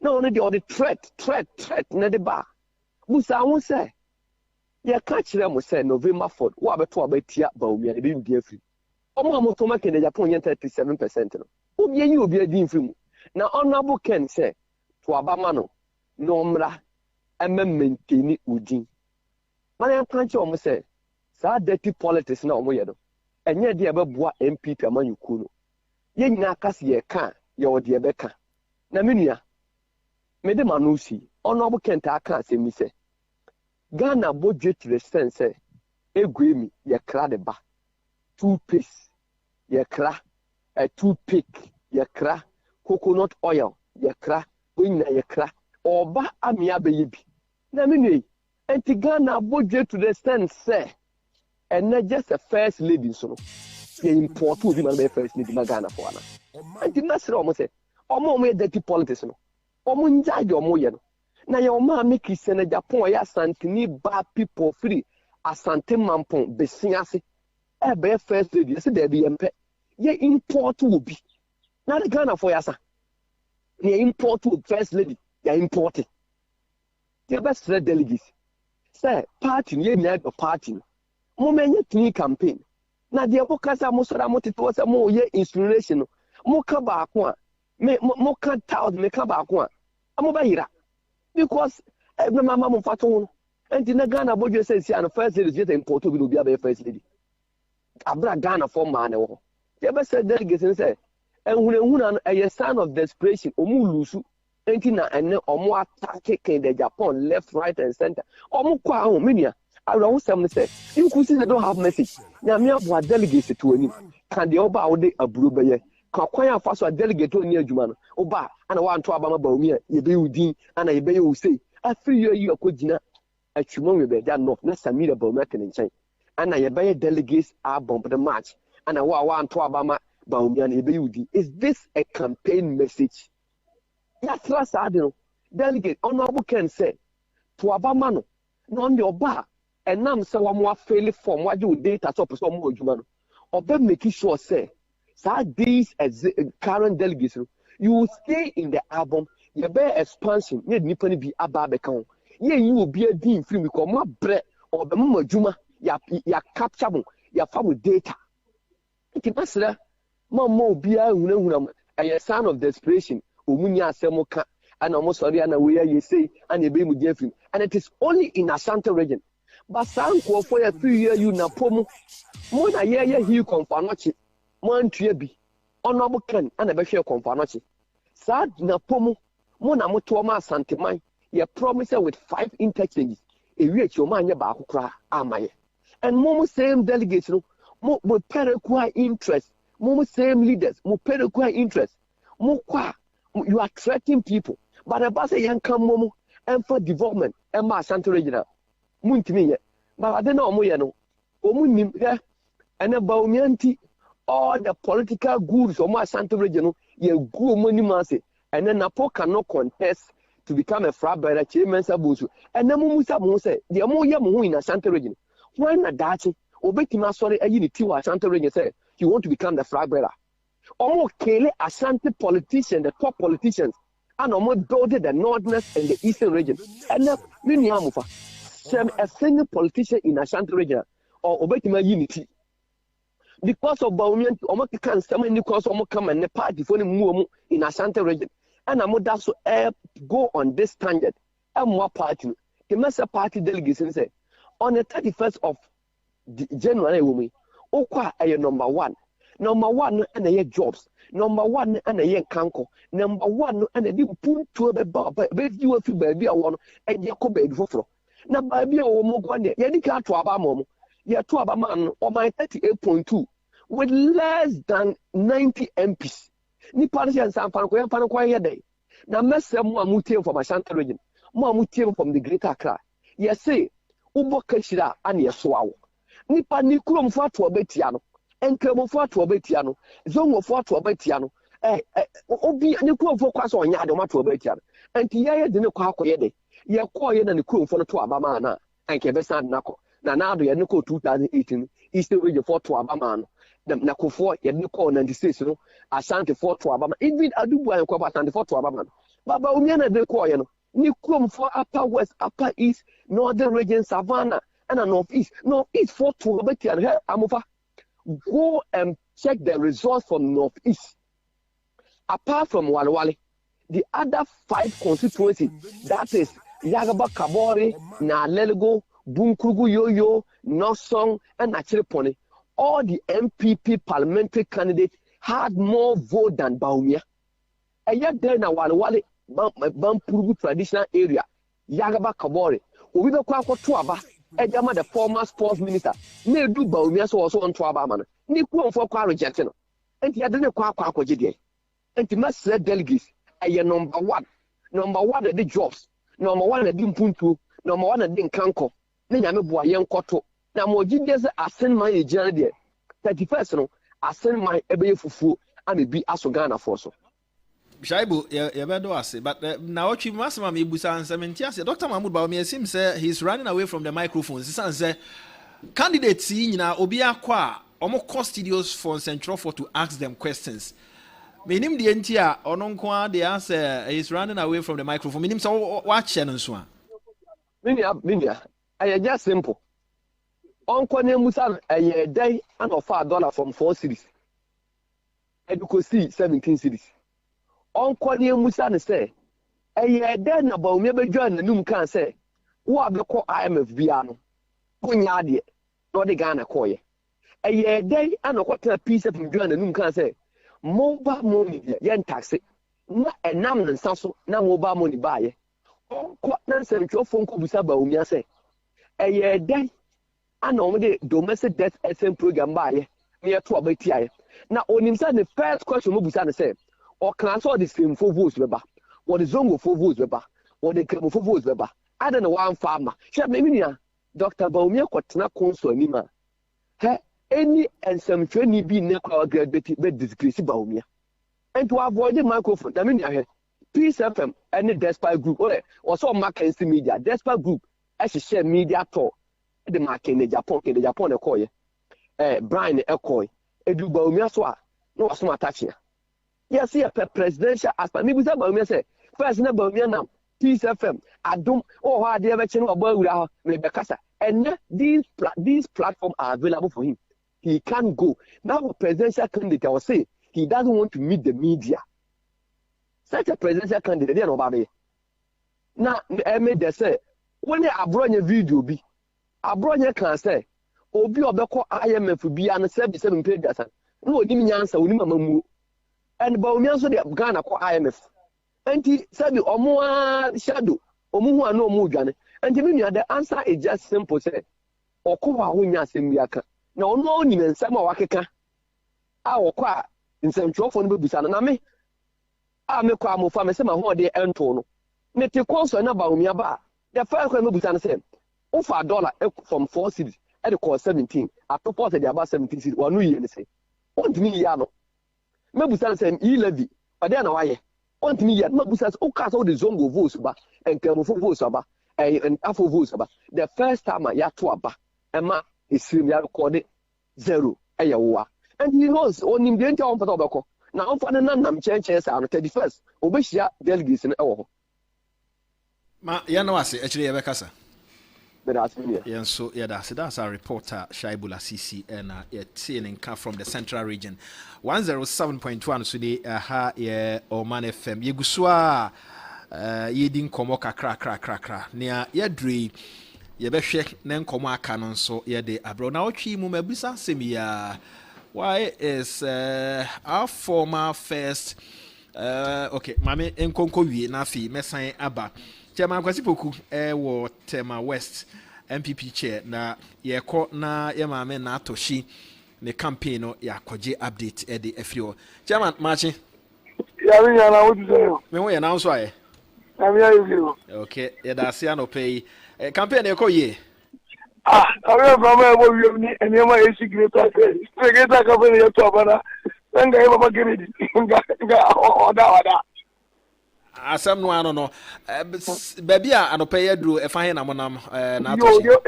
na only the threat na de ba musa won say ye ka kire mo say November 4 wo abeto abatia ba omi e be ndi afri omo amoto make na Japan 37% no obi adi mfimu na honorable Ken say to abama no nomra maintain udin man planche omo say sa dirty politics na omo ye do enye de ebeboa MPP amanyuku no ye nyina kase ye ka ye ode ebeka na menua me de manusi honorable Ken ta aka asemi say Ghana budget to the sense say eguemi ye kra de ba toothpaste ye kra a toothpick yakra coconut oil yakra winya yakra oba amia beyibi na menui enti Ghana budget to the sense say and not just a first lady so ye import obi man be first lady ma Ghana for ana enti nasre omo say omo me dirty politics no omo njaje omo ye no na ye omo make Christian Japan ya santini ba people free asante mampon besiase ebe first lady say there be empe ye import will be na the Ghana for yasa ne import to first lady ya import the best delegates say party ye na party mo menye tini campaign na de ko kasa mo so da mo tete say mo ye inspiration mo ka ba ko a mo ka tout me ka ba ko a mo ba yira because na mama mo fato no and the Ghana bojo say si an first lady just import to be a first lady abra Ghana for man wo the best delegates say and when a sign of desperation omu lusu enti na ene omu attack the Japan left right and center omu kwa ho menia around some say you could see they don't have message na me abo delegates to ani can the oba ode aburo beye ka kwan afa so delegate oni adwuma no oba ana wa nto abama ba omi ye be udin ana ye be you say afri you akogina atwuma we be da no na Samira ba omi ken nchen ana ye be delegates are bomb the match ana wa nto abama ba omi ana ye be udin. Is this a campaign message? Ya trust adeno delegate honorable Ken say to abama no no on the oba enam se wa mo fail form wa do data so person mo adwuma no oba make sure say these current delegates you will stay in the album your bear expansion ye nipa ni bi aba be kan ye you will be a din free because mo bre oba mo adwuma ya capture mo ya fa mo data it pasra mo bia hunahuna a sign of desperation omunya asemo ka ana mo sorry ana we ye say ana be mu dia free and it is only in Ashanti region but sanko for a few year you na pomu mo na ye he konfanochi mo antua bi honorable Ken ana be hwe konfanochi sad na pomu mo na mo to ma Asanteman ye promise with 5 interchanges e wi echi o ma anye ba akokra amaye and mo same delegates no mo perekwa interest mo same leaders mo perekwa interest mo kwa you are threatening people but about say yan come mo and for development and ma Ashanti regional muntimi ye but ade na omo ye no omunim ye and about mianti all the political gurus omo Ashanti region ye gu omo ni ma say and then Napo cannot contest to become a flag bearer chairman sabusu and then musa mo say the mo ye mo in Ashanti region why na dachi obetima sorry ayi ni ti wa Ashanti region say you want to become the flag bearer almost kele Ashanti politicians, the top politicians, and almost builded the northernest and the eastern region. And now, a single politician in Ashanti region or Obetima unity. Because of Baumian, almost can't summon because almost come and the party for the in Ashanti region. And I'm that's to go on this tangent. And more party. The Master Party delegation said on the 31st of January, woman, Okwa are number 1. Number 1 and a jobs. Number 1 and a kanko. Number 1 and a deep put to a baby you feel baby I want and your cobe for. Now baby or more one day. Yadika to Abamom. Ya to Abaman or my 38.2 with less than 90 MPs. Ni Parisian San Franco Panaquaya day. Now Messa Mutim from Ashanti region. Mutim from the Greater Accra. Yes say Ubo Kashira and Yaswao. Nipa Nikrum for to a betiano. Enkemo for to obetiano zongo for to obetiano obi ani ko for kwaso onya ade ma to obetiano enti ye de ne kwa akoye de ye ko ye na ne ko for to abama na enke be sad nako na do ye ne ko 2018 Eastern region for to abama no na ko for ye ne ko 96 no Ashanti for to abama even adubu an ko Ashanti for to abama baba omi na de ko ye no ni ko for upper west upper east northern region savannah and northeast for to obetiano amofa. Go and check the results from Northeast. Apart from Walwale, the other 5 constituencies, that is Yagaba Kabore, Nalelgo, Bunkrugu Yoyo, Nosong, and Nachiripone, all the MPP parliamentary candidates had more vote than Baumia. And yet there na Walwale, Bampurugu traditional area, Yagaba Kabore, Uwiba Kwako Tuaba, Ejama the former sports minister, ne do Baumia so also on Tuabaman, ni kwa for kwa rejection. And he hadn't kwa jide. And the must say delegates, number 1 at the jobs, number 1 at the Mpuntu, number 1 at the Kanko, then I'm a boy young koto. Now more jides I send my journey 31st no, I send my ebe fufu and be asogana for so. Shaibu, you better say, but now what you must be Busan 70. Dr. Mahmoud Baumia seems he's running away from the microphones. He says, candidates nyina obi akwa omo studios for Central for to ask them questions. Minim the entia ononkwa the answer is running away from the microphone. Minim so watch no so a. Minia, I just simple. Onko ne musa a day and of $5 from 4 cities. And you could see 17 cities. Onko ne musa ne say a day about me be join the num can say what the call IMF biano. Kunya de no the Ghana koye. A day and a quarter piece of join the num can say mobile money yen taxi. Na enam na nsaso na mobile money buy. Onko na Central phone ko busa ba umia say a day and on the domestic death SM program by near to a BTI. Now, on himself, the first question Mubusan said, or class all the same 4 votes, Weber, or the Zongo 4 votes, Weber, or the Camo 4 votes, Weber. I don't know one farmer. Shall maybe Dr. Baumia Quatna Consul Nima. Any and some training be near our graduate bed disgrace Baumia. And to avoid the microphone, I mean, I had Peace FM and the Despite Group, or so Mackenzie Media, Despite Group, as a share media talk. The market in Japan, Ecoy, Brian Ecoy, Edu Baumia Swa, no Asuma Tachia. Yes, here, presidential aspect. Maybe Baumia say, first number now, Peace FM, Adum, or how the ever channel about Rebecca. And these platforms are available for him. He can't go. Now, a presidential candidate, I will say, he doesn't want to meet the media. Such a presidential candidate, they know about it. Now, I made the say, when I brought a video, be. Abronya can say obi obeko IMF bi an 77 pages no odi nyansa oni mamamu and Baumia so the Ghana ko IMF enti sabi omo shadow omo hu an omo dwane enti me the answer is just simple say okowa ho nya asem biaka na ono ni nsem a wakeka a okwa nsentwofo no bebusa na me a me kwa mofa me se ma ho de ento no me te konso na Baumia ba the first question me busa na say over $1 from 4 cities at the cost 17. I propose that about 17 cities. One year, they say. 1 million. Maybe some levy, but then why? 1 million. Maybe some all the Zongo votes and Kermofo votes and Afro votes. The first time I had to about Emma is recorded 0. And he knows only the entire Patobako. Now, for the Nam changes on the 31st, Obeshia delegates in our. Ma, Yanawasi, actually, Rebecca. Yeah, so yeah, that's our reporter Shaibula CC and TNK from the Central Region. 107.1 so the yeah Omanfm. Yeguswa yedin komo kakra near yedri yebehwe ne nkomo aka no so ye de abro na otwi mu mabisa semia. Why is our former first okay mame enkonko wie na fi mesan aba Chairman Kwasipoku wo Tema West MPP chair na yeko na yemame na atoshi ne campaign no yakoje update e de afrio Chairman Machi ya mi na what say me wo na nso aye na mi ayi okay ya da sia no pay campaign e ko ye awe mama e bo wi ni eni ma e secretary campaign ya to bana nga e baba Kennedy nga oda asam no ano no baby a anopa ye duro e fa he na monam na to yo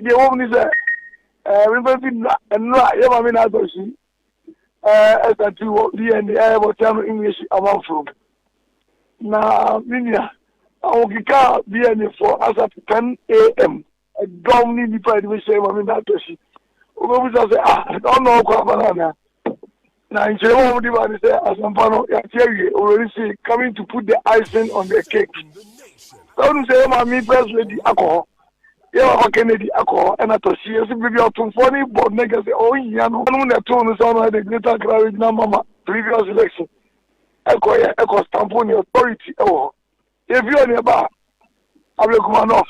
ye wo ni se we be fi no ye ma me na to shi esa tu di and e bo tell English Omanfm na minia awukika bi ani for as at 10 a.m. Dom ni pa di say ma me na to shi o go bi say I don't know kwa banana na injere mo di ba ni say asampano ya tiye already say coming to put the icing on the cake. Don't say ma me first lady alcohol. Yeah, Kennedy alcohol and at she is be out to funny but nigga say oh yeah no na to no so no the greater crowd na mama previous election. Eko stamp on the authority oh. If you are nearby able come off.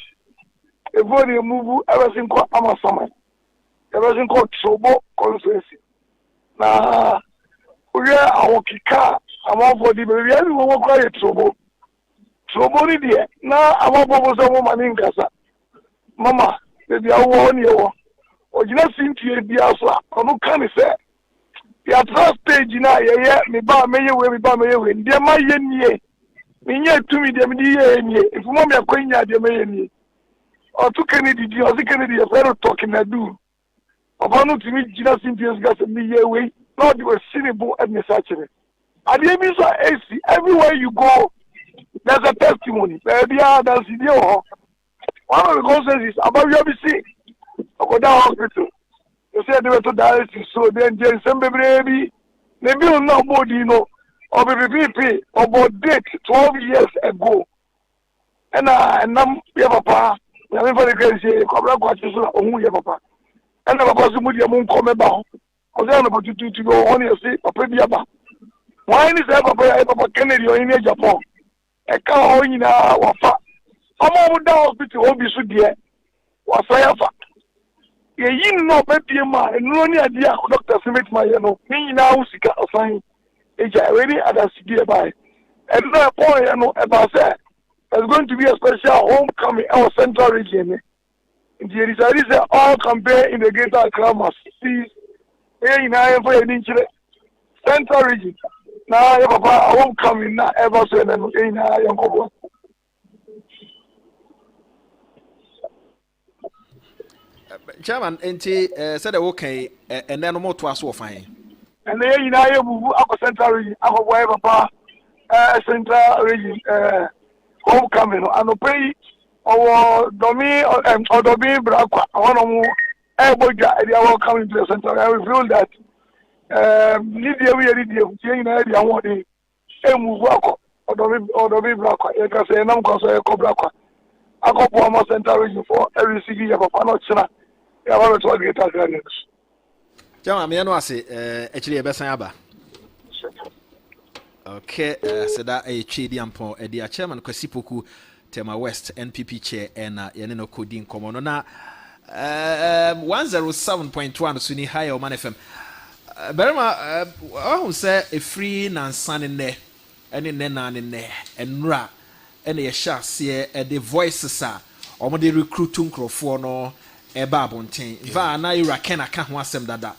If you move everything ko amasama. Everything ko trouble conspiracy. Na we are our kika among for the baby and we will cry trouble ni there na among bobo so mani nkasa mama baby awo ni ewo ojina sintie bia so onu kan say ya trust page na ye me ba meye we ndie ma ye nie me nye tumi de me di ye nie if mo me akwanya de me ye nie o to Kennedy di o Kennedy e fero talking na do Papa no to me Gina Simpios gas me ye way, not you were cynical and such. At the end of AC, everywhere you go, there's a testimony. Baby, that's the one of the concerns is about your BC. Go down hospital. You say they were to dialysis, so then some baby, maybe nobody know, or baby about date 12 years ago. And I'm your papa. I'm very crazy. Come back, watch you on your papa. And I'm about to move your mom come about. Because I'm about to go on your seat, Papa Diaba. Why is that Papa Kennedy or in Japan? A cow in our wafa. I'm over down hospital, Obi Sudia. Was I ever? You know, baby, and no idea, Dr. Smith, my me now, Sika, sign. It's already at a severe by. And no point, about that. There's going to be a special homecoming in our central region. There is a all campaign in the greater Accra cities. In central region. Now, Papa, homecoming now ever so in young. Chairman, said okay, and then more to us will find. And then you know, central region, our Papa, central region, homecoming, and pay our Domi or Domi Brakwa, one of more Eboja, they are coming to the central. I will feel that Lydia, we are the idea what the move or Domi Brakwa, you can say, and I'm going to say, Cobrakwa. I go for more central region for every city of Panochina. I want to get our granite. Jama, me no say actually e besan aba. Okay, so that a chidi ampo e dia chairman Kwesi Poku Tema West NPP chair and ye no coding komo na 107.1 suni high Omanfm. Berema who say a free nan san ne ene ne nan ne enra ene ye sha se e the voices a omo de recruit nkrofo no eba bonten va na ira ken aka ho asem dada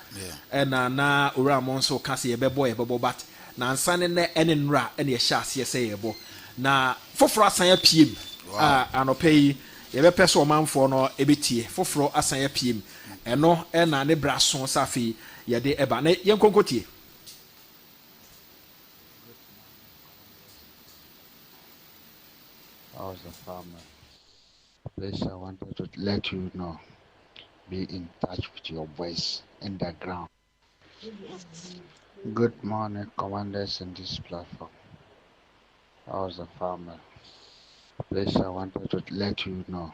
na ora mo nso ka se yebebo but na ansane ne ene nra ene ye sha se se yebo na foforo asan ya piem anopai yebe so manfo no ebetie foforo asan ya piem eno na ne braso safi yede eba na yenkonkotie. I was a farmer. Please, I wanted to let you know. Be in touch with your voice in the ground. Good morning, commanders in this platform. I was a farmer. Please, I wanted to let you know.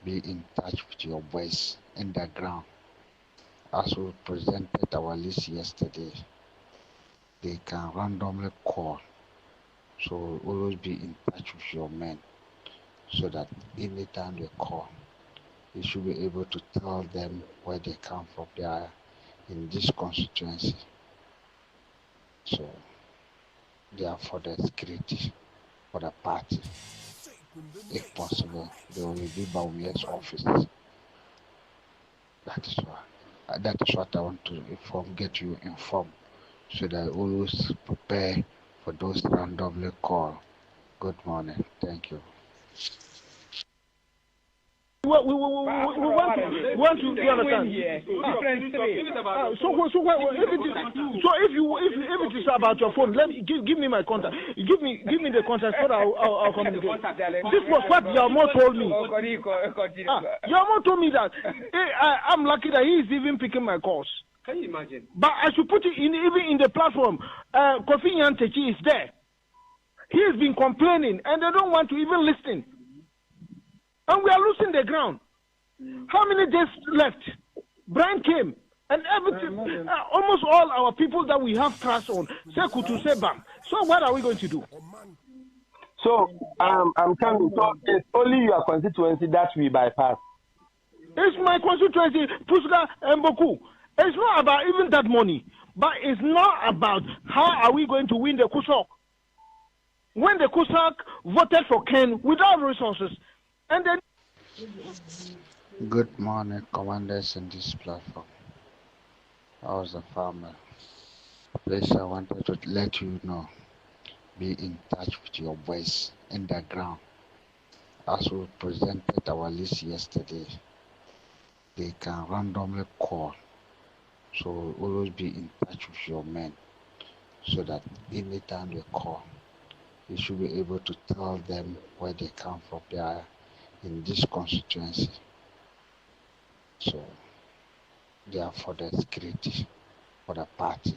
Be in touch with your voice in the ground. As we presented our list yesterday, they can randomly call. So always be in touch with your men so that anytime they call, you should be able to tell them where they come from. They are in this constituency. So they are for the security for the party. If possible, they will be Baumia's office. That is what I want to get you informed so that I always prepare for those randomly call. Good morning. Thank you. We want to understand. So if it is about your phone, give me my contact. Give me the contact so that I'll communicate. This was what Yamo told me. Yamo told me that I'm lucky that he is even picking my calls. Can you imagine? But I should put it even in the platform. Kofi Nyantechi is there. He has been complaining, and they don't want to even listen. And we are losing the ground. How many days left? Brian came, and everything, almost all our people that we have trust on, say Kutu, say Bam. So what are we going to do? So I'm coming. So it's only your constituency that we bypass. It's my constituency, Pusga and Boku. It's not about even that money, but it's not about how are we going to win the Kusok. When the Kusak voted for Ken without resources, and then. Good morning, commanders in this platform. I was a farmer. Please, I wanted to let you know. Be in touch with your voice in the ground. As we presented our list yesterday, they can randomly call. So always be in touch with your men so that anytime they call, you should be able to tell them where they come from. They are in this constituency. So they are for the security for the party.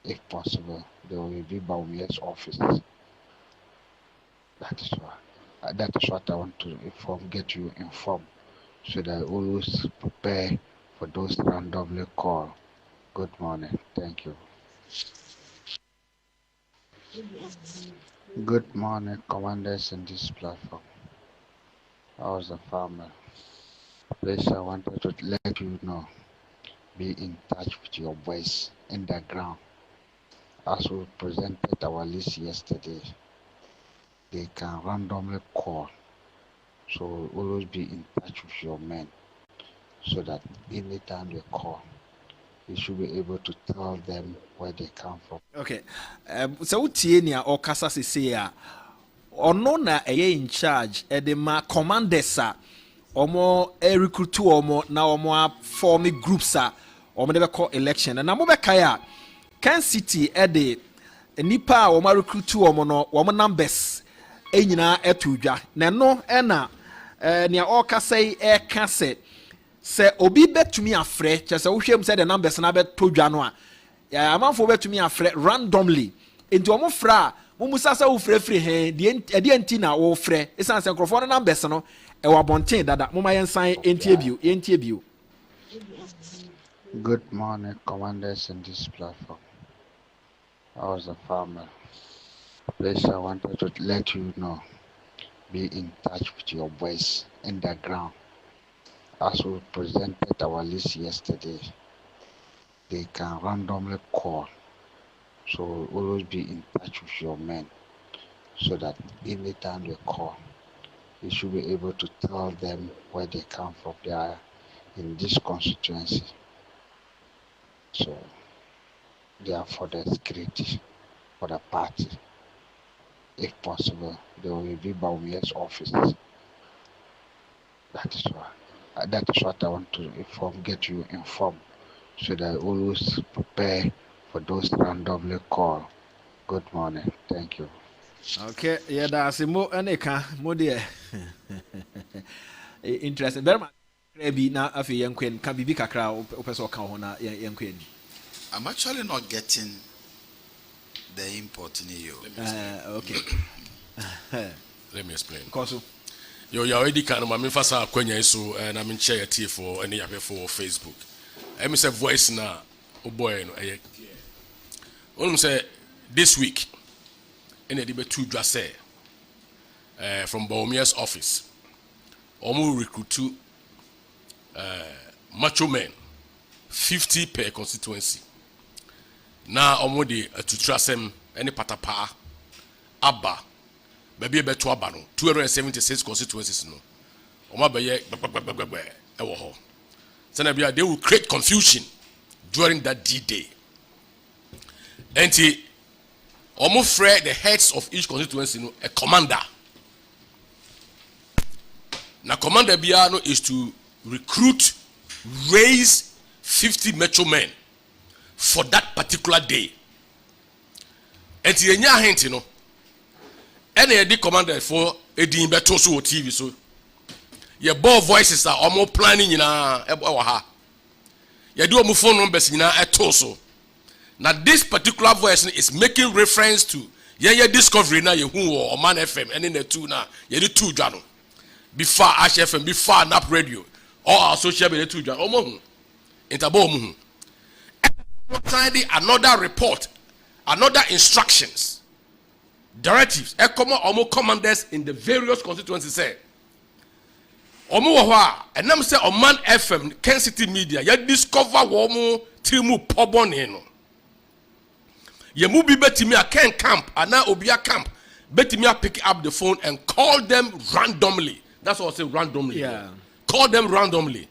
If possible, they will be Baumia's office. That is what I want to get you informed, so that I always prepare for those randomly call. Good morning. Thank you. Good morning, commanders in this platform. I was a farmer. Please, I wanted to let you know, be in touch with your boys in the ground. As we presented our list yesterday, they can randomly call. So always be in touch with your men so that anytime they call, you should be able to tell them where they come from. Okay. So Utienia or Casa Sisia or Nona in charge edema commanders or more a recruit or more now or more forming groups or whatever call election. And Namobe Kaya Can City Ede Nipa or my recruit or mono woman numbers Enyina etuja. Nano ena near all Casay air cassette. Say obi bet to me afre just say wohwem say the numbers na bet to dwa amanfo bet to me afre randomly into omo fra musa sa wo frɛ free he de enti na wo frɛ esan se nkrofo no numbers no e wa bonten dada moma yensan entie bio. Good morning, commanders in this platform. I was a farmer. Please, I wanted to let you know, be in touch with your boys in the ground. As we presented our list yesterday, they can randomly call. So always be in touch with your men so that anytime they call, you should be able to tell them where they come from. They are in this constituency. So they are for the security for the party. If possible, they will be Baumia's office. That is what I want to get you informed, so that I always prepare for those randomly call. Good morning. Thank you. Okay, yeah, that's mo aneka mo de interesting. Very much. Maybe na afi yenkwen can bibi kakra o person kan ho na yenkwen. I'm actually not getting the import in you. Okay. Let me explain. Because you already can my fasa kwenya so and I'm in share tea for any of for Facebook. I say voice na o boy no eh. Only say this week in a debate to just say from Baumia's office. Omu recruit macho men 50 per constituency. Now omu to trust them any patapa abba baby be to abano 276 constituencies no. Oma be ye ewo ho. They will create confusion during that D-Day. And almost free the heads of each constituency a commander. Now commander Biano is to recruit, raise 50 metro men for that particular day. And the hint, you know, any commander for a Edin Betoso TV so your ball voices are almost planning in a you do a phone numbers in a torso. Now this particular voice is making reference to discovery now you who or Omanfm and in the two now you do two channel before Ash FM before NAP radio or our social media two channel omo interbo another report, another instructions, directives omo commanders in the various constituencies say omo wo ha enam say Omanfm Ken City Media ya discover wo mo trimu pobone no ye mu bi betimi a Ken camp ana obia camp betimi a pick up the phone and call them randomly. That's what I say, randomly. Yeah. Call them randomly.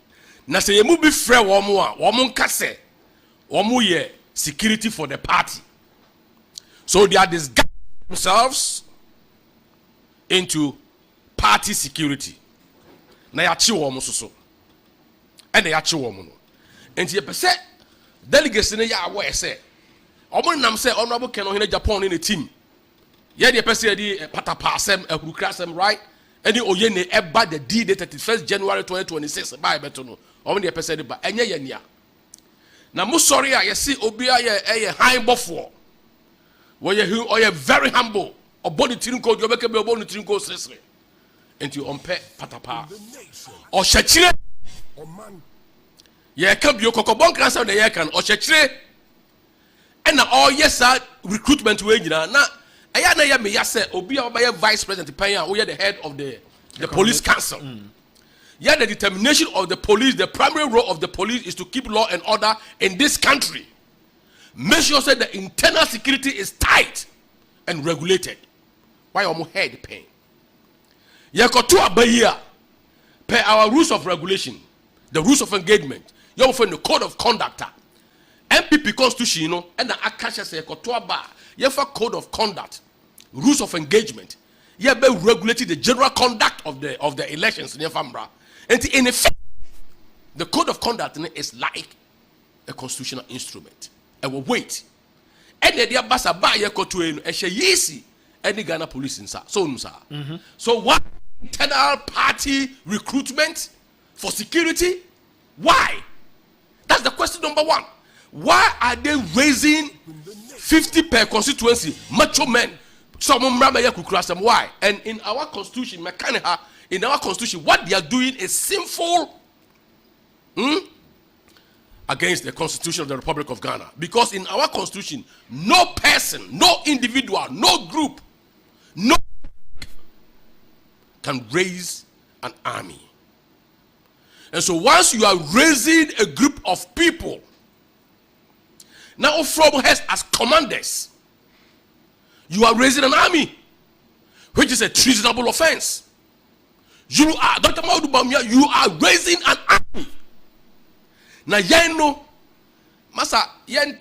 Na say ye mu bi frɛ wo mo a wo mo nka se wo mo ye security for the party. So they are disguising themselves into party security. Na ya chi wo mo so. and the actual woman. And you say delegates in the year where say, Oman say honorable Ken in Japan in a team. Yeah, the person patapasem a hukrasem right. Any oyene eba the D dated 1st January 2026 by betono. Oman the person ba enye yenya. Na mo sorry I see obia ye high bofo. Where you very humble. Or body trinko you make a body trinko sesre. And you unpair patapa. Or shachire. Yeah, come you kokobon cancer the year can or shachire. And all yes sir recruitment way na ayana ya me yase obi a vice president panya we the head of the police council. Yeah, the determination of the police, the primary role of the police is to keep law and order in this country. Make sure that the internal security is tight and regulated. Why am I head pain? Yeah, per our rules of regulation, the rules of engagement, you often the code of conduct. MPP constitution, you know, and the Akasha say you have a code of conduct, rules of engagement. You have regulated the general conduct of the elections in Fambra. And in effect, the code of conduct is like a constitutional instrument. And we wait. And the basa ba ye kotu e she yisi any Ghana police in sa. So what internal party recruitment for security? Why? That's the question number one. Why are they raising 50 per constituency macho men? Some why? And in our constitution, in our constitution, what they are doing is sinful against the constitution of the Republic of Ghana. Because in our constitution, no person, no individual, no group, no can raise an army. And so once you are raising a group of people, now from heads as commanders, you are raising an army, which is a treasonable offense. You are, Dr. Maudu Bamia, you are raising an army. Now, yeno, Masa, yen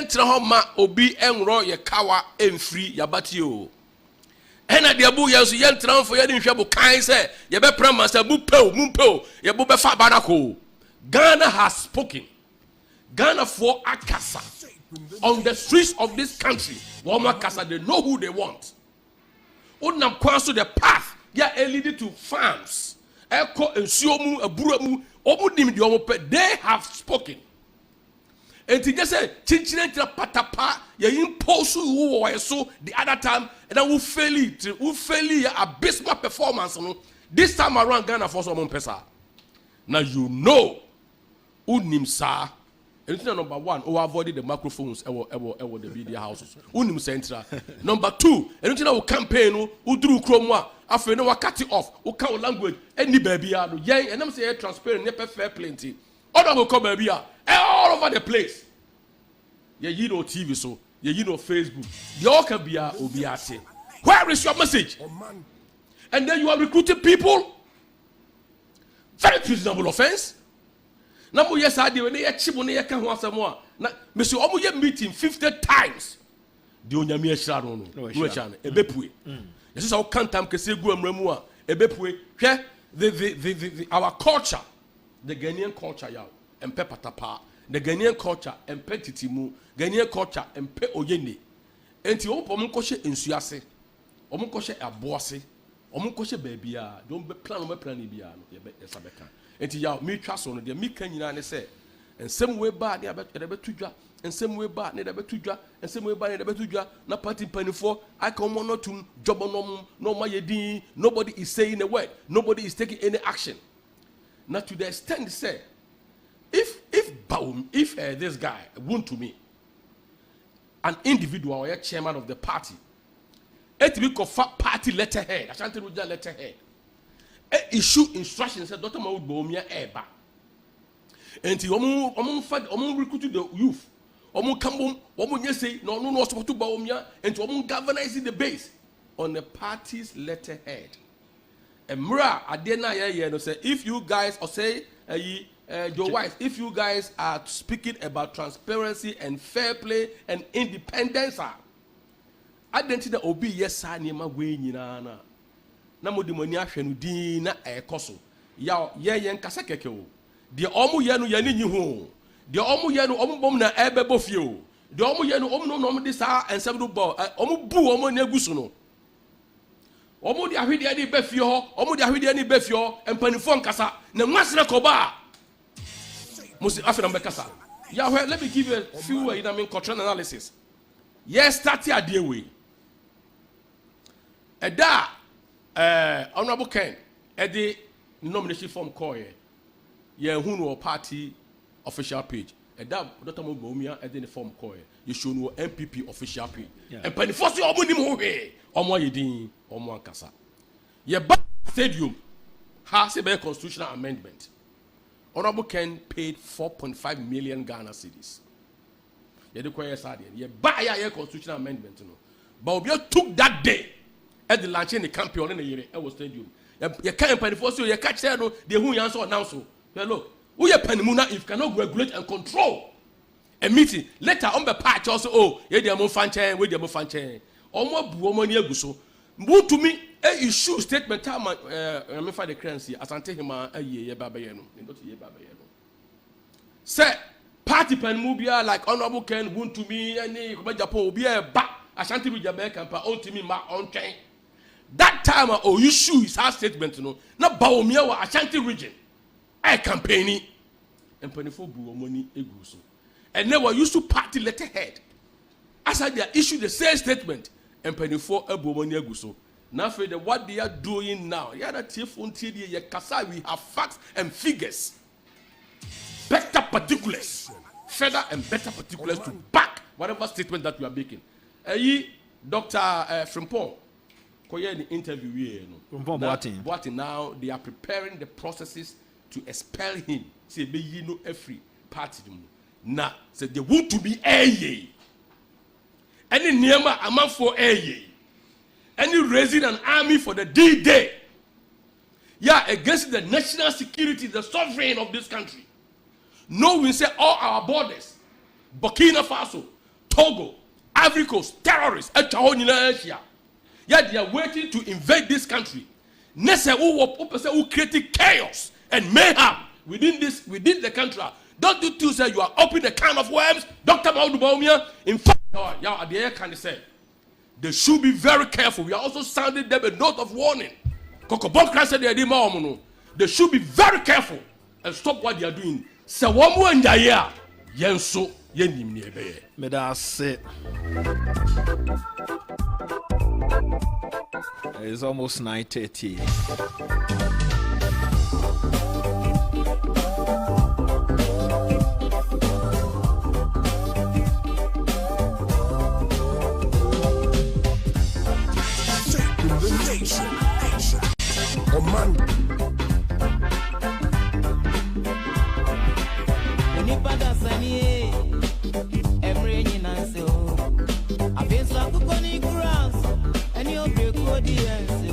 trahoma obi enro ye kawa enfree yabatio. Ena diabu yasu yen tran for yen hwebo kan say ye be premasa bu pew mumpew ye bu be fa banako. Ghana has spoken. Ghana for Akasa on the streets of this country. Womakasa, they know who they want. Unam kwanso the path ya leading to farms. Eko ensuomu eburemu omudim di omope. They have spoken. And to just say chinchina patapa ye impose who so the other time and then who fail abysmal performance. This time around Ghana for some pesa. Now you know unim sa. Anything number one, avoided the microphones the media houses. Unim central. Number two, anything will campaign who drew chroma after no cut it off, who count language, any baby are young and I'm saying transparent, never fair plenty. Other will come baby all over the place. Yeah, you know TV so, yeah, you know Facebook. The all can be obiate. Where is your message? And then you are recruiting people. Very treasonable offense. Now, yes, I do. When they achieve, when they can want some more. Now, Monsieur, almost meeting 50 times. The Onyamia Sharon, no channel, a bepue. This is how Cantam can say go and remove a bepue. Our culture, the Ghanaian culture, yao, and pepper tapa, the Ghanaian culture, and petitimu, Ghanaian culture, and pe oyeni. And to open Omunkoshe in Suase, Omunkoshe a bossy, Omunkoshe baby, don't be plan on my plan, yes, I can. And to me trust on the me can you say, and some way bad, they are better to draw, and some way bad, they are better to draw, and some way bad, they are better to draw. Not party penny for I come on not to job on no my yedi. Nobody is saying a word, nobody is taking any action. Not to the extent say, if this guy want to me, an individual or a chairman of the party, it will call party letterhead. I shan't tell you that letterhead. Issue instructions said Dr. Maud Bomia Eba. And the recruit the youth. Say no support to Baumia and to galvanizing the base on the party's letterhead. And Mura Adena say if you guys or say your wife, if you guys are speaking about transparency and fair play and independence, identity that obi yes nima we nyina na modimoni ahwe no din na ekoso ya ye nkasa keke o The omu yenu yani nyihu. The omu yenu omu bom na ebe bofio. The omu yenu omu no de sa ensem do bo. Omu bu omu na egusu no. Omu di ahwede ni befio ho, omu di ahwede ni befio empanifo nkasa. Na nwasere koba. Musi afena mbekasa. Yahweh, let me give you a few cultural analysis. Yes, start here dear way. Honorable Ken, the nomination form call who party official page. Dr. Mobomia the form call you show no MPP official page. And Pennyforce Omo Yedin, Omo Kasa. Ye stadium has a constitutional amendment. Honorable Ken paid 4.5 million Ghana cedis. You buy a constitutional amendment. But we took that day at the launch in the campaign in the year. It was stadium. You can't penny you catch there. No, the who answer announce. Look, we are penimuna if cannot regulate and control a meeting. Later on the patch also. Oh, yeah, they are more fanchen. We are more fanchen. Almost woman here guso. Move to me. A issue statement. Time I find the currency. As I tell him a year babayano. Not a year babayano. Say party pen mubia like Honorable Ken won to me any Japo be a back. Ashanti with Jamaica and on to me my own chain. That time oh issue is our statement no. Na Baomia wa Ashanti region. I campaigning and penifo bu money eguso. And then we used to party letterhead. As I issued the same statement and penifo ebu money eguso. Now for what they are doing now, yeah, that we have facts and figures, better particulars, further and better particulars to back whatever statement that we are making. Dr. Frimpong, an interview here. Now they are preparing the processes to expel him. Say, be you know every party. Now, say they want to be a any Niema amount for a any raising an army for the D-Day. Yeah, against the national security, the sovereign of this country. No, we say all our borders, Burkina Faso, Togo, Ivory Coast, terrorists, yeah, they are waiting to invade this country. Nese who created chaos and mayhem within the country. Don't you two say you are opening a can of worms, Dr. Maudubomia? In fact, yeah, the air can say. They should be very careful. We are also sounding them a note of warning. They should be very careful and stop what they are doing. It's almost 9:30. Oman. Unipada sani every nanso. I've been so good on the grounds and you'll be good.